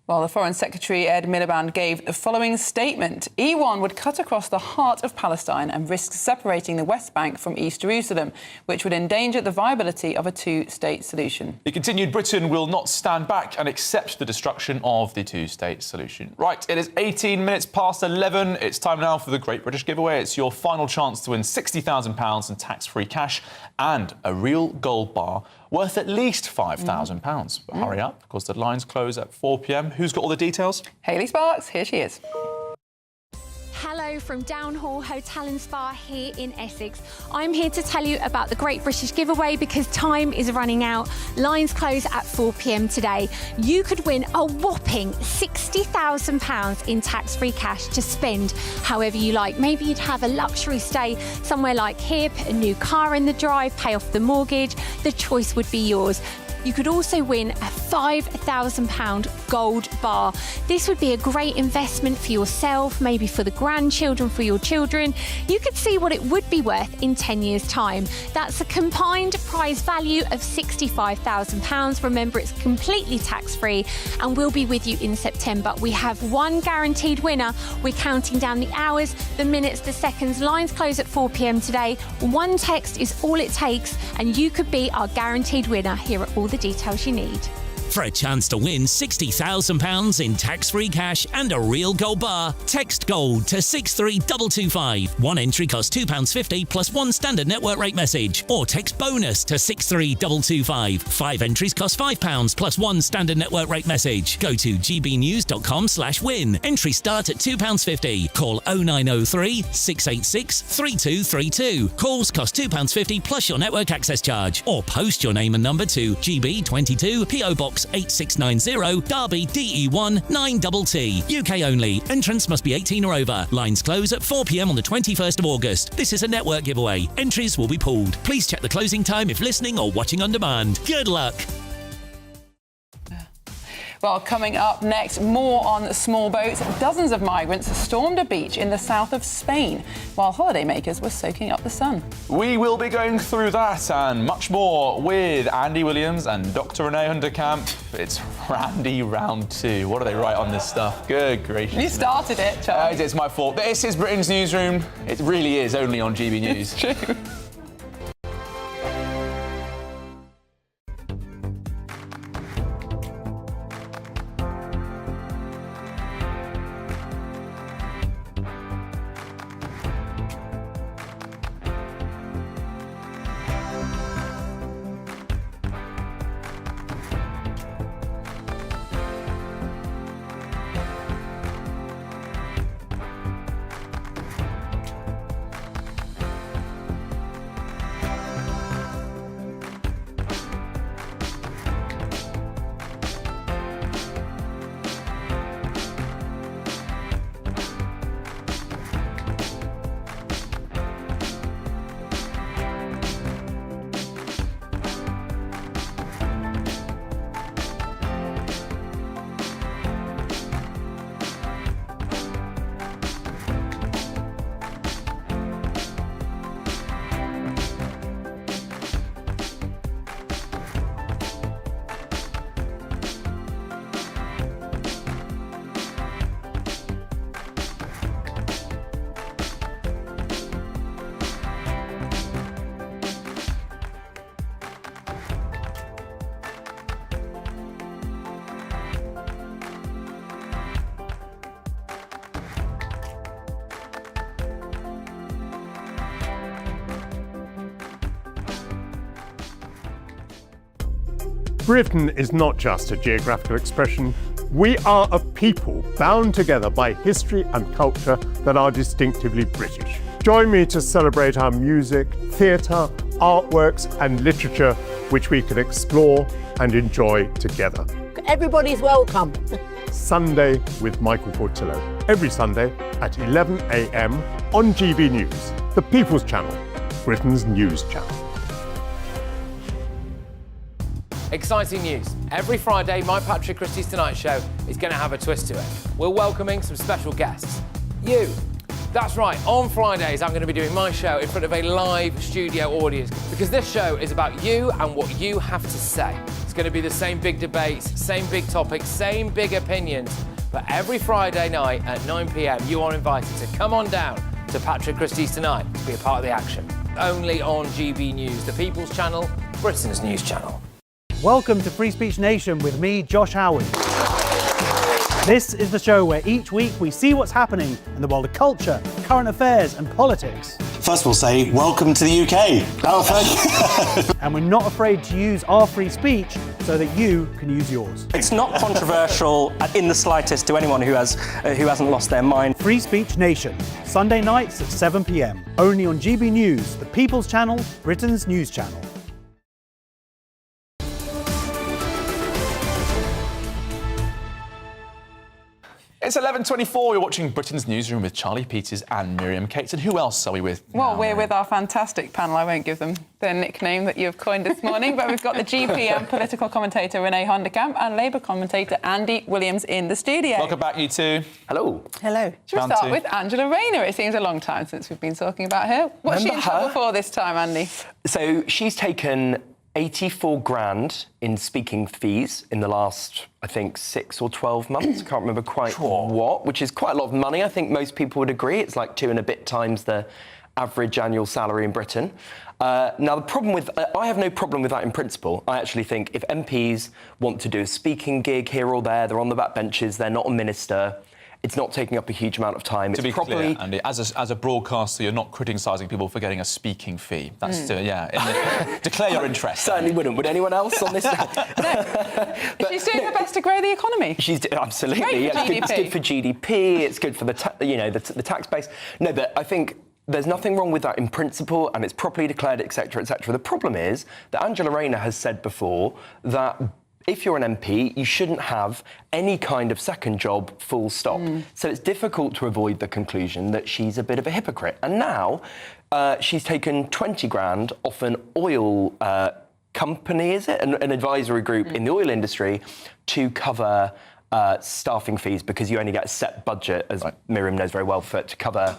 Well, the Foreign Secretary Ed Miliband gave the following statement. E1 would cut across the heart of Palestine and risk separating the West Bank from East Jerusalem, which would endanger the viability of a two-state solution. He continued, Britain will not stand back and accept the destruction of the two-state solution. Right, it is 18 minutes past 11. It's time now for the Great British Giveaway. It's your final chance to win £60,000 in tax-free cash and a real gold bar worth at least £5,000. But hurry up, because the lines close at 4 p.m. Who's got all the details? Hayley Sparks, here she is. Hello from Downhall Hotel and Spa here in Essex. I'm here to tell you about the Great British Giveaway because time is running out. Lines close at 4 p.m. today. You could win a whopping £60,000 in tax-free cash to spend however you like. Maybe you'd have a luxury stay somewhere like here, put a new car in the drive, pay off the mortgage. The choice would be yours. You could also win a £5,000 gold bar. This would be a great investment for yourself, maybe for the grandchildren, for your children. You could see what it would be worth in 10 years' time. That's a combined prize value of £65,000. Remember, it's completely tax-free and we'll be with you in September. We have one guaranteed winner. We're counting down the hours, the minutes, the seconds. Lines close at 4 p.m. today. One text is all it takes and you could be our guaranteed winner. Here are all the details you need. For a chance to win £60,000 in tax-free cash and a real gold bar, text GOLD to 63225. One entry costs £2.50 plus one standard network rate message. Or text BONUS to 63225. 5 entries cost £5 plus one standard network rate message. Go to gbnews.com/win. Entries start at £2.50. Call 0903 686 3232. Calls cost £2.50 plus your network access charge. Or post your name and number to GB22 PO Box 8690 Derby DE1 9TT. UK only. Entrance must be 18 or over. Lines close at 4 p.m. on the 21st of August. This is a network giveaway. Entries will be pulled. Please check the closing time if listening or watching on demand. Good luck. Well, coming up next, more on small boats. Dozens of migrants stormed a beach in the south of Spain while holidaymakers were soaking up the sun. We will be going through that and much more with Andy Williams and Dr. Renee Hunderkamp. It's Randy round 2. What do they write on this stuff? Good gracious. You started it, Charles. It's my fault. This is Britain's Newsroom. It really is only on GB News. It's true. Britain is not just a geographical expression. We are a people bound together by history and culture that are distinctively British. Join me to celebrate our music, theatre, artworks and literature which we can explore and enjoy together. Everybody's welcome. Sunday with Michael Portillo, every Sunday at 11 a.m. on GB News, the People's Channel, Britain's news channel. Exciting news. Every Friday, my Patrick Christie's Tonight Show is going to have a twist to it. We're welcoming some special guests. You. That's right, on Fridays I'm going to be doing my show in front of a live studio audience because this show is about you and what you have to say. It's going to be the same big debates, same big topics, same big opinions. But every Friday night at 9 p.m, you are invited to come on down to Patrick Christie's Tonight to be a part of the action. Only on GB News, the People's Channel, Britain's news channel. Welcome to Free Speech Nation with me, Josh Howard. This is the show where each week we see what's happening in the world of culture, current affairs and politics. First we'll say, welcome to the UK. Oh, thank you. And we're not afraid to use our free speech so that you can use yours. It's not controversial in the slightest to anyone who hasn't lost their mind. Free Speech Nation, Sunday nights at 7 p.m. Only on GB News, the People's Channel, Britain's news channel. It's 11:24. You're watching Britain's Newsroom with Charlie Peters and Miriam Cates. And who else are we with? Well, we're with our fantastic panel. I won't give them the nickname that you've coined this morning, but we've got the GPM political commentator Renee Honderkamp and Labour commentator Andy Williams in the studio. Welcome back, you two. Hello. Hello. Should we start with Angela Rayner? It seems a long time since we've been talking about her. What's she in trouble for this time, Andy? So she's taken 84 grand in speaking fees in the last, I think, 6 or 12 months. I can't remember quite what, which is quite a lot of money. I think most people would agree. It's like 2 and a bit times the average annual salary in Britain. Now, the problem with... I have no problem with that in principle. I actually think if MPs want to do a speaking gig here or there, they're on the backbenches, they're not a minister, it's not taking up a huge amount of time. To be clear, Andy, as a broadcaster, you're not criticising people for getting a speaking fee. That's declare your interest. Certainly wouldn't. Would anyone else on this? But she's doing her best to grow the economy. Absolutely. It's good for GDP. It's good for the tax base. No, but I think there's nothing wrong with that in principle, and it's properly declared, etc., etc. The problem is that Angela Rayner has said before that if you're an MP, you shouldn't have any kind of second job, full stop. So it's difficult to avoid the conclusion that she's a bit of a hypocrite. And now she's taken 20 grand off an oil company, is it? An advisory group in the oil industry to cover staffing fees, because you only get a set budget, as Miriam knows very well, to cover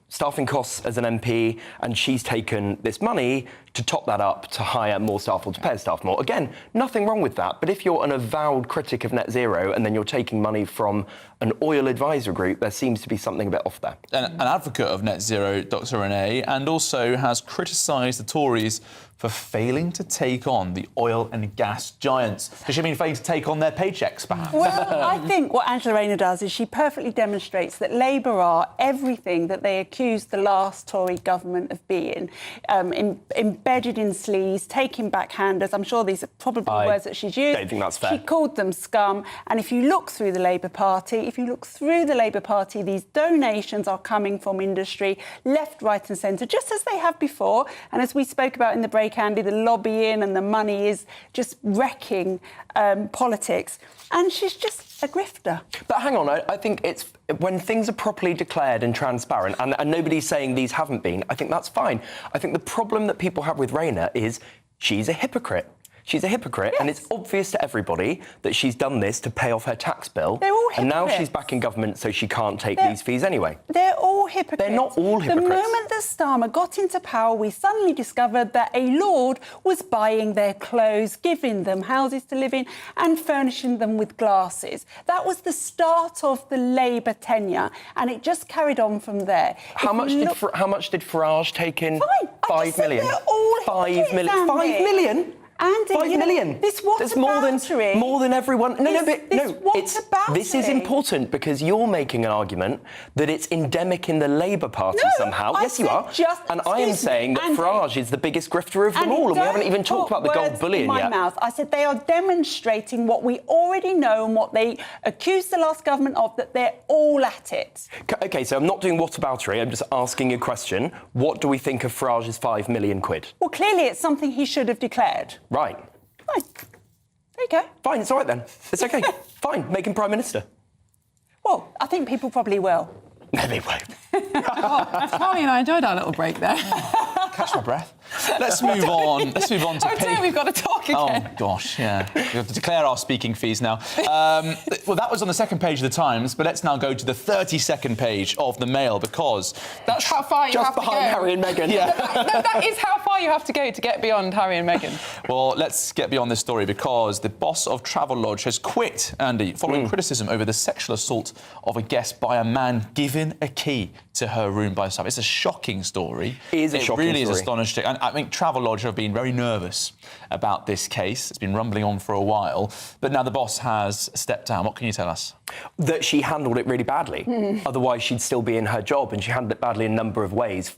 staffing costs as an MP, and she's taken this money to top that up to hire more staff or to pay staff more. Again, nothing wrong with that, but if you're an avowed critic of net zero and then you're taking money from an oil advisor group, there seems to be something a bit off there. An advocate of net zero, Dr. Renee, and also has criticised the Tories for failing to take on the oil and gas giants. Does she mean failing to take on their paychecks, perhaps? Well, I think what Angela Rayner does is she perfectly demonstrates that Labour are everything that they accused the last Tory government of being, embedded in sleaze, taking backhanders. I'm sure these are probably words that she's used. I don't think that's fair. She called them scum. And if you look through the Labour Party, these donations are coming from industry, left, right and centre, just as they have before. And as we spoke about in the break, Andy, the lobbying and the money is just wrecking politics. And she's just a grifter. But hang on, I think it's when things are properly declared and transparent, and nobody's saying these haven't been, I think that's fine. I think the problem that people have with Rayner is she's a hypocrite. She's a hypocrite, and it's obvious to everybody that she's done this to pay off her tax bill. They're all hypocrites. And now she's back in government, so she can't take these fees anyway. They're all hypocrites. They're not all hypocrites. The moment that Starmer got into power, we suddenly discovered that a lord was buying their clothes, giving them houses to live in and furnishing them with glasses. That was the start of the Labour tenure, and it just carried on from there. How much did Farage take in? Fine. 5 million. They're all 5 million. 5 million? Andy, 5 million. This That's more than everyone. This is important because you're making an argument that it's endemic in the Labour Party somehow. Yes, you are. And I am saying that Farage is the biggest grifter of them all, and we haven't even talked about the gold bullion yet. I said they are demonstrating what we already know and what they accused the last government of, that they're all at it. OK, so I'm not doing whataboutery, I'm just asking you a question. What do we think of Farage's 5 million quid? Well, clearly it's something he should have declared. Right. There you go. Fine, it's all right then. It's OK. Fine, make him Prime Minister. Well, I think people probably will. No, they won't. Carly and I enjoyed our little break there. Catch my breath. Let's move on. Let's move on to Oh, we've got to talk again. Oh, gosh, yeah. We have to declare our speaking fees now. Well, that was on the second page of the Times, but let's now go to the 32nd page of the Mail, because... That's how far you have to go. Just behind Harry and Meghan. Yeah. No, that is how far you have to go to get beyond Harry and Meghan. Well, let's get beyond this story, because the boss of Travelodge has quit, Andy, following criticism over the sexual assault of a guest by a man given a key to her room by herself. It's a shocking story. It is a shocking story. It really is astonishing. And I think Travelodge have been very nervous about this case. It's been rumbling on for a while. But now the boss has stepped down. What can you tell us? That she handled it really badly. Otherwise, she'd still be in her job, and she handled it badly in a number of ways.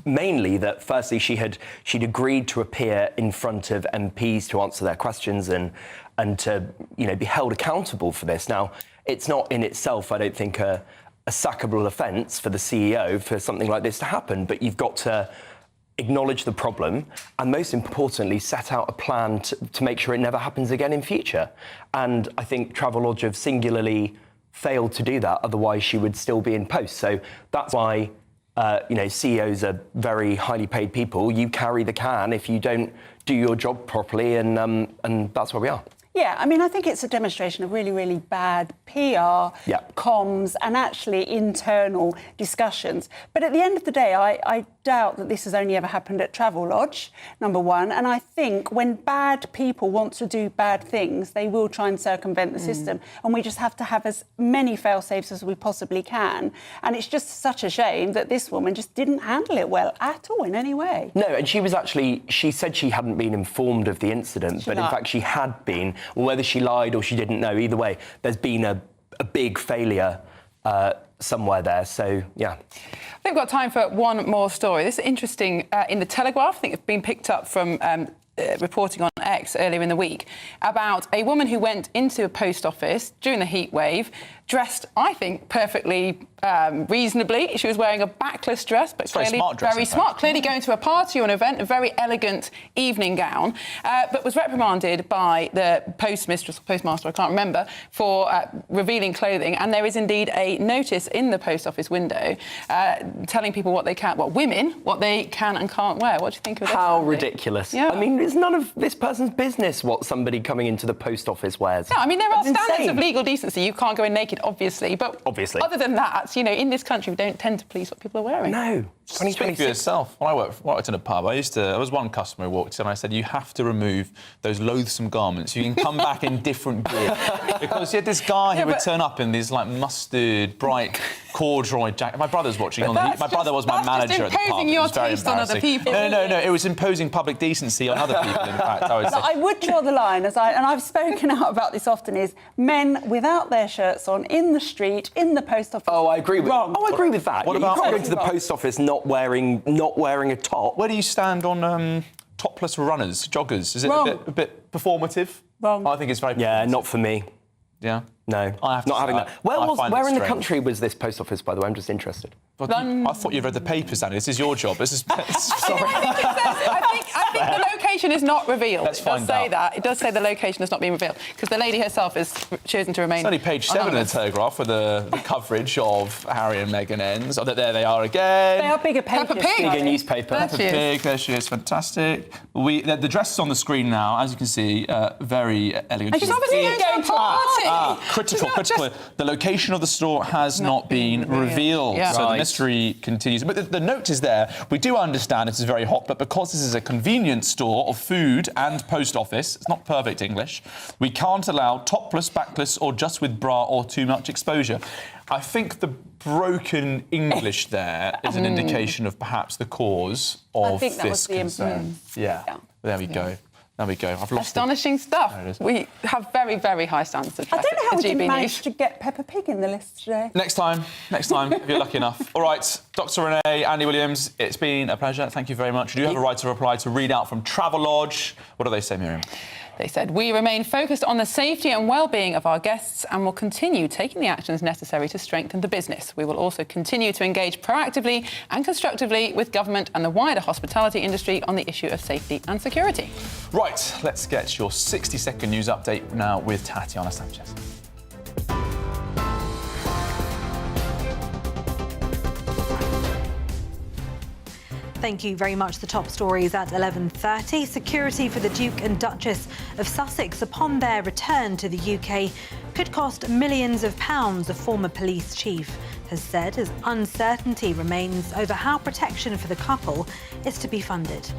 Mainly that, firstly, she'd agreed to appear in front of MPs to answer their questions and to, be held accountable for this. Now, it's not in itself, I don't think, a sackable offence for the CEO for something like this to happen, but you've got to acknowledge the problem and, most importantly, set out a plan to make sure it never happens again in future. And I think Travelodge have singularly failed to do that, otherwise she would still be in post. So that's why, CEOs are very highly paid people. You carry the can if you don't do your job properly, and that's where we are. Yeah, I mean, I think it's a demonstration of really, really bad PR, comms, and actually internal discussions. But at the end of the day, I doubt that this has only ever happened at Travelodge, number one. And I think when bad people want to do bad things, they will try and circumvent the system. And we just have to have as many fail-safes as we possibly can. And it's just such a shame that this woman just didn't handle it well at all in any way. No, and she said she hadn't been informed of the incident, but in fact she had been. Whether she lied or she didn't know, either way, there's been a big failure somewhere there. So, yeah. I think we've got time for one more story. This is interesting in The Telegraph. I think it's been picked up from reporting on X earlier in the week about a woman who went into a post office during the heat wave, dressed, I think, perfectly reasonably. She was wearing a backless dress, but clearly very smart, clearly going to a party or an event, a very elegant evening gown, but was reprimanded by the postmistress or postmaster, I can't remember, for revealing clothing. And there is indeed a notice in the post office window telling people what they can and can't wear. What do you think of this? How ridiculous. Yeah. I mean, it's none of this person's business what somebody coming into the post office wears. Yeah, I mean, there are That's standards insane. of legal decency. You can't go in naked, obviously, but other than that, in this country, we don't tend to police what people are wearing. No. Speak for yourself. When I worked in a pub, I was one customer who walked in and I said, you have to remove those loathsome garments. You can come back in different gear. Because you had this guy who would turn up in these, mustard, bright corduroy jacket. My brother's watching on the heat. My brother was my manager at the pub. Imposing your taste on other people. No. It was imposing public decency on other people, in fact, I would say. I would draw the line, and I've spoken out about this often, is men without their shirts on, in the street, in the post office. Oh, I agree with wrong. I agree with that. What You about can't go to the post office not wearing a top? Where do you stand on topless runners, joggers? Is it a bit performative? Wrong. I think it's very performative. Yeah, not for me. Yeah? No, I have to not having say, that. Where in the country was this post office, by the way? I'm just interested. I thought you'd read the papers, Andy. This is your job. This is... Sorry. I think the location is not revealed. Let's find say out. that. It does say the location has not been revealed, because the lady herself has chosen to remain It's only page 7 in the Telegraph with the coverage of Harry and Meghan ends. Oh, there they are again. They are bigger pages. Peppa Pig. Bigger newspaper. Peppa Pig, there she is, fantastic. The dress is on the screen now, as you can see, very elegant. And she's obviously going to a party. Critical. The location of the store has not been revealed. Yeah. So the mystery continues. But the note is there. We do understand this is very hot, but because this is a convenience store of food and post office, it's not perfect English, we can't allow topless, backless, or just with bra or too much exposure. I think the broken English there is an indication of perhaps the cause of this concern. Yeah. There we go. There we go. I've lost Astonishing stuff. We have very, very high standards of I traffic don't know how we at didn't GB manage News. to get Peppa Pig in the list today. Next time, if you're lucky enough. All right, Dr. Renee, Andy Williams, it's been a pleasure. Thank you very much. You do have a right to reply to read out from Travelodge. What do they say, Miriam? They said, "We remain focused on the safety and well-being of our guests and will continue taking the actions necessary to strengthen the business. We will also continue to engage proactively and constructively with government and the wider hospitality industry on the issue of safety and security." Right, let's get your 60-second news update now with Tatiana Sanchez. Thank you very much. The top stories at 11:30. Security for the Duke and Duchess of Sussex upon their return to the UK could cost millions of pounds, a former police chief has said, as uncertainty remains over how protection for the couple is to be funded.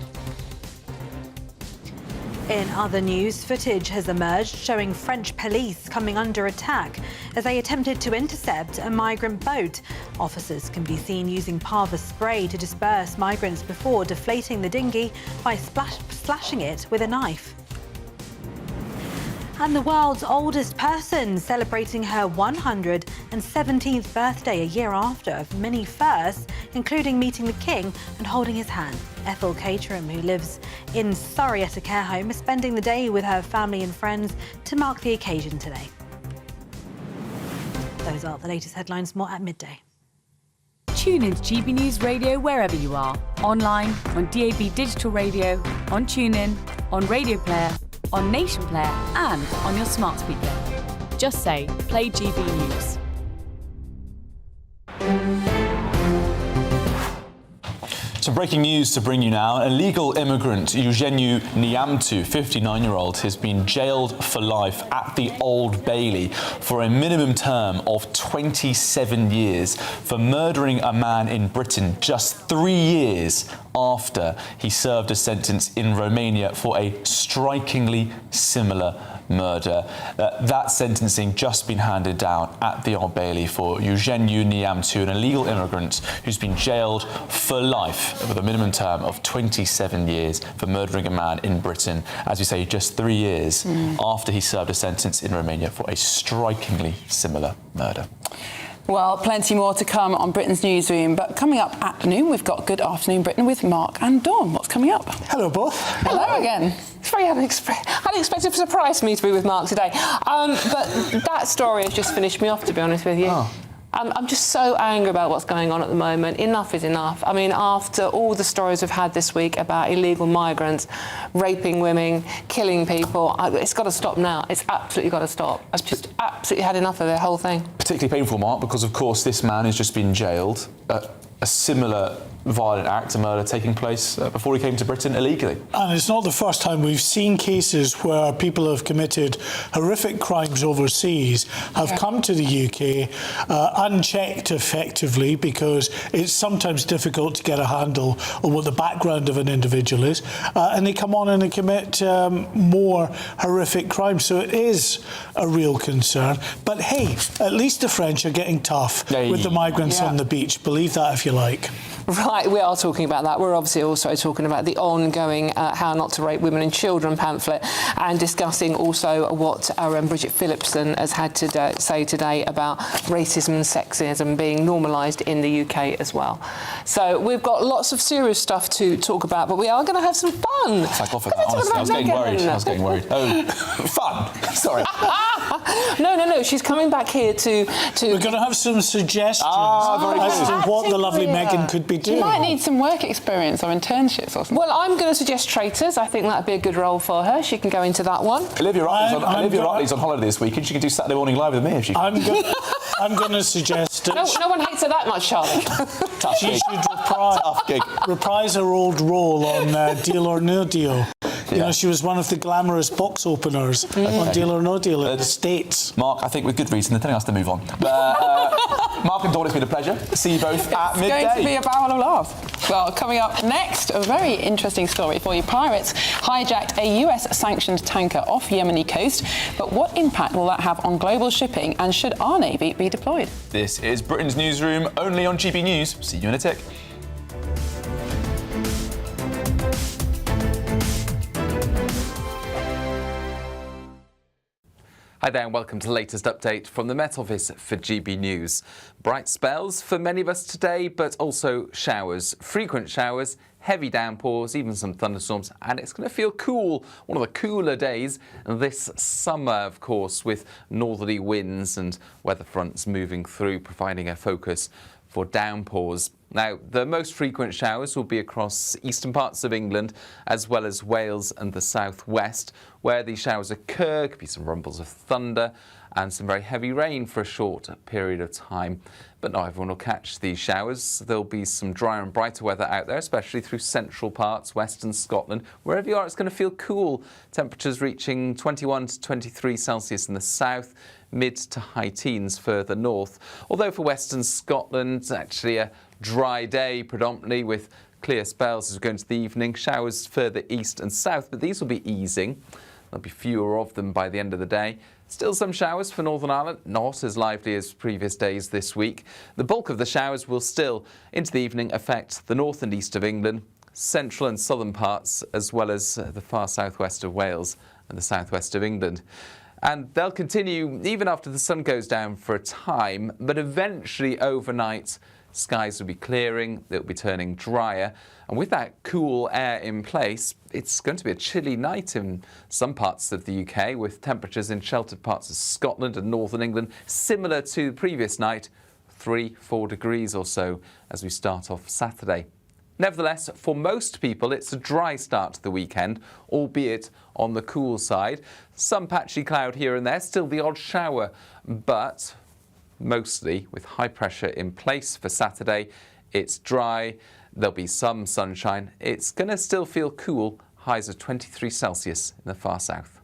In other news, footage has emerged showing French police coming under attack as they attempted to intercept a migrant boat. Officers can be seen using Parva spray to disperse migrants before deflating the dinghy by slashing it with a knife. And the world's oldest person celebrating her 117th birthday a year after of many firsts, including meeting the King and holding his hand. Ethel Caterham, who lives in Surrey at a care home, is spending the day with her family and friends to mark the occasion today. Those are the latest headlines, more at midday. Tune in to GB News Radio wherever you are. Online, on DAB Digital Radio, on TuneIn, on Radio Player, on Nation Player and on your smart speaker. Just say, play GB News. So breaking news to bring you now. Illegal immigrant Eugeniu Niamtu, 59-year-old, has been jailed for life at the Old Bailey for a minimum term of 27 years for murdering a man in Britain just 3 years after he served a sentence in Romania for a strikingly similar murder. That sentencing just been handed down at the Old Bailey for Eugeniu Niamtu, an illegal immigrant who's been jailed for life with a minimum term of 27 years for murdering a man in Britain, as we say, just 3 years after he served a sentence in Romania for a strikingly similar murder. Well, plenty more to come on Britain's Newsroom, but coming up at noon, we've got Good Afternoon Britain with Mark and Dawn. What's coming up? Hello, both. Hello again. It's very unexpected surprise for me to be with Mark today. But that story has just finished me off, to be honest with you. Oh. I'm just so angry about what's going on at the moment. Enough is enough. I mean, after all the stories we've had this week about illegal migrants raping women, killing people, it's got to stop now. It's absolutely got to stop. I've just absolutely had enough of the whole thing. Particularly painful, Mark, because, of course, this man has just been jailed. A similar violent act, a murder, taking place before he came to Britain illegally. And it's not the first time we've seen cases where people have committed horrific crimes overseas have come to the UK unchecked effectively, because it's sometimes difficult to get a handle on what the background of an individual is, and they come on and they commit more horrific crimes. So it is a real concern. But hey, at least the French are getting tough with the migrants on the beach. Believe that if you like. Right, we are talking about that. We're obviously also talking about the ongoing How Not to Rape Women and Children pamphlet, and discussing also what our Bridget Phillipson has had to say today about racism and sexism being normalised in the UK as well. So we've got lots of serious stuff to talk about, but we are going to have some fun. Thank off it, honestly. I was getting worried. Oh, fun. Sorry. No. She's coming back here to... We're going to have some suggestions as to what the lovely Meghan could be doing. She might need some work experience or internships or something. Well, I'm going to suggest Traitors. I think that'd be a good role for her. She can go into that one. Olivia Wrightley's on holiday this week, and she can do Saturday Morning Live with me if she can. I'm going to suggest... No one hates her that much, Charlie. She should reprise her old role on Deal or No Deal. You know, she was one of the glamorous box openers on Deal or No Deal in the States. Mark, I think with good reason, they're telling us to move on. Mark and Dawn, it's been a pleasure to see you both at midday. It's going to be a barrel of laughs. Well, coming up next, a very interesting story for you. Pirates hijacked a US-sanctioned tanker off Yemeni coast. But what impact will that have on global shipping, and should our Navy be deployed? This is Britain's Newsroom, only on GB News. See you in a tick. Hi there and welcome to the latest update from the Met Office for GB News. Bright spells for many of us today, but also showers, frequent showers, heavy downpours, even some thunderstorms, and it's going to feel cool. One of the cooler days this summer, of course, with northerly winds and weather fronts moving through, providing a focus for downpours. Now, the most frequent showers will be across eastern parts of England, as well as Wales and the southwest. Where these showers occur, could be some rumbles of thunder and some very heavy rain for a short period of time. But not everyone will catch these showers. There'll be some drier and brighter weather out there, especially through central parts, western Scotland. Wherever you are, it's going to feel cool. Temperatures reaching 21 to 23 Celsius in the south, mid to high teens further north. Although for western Scotland, it's actually a dry day predominantly with clear spells as we go into the evening. Showers further east and south, but these will be easing. There'll be fewer of them by the end of the day. Still some showers for Northern Ireland, not as lively as previous days this week. The bulk of the showers will still, into the evening, affect the north and east of England, central and southern parts, as well as the far southwest of Wales and the southwest of England. And they'll continue even after the sun goes down for a time, but eventually overnight, skies will be clearing, they'll be turning drier, and with that cool air in place, it's going to be a chilly night in some parts of the UK, with temperatures in sheltered parts of Scotland and northern England similar to the previous night, 3-4 degrees or so as we start off Saturday. Nevertheless, for most people, it's a dry start to the weekend, albeit on the cool side. Some patchy cloud here and there, still the odd shower, but mostly with high pressure in place for Saturday. It's dry, there'll be some sunshine. It's going to still feel cool, highs of 23 Celsius in the far south.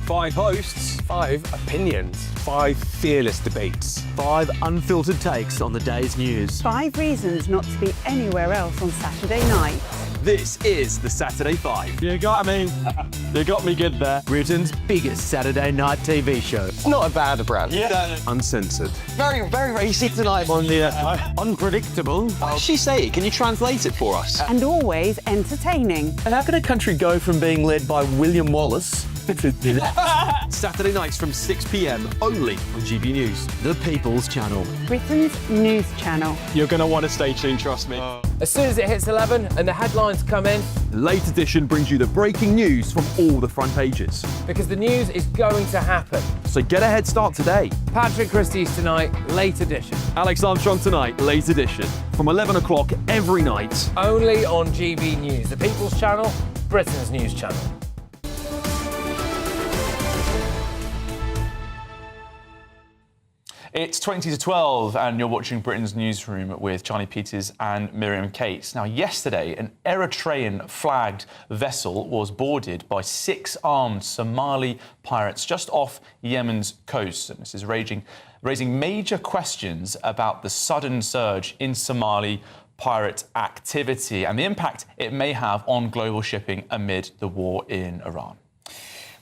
5 hosts, 5 opinions, 5 fearless debates, 5 unfiltered takes on the day's news. 5 reasons not to be anywhere else on Saturday night. This is the Saturday 5. You got me good there. Britain's biggest Saturday night TV show. It's not a bad brand. Yeah. Uncensored. Very, very racy tonight. On the unpredictable. What did she say? Can you translate it for us? And always entertaining. And how can a country go from being led by William Wallace Saturday nights from 6 p.m. only on GB News, the People's Channel. Britain's news channel. You're going to want to stay tuned, trust me. As soon as it hits 11 and the headlines come in, The Late Edition brings you the breaking news from all the front pages. because the news is going to happen. So get a head start today. Patrick Christie's tonight, late edition. Alex Armstrong tonight, Late Edition. From 11 o'clock every night. Only on GB News, the People's Channel, Britain's news channel. It's 20 to 12 and you're watching Britain's Newsroom with Charlie Peters and Miriam Cates. Now, yesterday, an Eritrean-flagged vessel was boarded by 6 armed Somali pirates just off Yemen's coast. And this is raising major questions about the sudden surge in Somali pirate activity and the impact it may have on global shipping amid the war in Iran.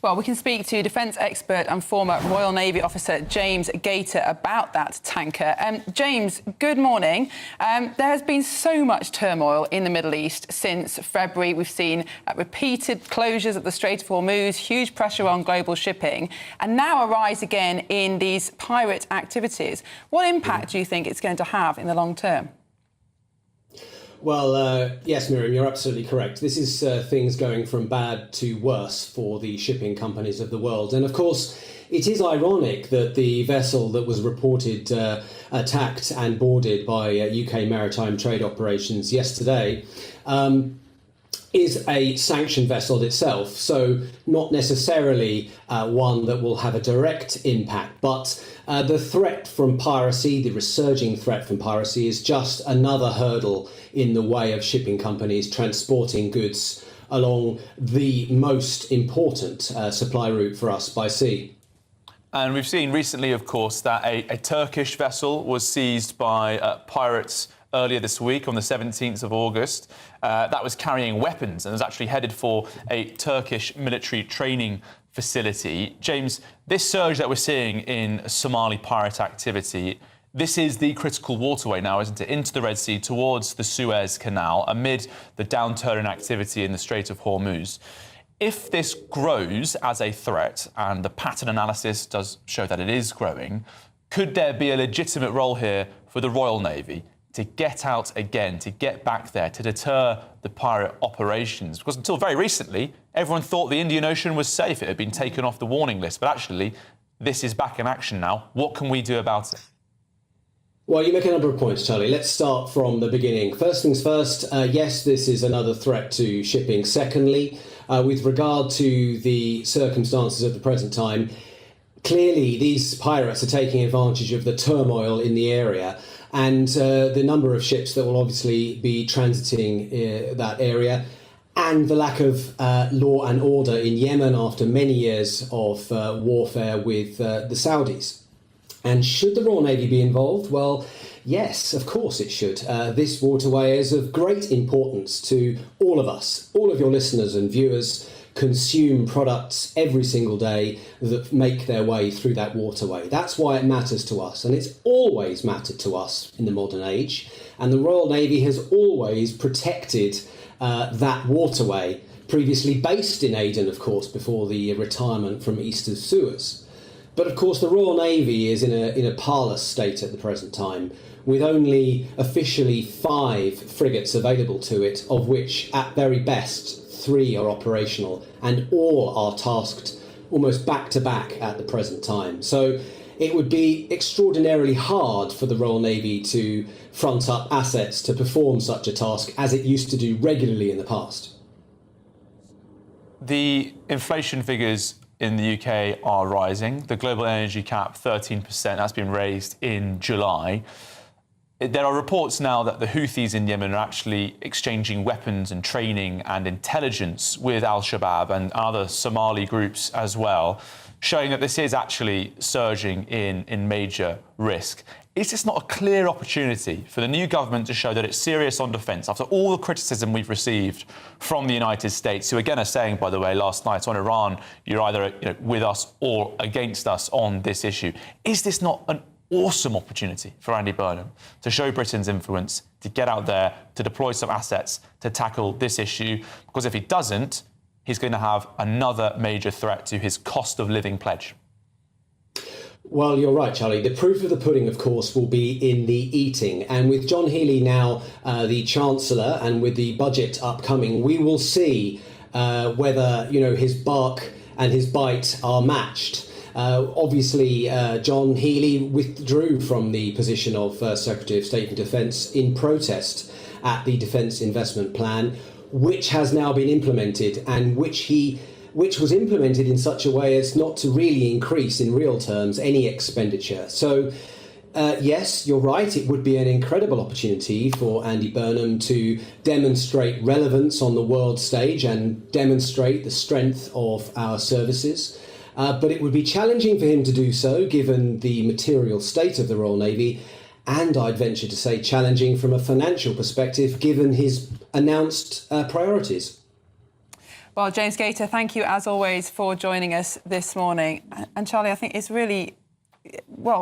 Well, we can speak to defence expert and former Royal Navy officer James Gator about that tanker. James, good morning. There has been so much turmoil in the Middle East since February. We've seen repeated closures at the Strait of Hormuz, huge pressure on global shipping, and now a rise again in these pirate activities. What impact do you think it's going to have in the long term? Well, yes, Miriam, you're absolutely correct. This is things going from bad to worse for the shipping companies of the world. And of course, it is ironic that the vessel that was reported attacked and boarded by UK maritime trade operations yesterday is a sanctioned vessel itself, so not necessarily one that will have a direct impact, but the threat from piracy, the resurging threat from piracy, is just another hurdle in the way of shipping companies transporting goods along the most important supply route for us by sea. And we've seen recently, of course, that a Turkish vessel was seized by pirates earlier this week on the 17th of August. That was carrying weapons and was actually headed for a Turkish military training facility. James, this surge that we're seeing in Somali pirate activity, this is the critical waterway now, isn't it, into the Red Sea towards the Suez Canal amid the downturn in activity in the Strait of Hormuz. If this grows as a threat, and the pattern analysis does show that it is growing, could there be a legitimate role here for the Royal Navy to get out again, to get back there, to deter the pirate operations? Because until very recently, everyone thought the Indian Ocean was safe. It had been taken off the warning list. But actually, this is back in action now. What can we do about it? Well, you make a number of points, Charlie. Let's start from the beginning. First things first, yes, this is another threat to shipping. Secondly, with regard to the circumstances of the present time, clearly these pirates are taking advantage of the turmoil in the area and the number of ships that will obviously be transiting that area, and the lack of law and order in Yemen after many years of warfare with the Saudis. And should the Royal Navy be involved? Well, yes, of course it should. This waterway is of great importance to all of us. All of your listeners and viewers consume products every single day that make their way through that waterway. That's why it matters to us, and it's always mattered to us in the modern age. And the Royal Navy has always protected that waterway, previously based in Aden, of course, before the retirement from east of Suez. But of course, the Royal Navy is in a parlous state at the present time, with only officially 5 frigates available to it, of which, at very best, 3 are operational, and all are tasked almost back-to-back at the present time. So it would be extraordinarily hard for the Royal Navy to front up assets to perform such a task, as it used to do regularly in the past. The inflation figures in the UK are rising. The global energy cap, 13%, that's been raised in July. There are reports now that the Houthis in Yemen are actually exchanging weapons and training and intelligence with Al-Shabaab and other Somali groups as well, showing that this is actually surging in major risk. Is this not a clear opportunity for the new government to show that it's serious on defence after all the criticism we've received from the United States, who again are saying, by the way, last night on Iran, you're either with us or against us on this issue? Is this not an awesome opportunity for Andy Burnham to show Britain's influence, to get out there, to deploy some assets to tackle this issue? Because if he doesn't, he's going to have another major threat to his cost of living pledge. Well, you're right, Charlie. The proof of the pudding, of course, will be in the eating. And with John Healey now the Chancellor, and with the budget upcoming, we will see whether his bark and his bite are matched. Obviously, John Healey withdrew from the position of Secretary of State for Defence in protest at the Defence Investment Plan, which has now been implemented, and which was implemented in such a way as not to really increase in real terms any expenditure. So, yes, you're right, it would be an incredible opportunity for Andy Burnham to demonstrate relevance on the world stage and demonstrate the strength of our services. But it would be challenging for him to do so, given the material state of the Royal Navy, and I'd venture to say challenging from a financial perspective, given his announced priorities. Well, James Gator, thank you as always for joining us this morning. And Charlie, I think it's really,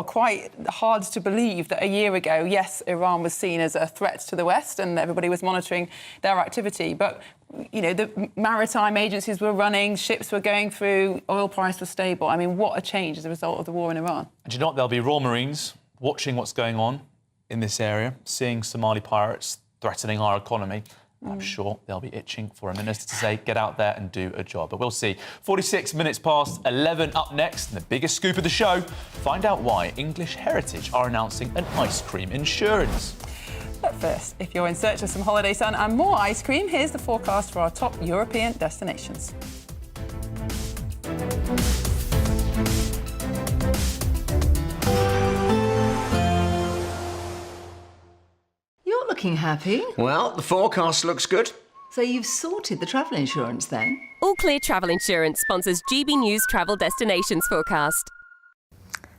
quite hard to believe that a year ago, yes, Iran was seen as a threat to the West and everybody was monitoring their activity. But, the maritime agencies were running, ships were going through, oil price was stable. I mean, what a change as a result of the war in Iran. And do you know what? There'll be Royal Marines watching what's going on in this area, seeing Somali pirates threatening our economy. I'm sure they'll be itching for a minister to say, get out there and do a job. But we'll see. 46 minutes past 11 up next. And the biggest scoop of the show, find out why English Heritage are announcing an ice cream insurance. But first, if you're in search of some holiday sun and more ice cream, here's the forecast for our top European destinations. You're looking happy. Well, the forecast looks good. So you've sorted the travel insurance then? All Clear Travel Insurance sponsors GB News Travel Destinations Forecast.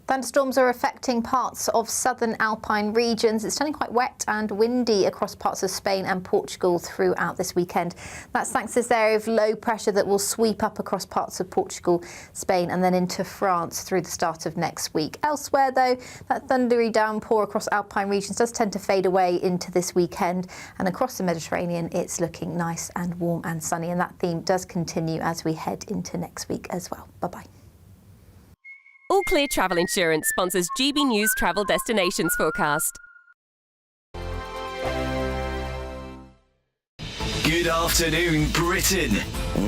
Thunderstorms are affecting parts of southern Alpine regions. It's turning quite wet and windy across parts of Spain and Portugal throughout this weekend. That's thanks to this area of low pressure that will sweep up across parts of Portugal, Spain and then into France through the start of next week. Elsewhere, though, that thundery downpour across Alpine regions does tend to fade away into this weekend. And across the Mediterranean, it's looking nice and warm and sunny. And that theme does continue as we head into next week as well. Bye-bye. All Clear Travel Insurance sponsors GB News Travel Destinations Forecast. Good afternoon, Britain.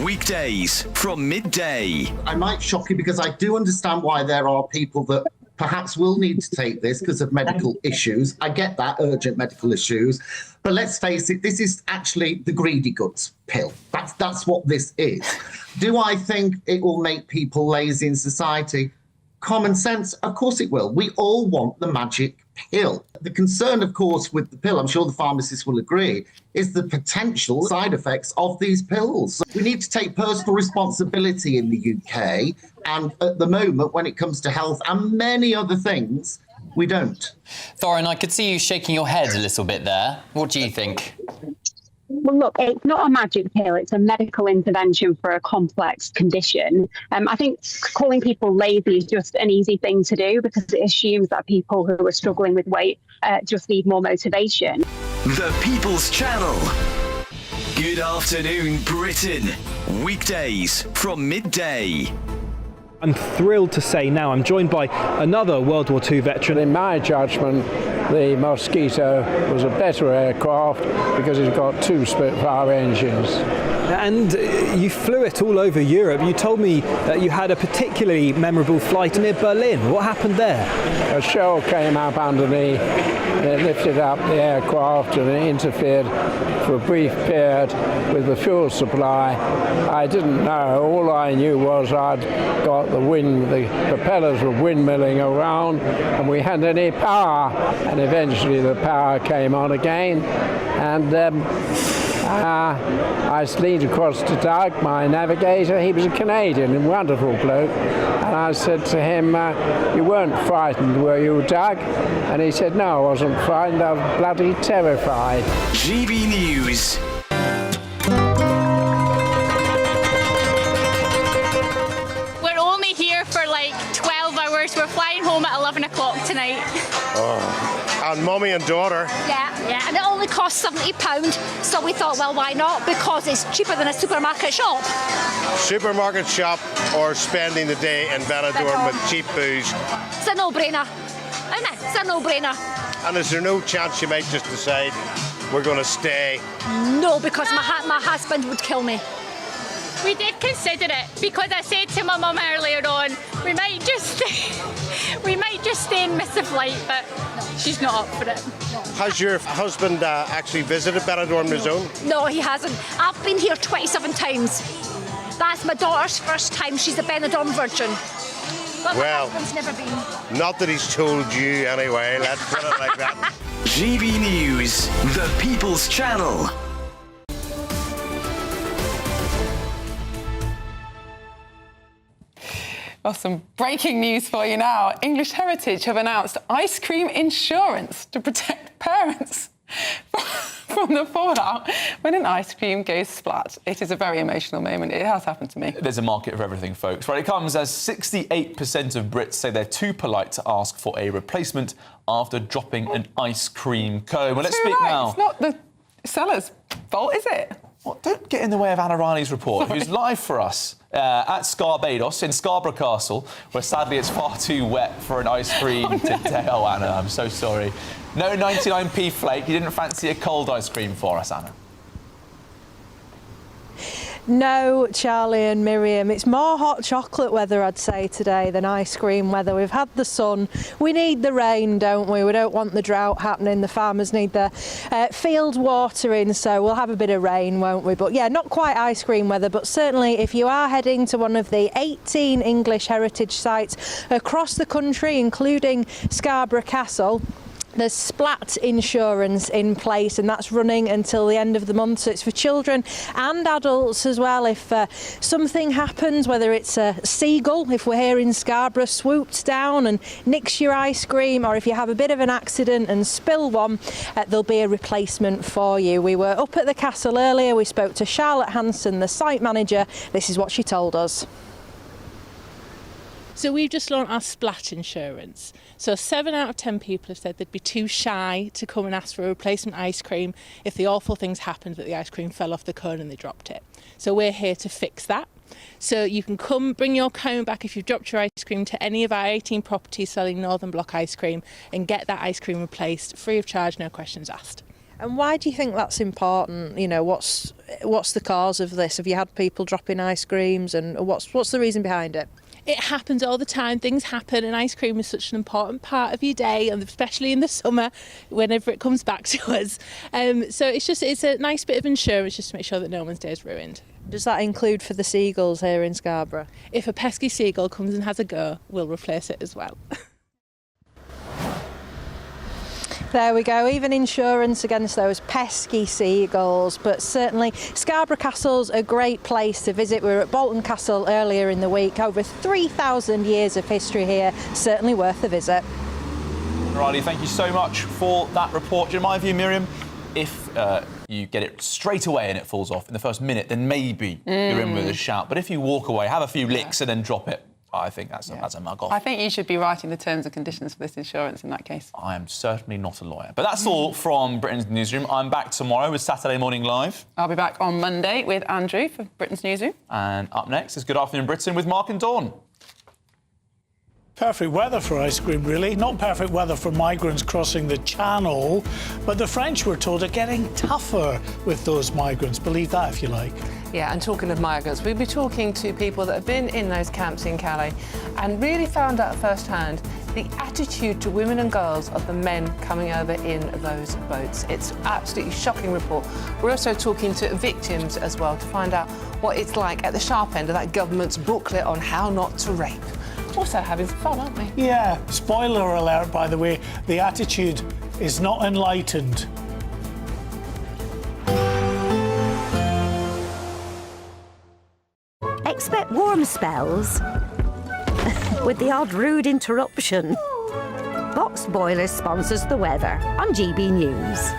Weekdays from midday. I might shock you because I do understand why there are people that perhaps will need to take this because of medical issues. I get that, urgent medical issues. But let's face it, this is actually the greedy goods pill. That's what this is. Do I think it will make people lazy in society? Common sense, of course it will. We all want the magic pill. The concern, of course, with the pill, I'm sure the pharmacists will agree, is the potential side effects of these pills. We need to take personal responsibility in the UK, and at the moment, when it comes to health and many other things, we don't. Thorin, I could see you shaking your head a little bit there. What do you think? Well, look, it's not a magic pill. It's a medical intervention for a complex condition. I think calling people lazy is just an easy thing to do because it assumes that people who are struggling with weight just need more motivation. The People's Channel. Good afternoon, Britain. Weekdays from midday. I'm thrilled to say now I'm joined by another World War II veteran. In my judgment, the Mosquito was a better aircraft because it's got 2 Spitfire engines. And you flew it all over Europe. You told me that you had a particularly memorable flight near Berlin. What happened there? A shell came up underneath, it lifted up the aircraft and it interfered for a brief period with the fuel supply. I didn't know. All I knew was I'd got the propellers were windmilling around and we hadn't any power. And eventually the power came on again. And I leaned across to Doug, my navigator. He was a Canadian, a wonderful bloke. And I said to him, you weren't frightened, were you, Doug? And he said, no, I wasn't frightened, I was bloody terrified. GB News. We're only here for like 12 hours. We're flying home at 11 o'clock tonight. Oh. And mummy and daughter. Yeah, and it only costs £70, so we thought, well, why not? Because it's cheaper than a supermarket shop. Supermarket shop or spending the day in Benidorm with cheap booze. It's a no-brainer, isn't it? It's a no-brainer. And is there no chance you might just decide we're going to stay? No, because my husband would kill me. We did consider it because I said to my mum earlier on, we might just stay and miss the flight, but she's not up for it. Has your husband actually visited Benidorm New Zone? No, he hasn't. I've been here 27 times. That's my daughter's first time. She's a Benidorm virgin. But my husband's never been. Not that he's told you anyway, let's put it like that. GB News, the People's Channel. Well, some breaking news for you now. English Heritage have announced ice cream insurance to protect parents from the fallout when an ice cream goes splat. It is a very emotional moment. It has happened to me. There's a market for everything, folks. Right, it comes as 68% of Brits say they're too polite to ask for a replacement after dropping an ice cream cone. Well, let's speak now. It's not the seller's fault, is it? Well, don't get in the way of Anna Riley's report, who's live for us at Scarbados in Scarborough Castle, where sadly it's far too wet for an ice cream today. Oh, Anna, I'm so sorry. No 99p flake. You didn't fancy a cold ice cream for us, Anna? No, Charlie and Miriam, it's more hot chocolate weather, I'd say, today than ice cream weather. We've had the sun. We need the rain, don't we? We don't want the drought happening. The farmers need the field watering, so we'll have a bit of rain, won't we? But yeah, not quite ice cream weather, but certainly if you are heading to one of the 18 English heritage sites across the country, including Scarborough Castle, There's splat insurance in place, and that's running until the end of the month, so it's for children and adults as well. If something happens, whether it's a seagull, if we're here in Scarborough, swoops down and nicks your ice cream, or if you have a bit of an accident and spill one, there'll be a replacement for you. We were up at the castle earlier. We spoke to Charlotte Hanson, the site manager. This is what she told us. So we've just launched our splat insurance. So 7 out of 10 people have said they'd be too shy to come and ask for a replacement ice cream if the awful things happened, that the ice cream fell off the cone and they dropped it. So we're here to fix that. So you can come, bring your cone back if you've dropped your ice cream to any of our 18 properties selling Northern Block ice cream and get that ice cream replaced free of charge, no questions asked. And why do you think that's important? You know, what's the cause of this? Have you had people dropping ice creams, and what's the reason behind it? It happens all the time. Things happen, and ice cream is such an important part of your day, and especially in the summer, whenever it comes back to us. So it's a nice bit of insurance just to make sure that no one's day is ruined. Does that include for the seagulls here in Scarborough? If a pesky seagull comes and has a go, we'll replace it as well. There we go, even insurance against those pesky seagulls. But certainly Scarborough Castle's a great place to visit. We were at Bolton Castle earlier in the week. Over 3,000 years of history here, certainly worth a visit. Riley, thank you so much for that report. In my view, Miriam, if you get it straight away and it falls off in the first minute, then maybe you're in with a shout. But if you walk away, have a few licks and then drop it, I think that's a mug off. I think you should be writing the terms and conditions for this insurance in that case. I am certainly not a lawyer. But that's all from Britain's Newsroom. I'm back tomorrow with Saturday Morning Live. I'll be back on Monday with Andrew for Britain's Newsroom. And up next is Good Afternoon Britain with Mark and Dawn. Perfect weather for ice cream, really. Not perfect weather for migrants crossing the Channel, but the French, we're told, are getting tougher with those migrants. Believe that if you like. Yeah, and talking of migrants, we'll be talking to people that have been in those camps in Calais and really found out firsthand the attitude to women and girls of the men coming over in those boats. It's an absolutely shocking report. We're also talking to victims as well to find out what it's like at the sharp end of that government's booklet on how not to rape. Also having some fun, aren't we? Yeah, spoiler alert, by the way, the attitude is not enlightened. Expect warm spells with the odd rude interruption. Box Boiler sponsors the weather on GB News.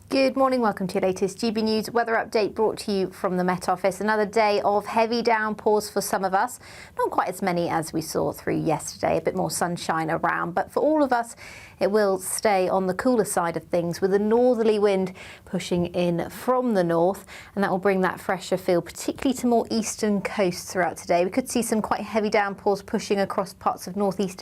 Good morning, welcome to your latest GB News weather update brought to you from the Met Office. Another day of heavy downpours for some of us. Not quite as many as we saw through yesterday, a bit more sunshine around, but for all of us it will stay on the cooler side of things with a northerly wind pushing in from the north, and that will bring that fresher feel particularly to more eastern coasts throughout today. We could see some quite heavy downpours pushing across parts of northeastern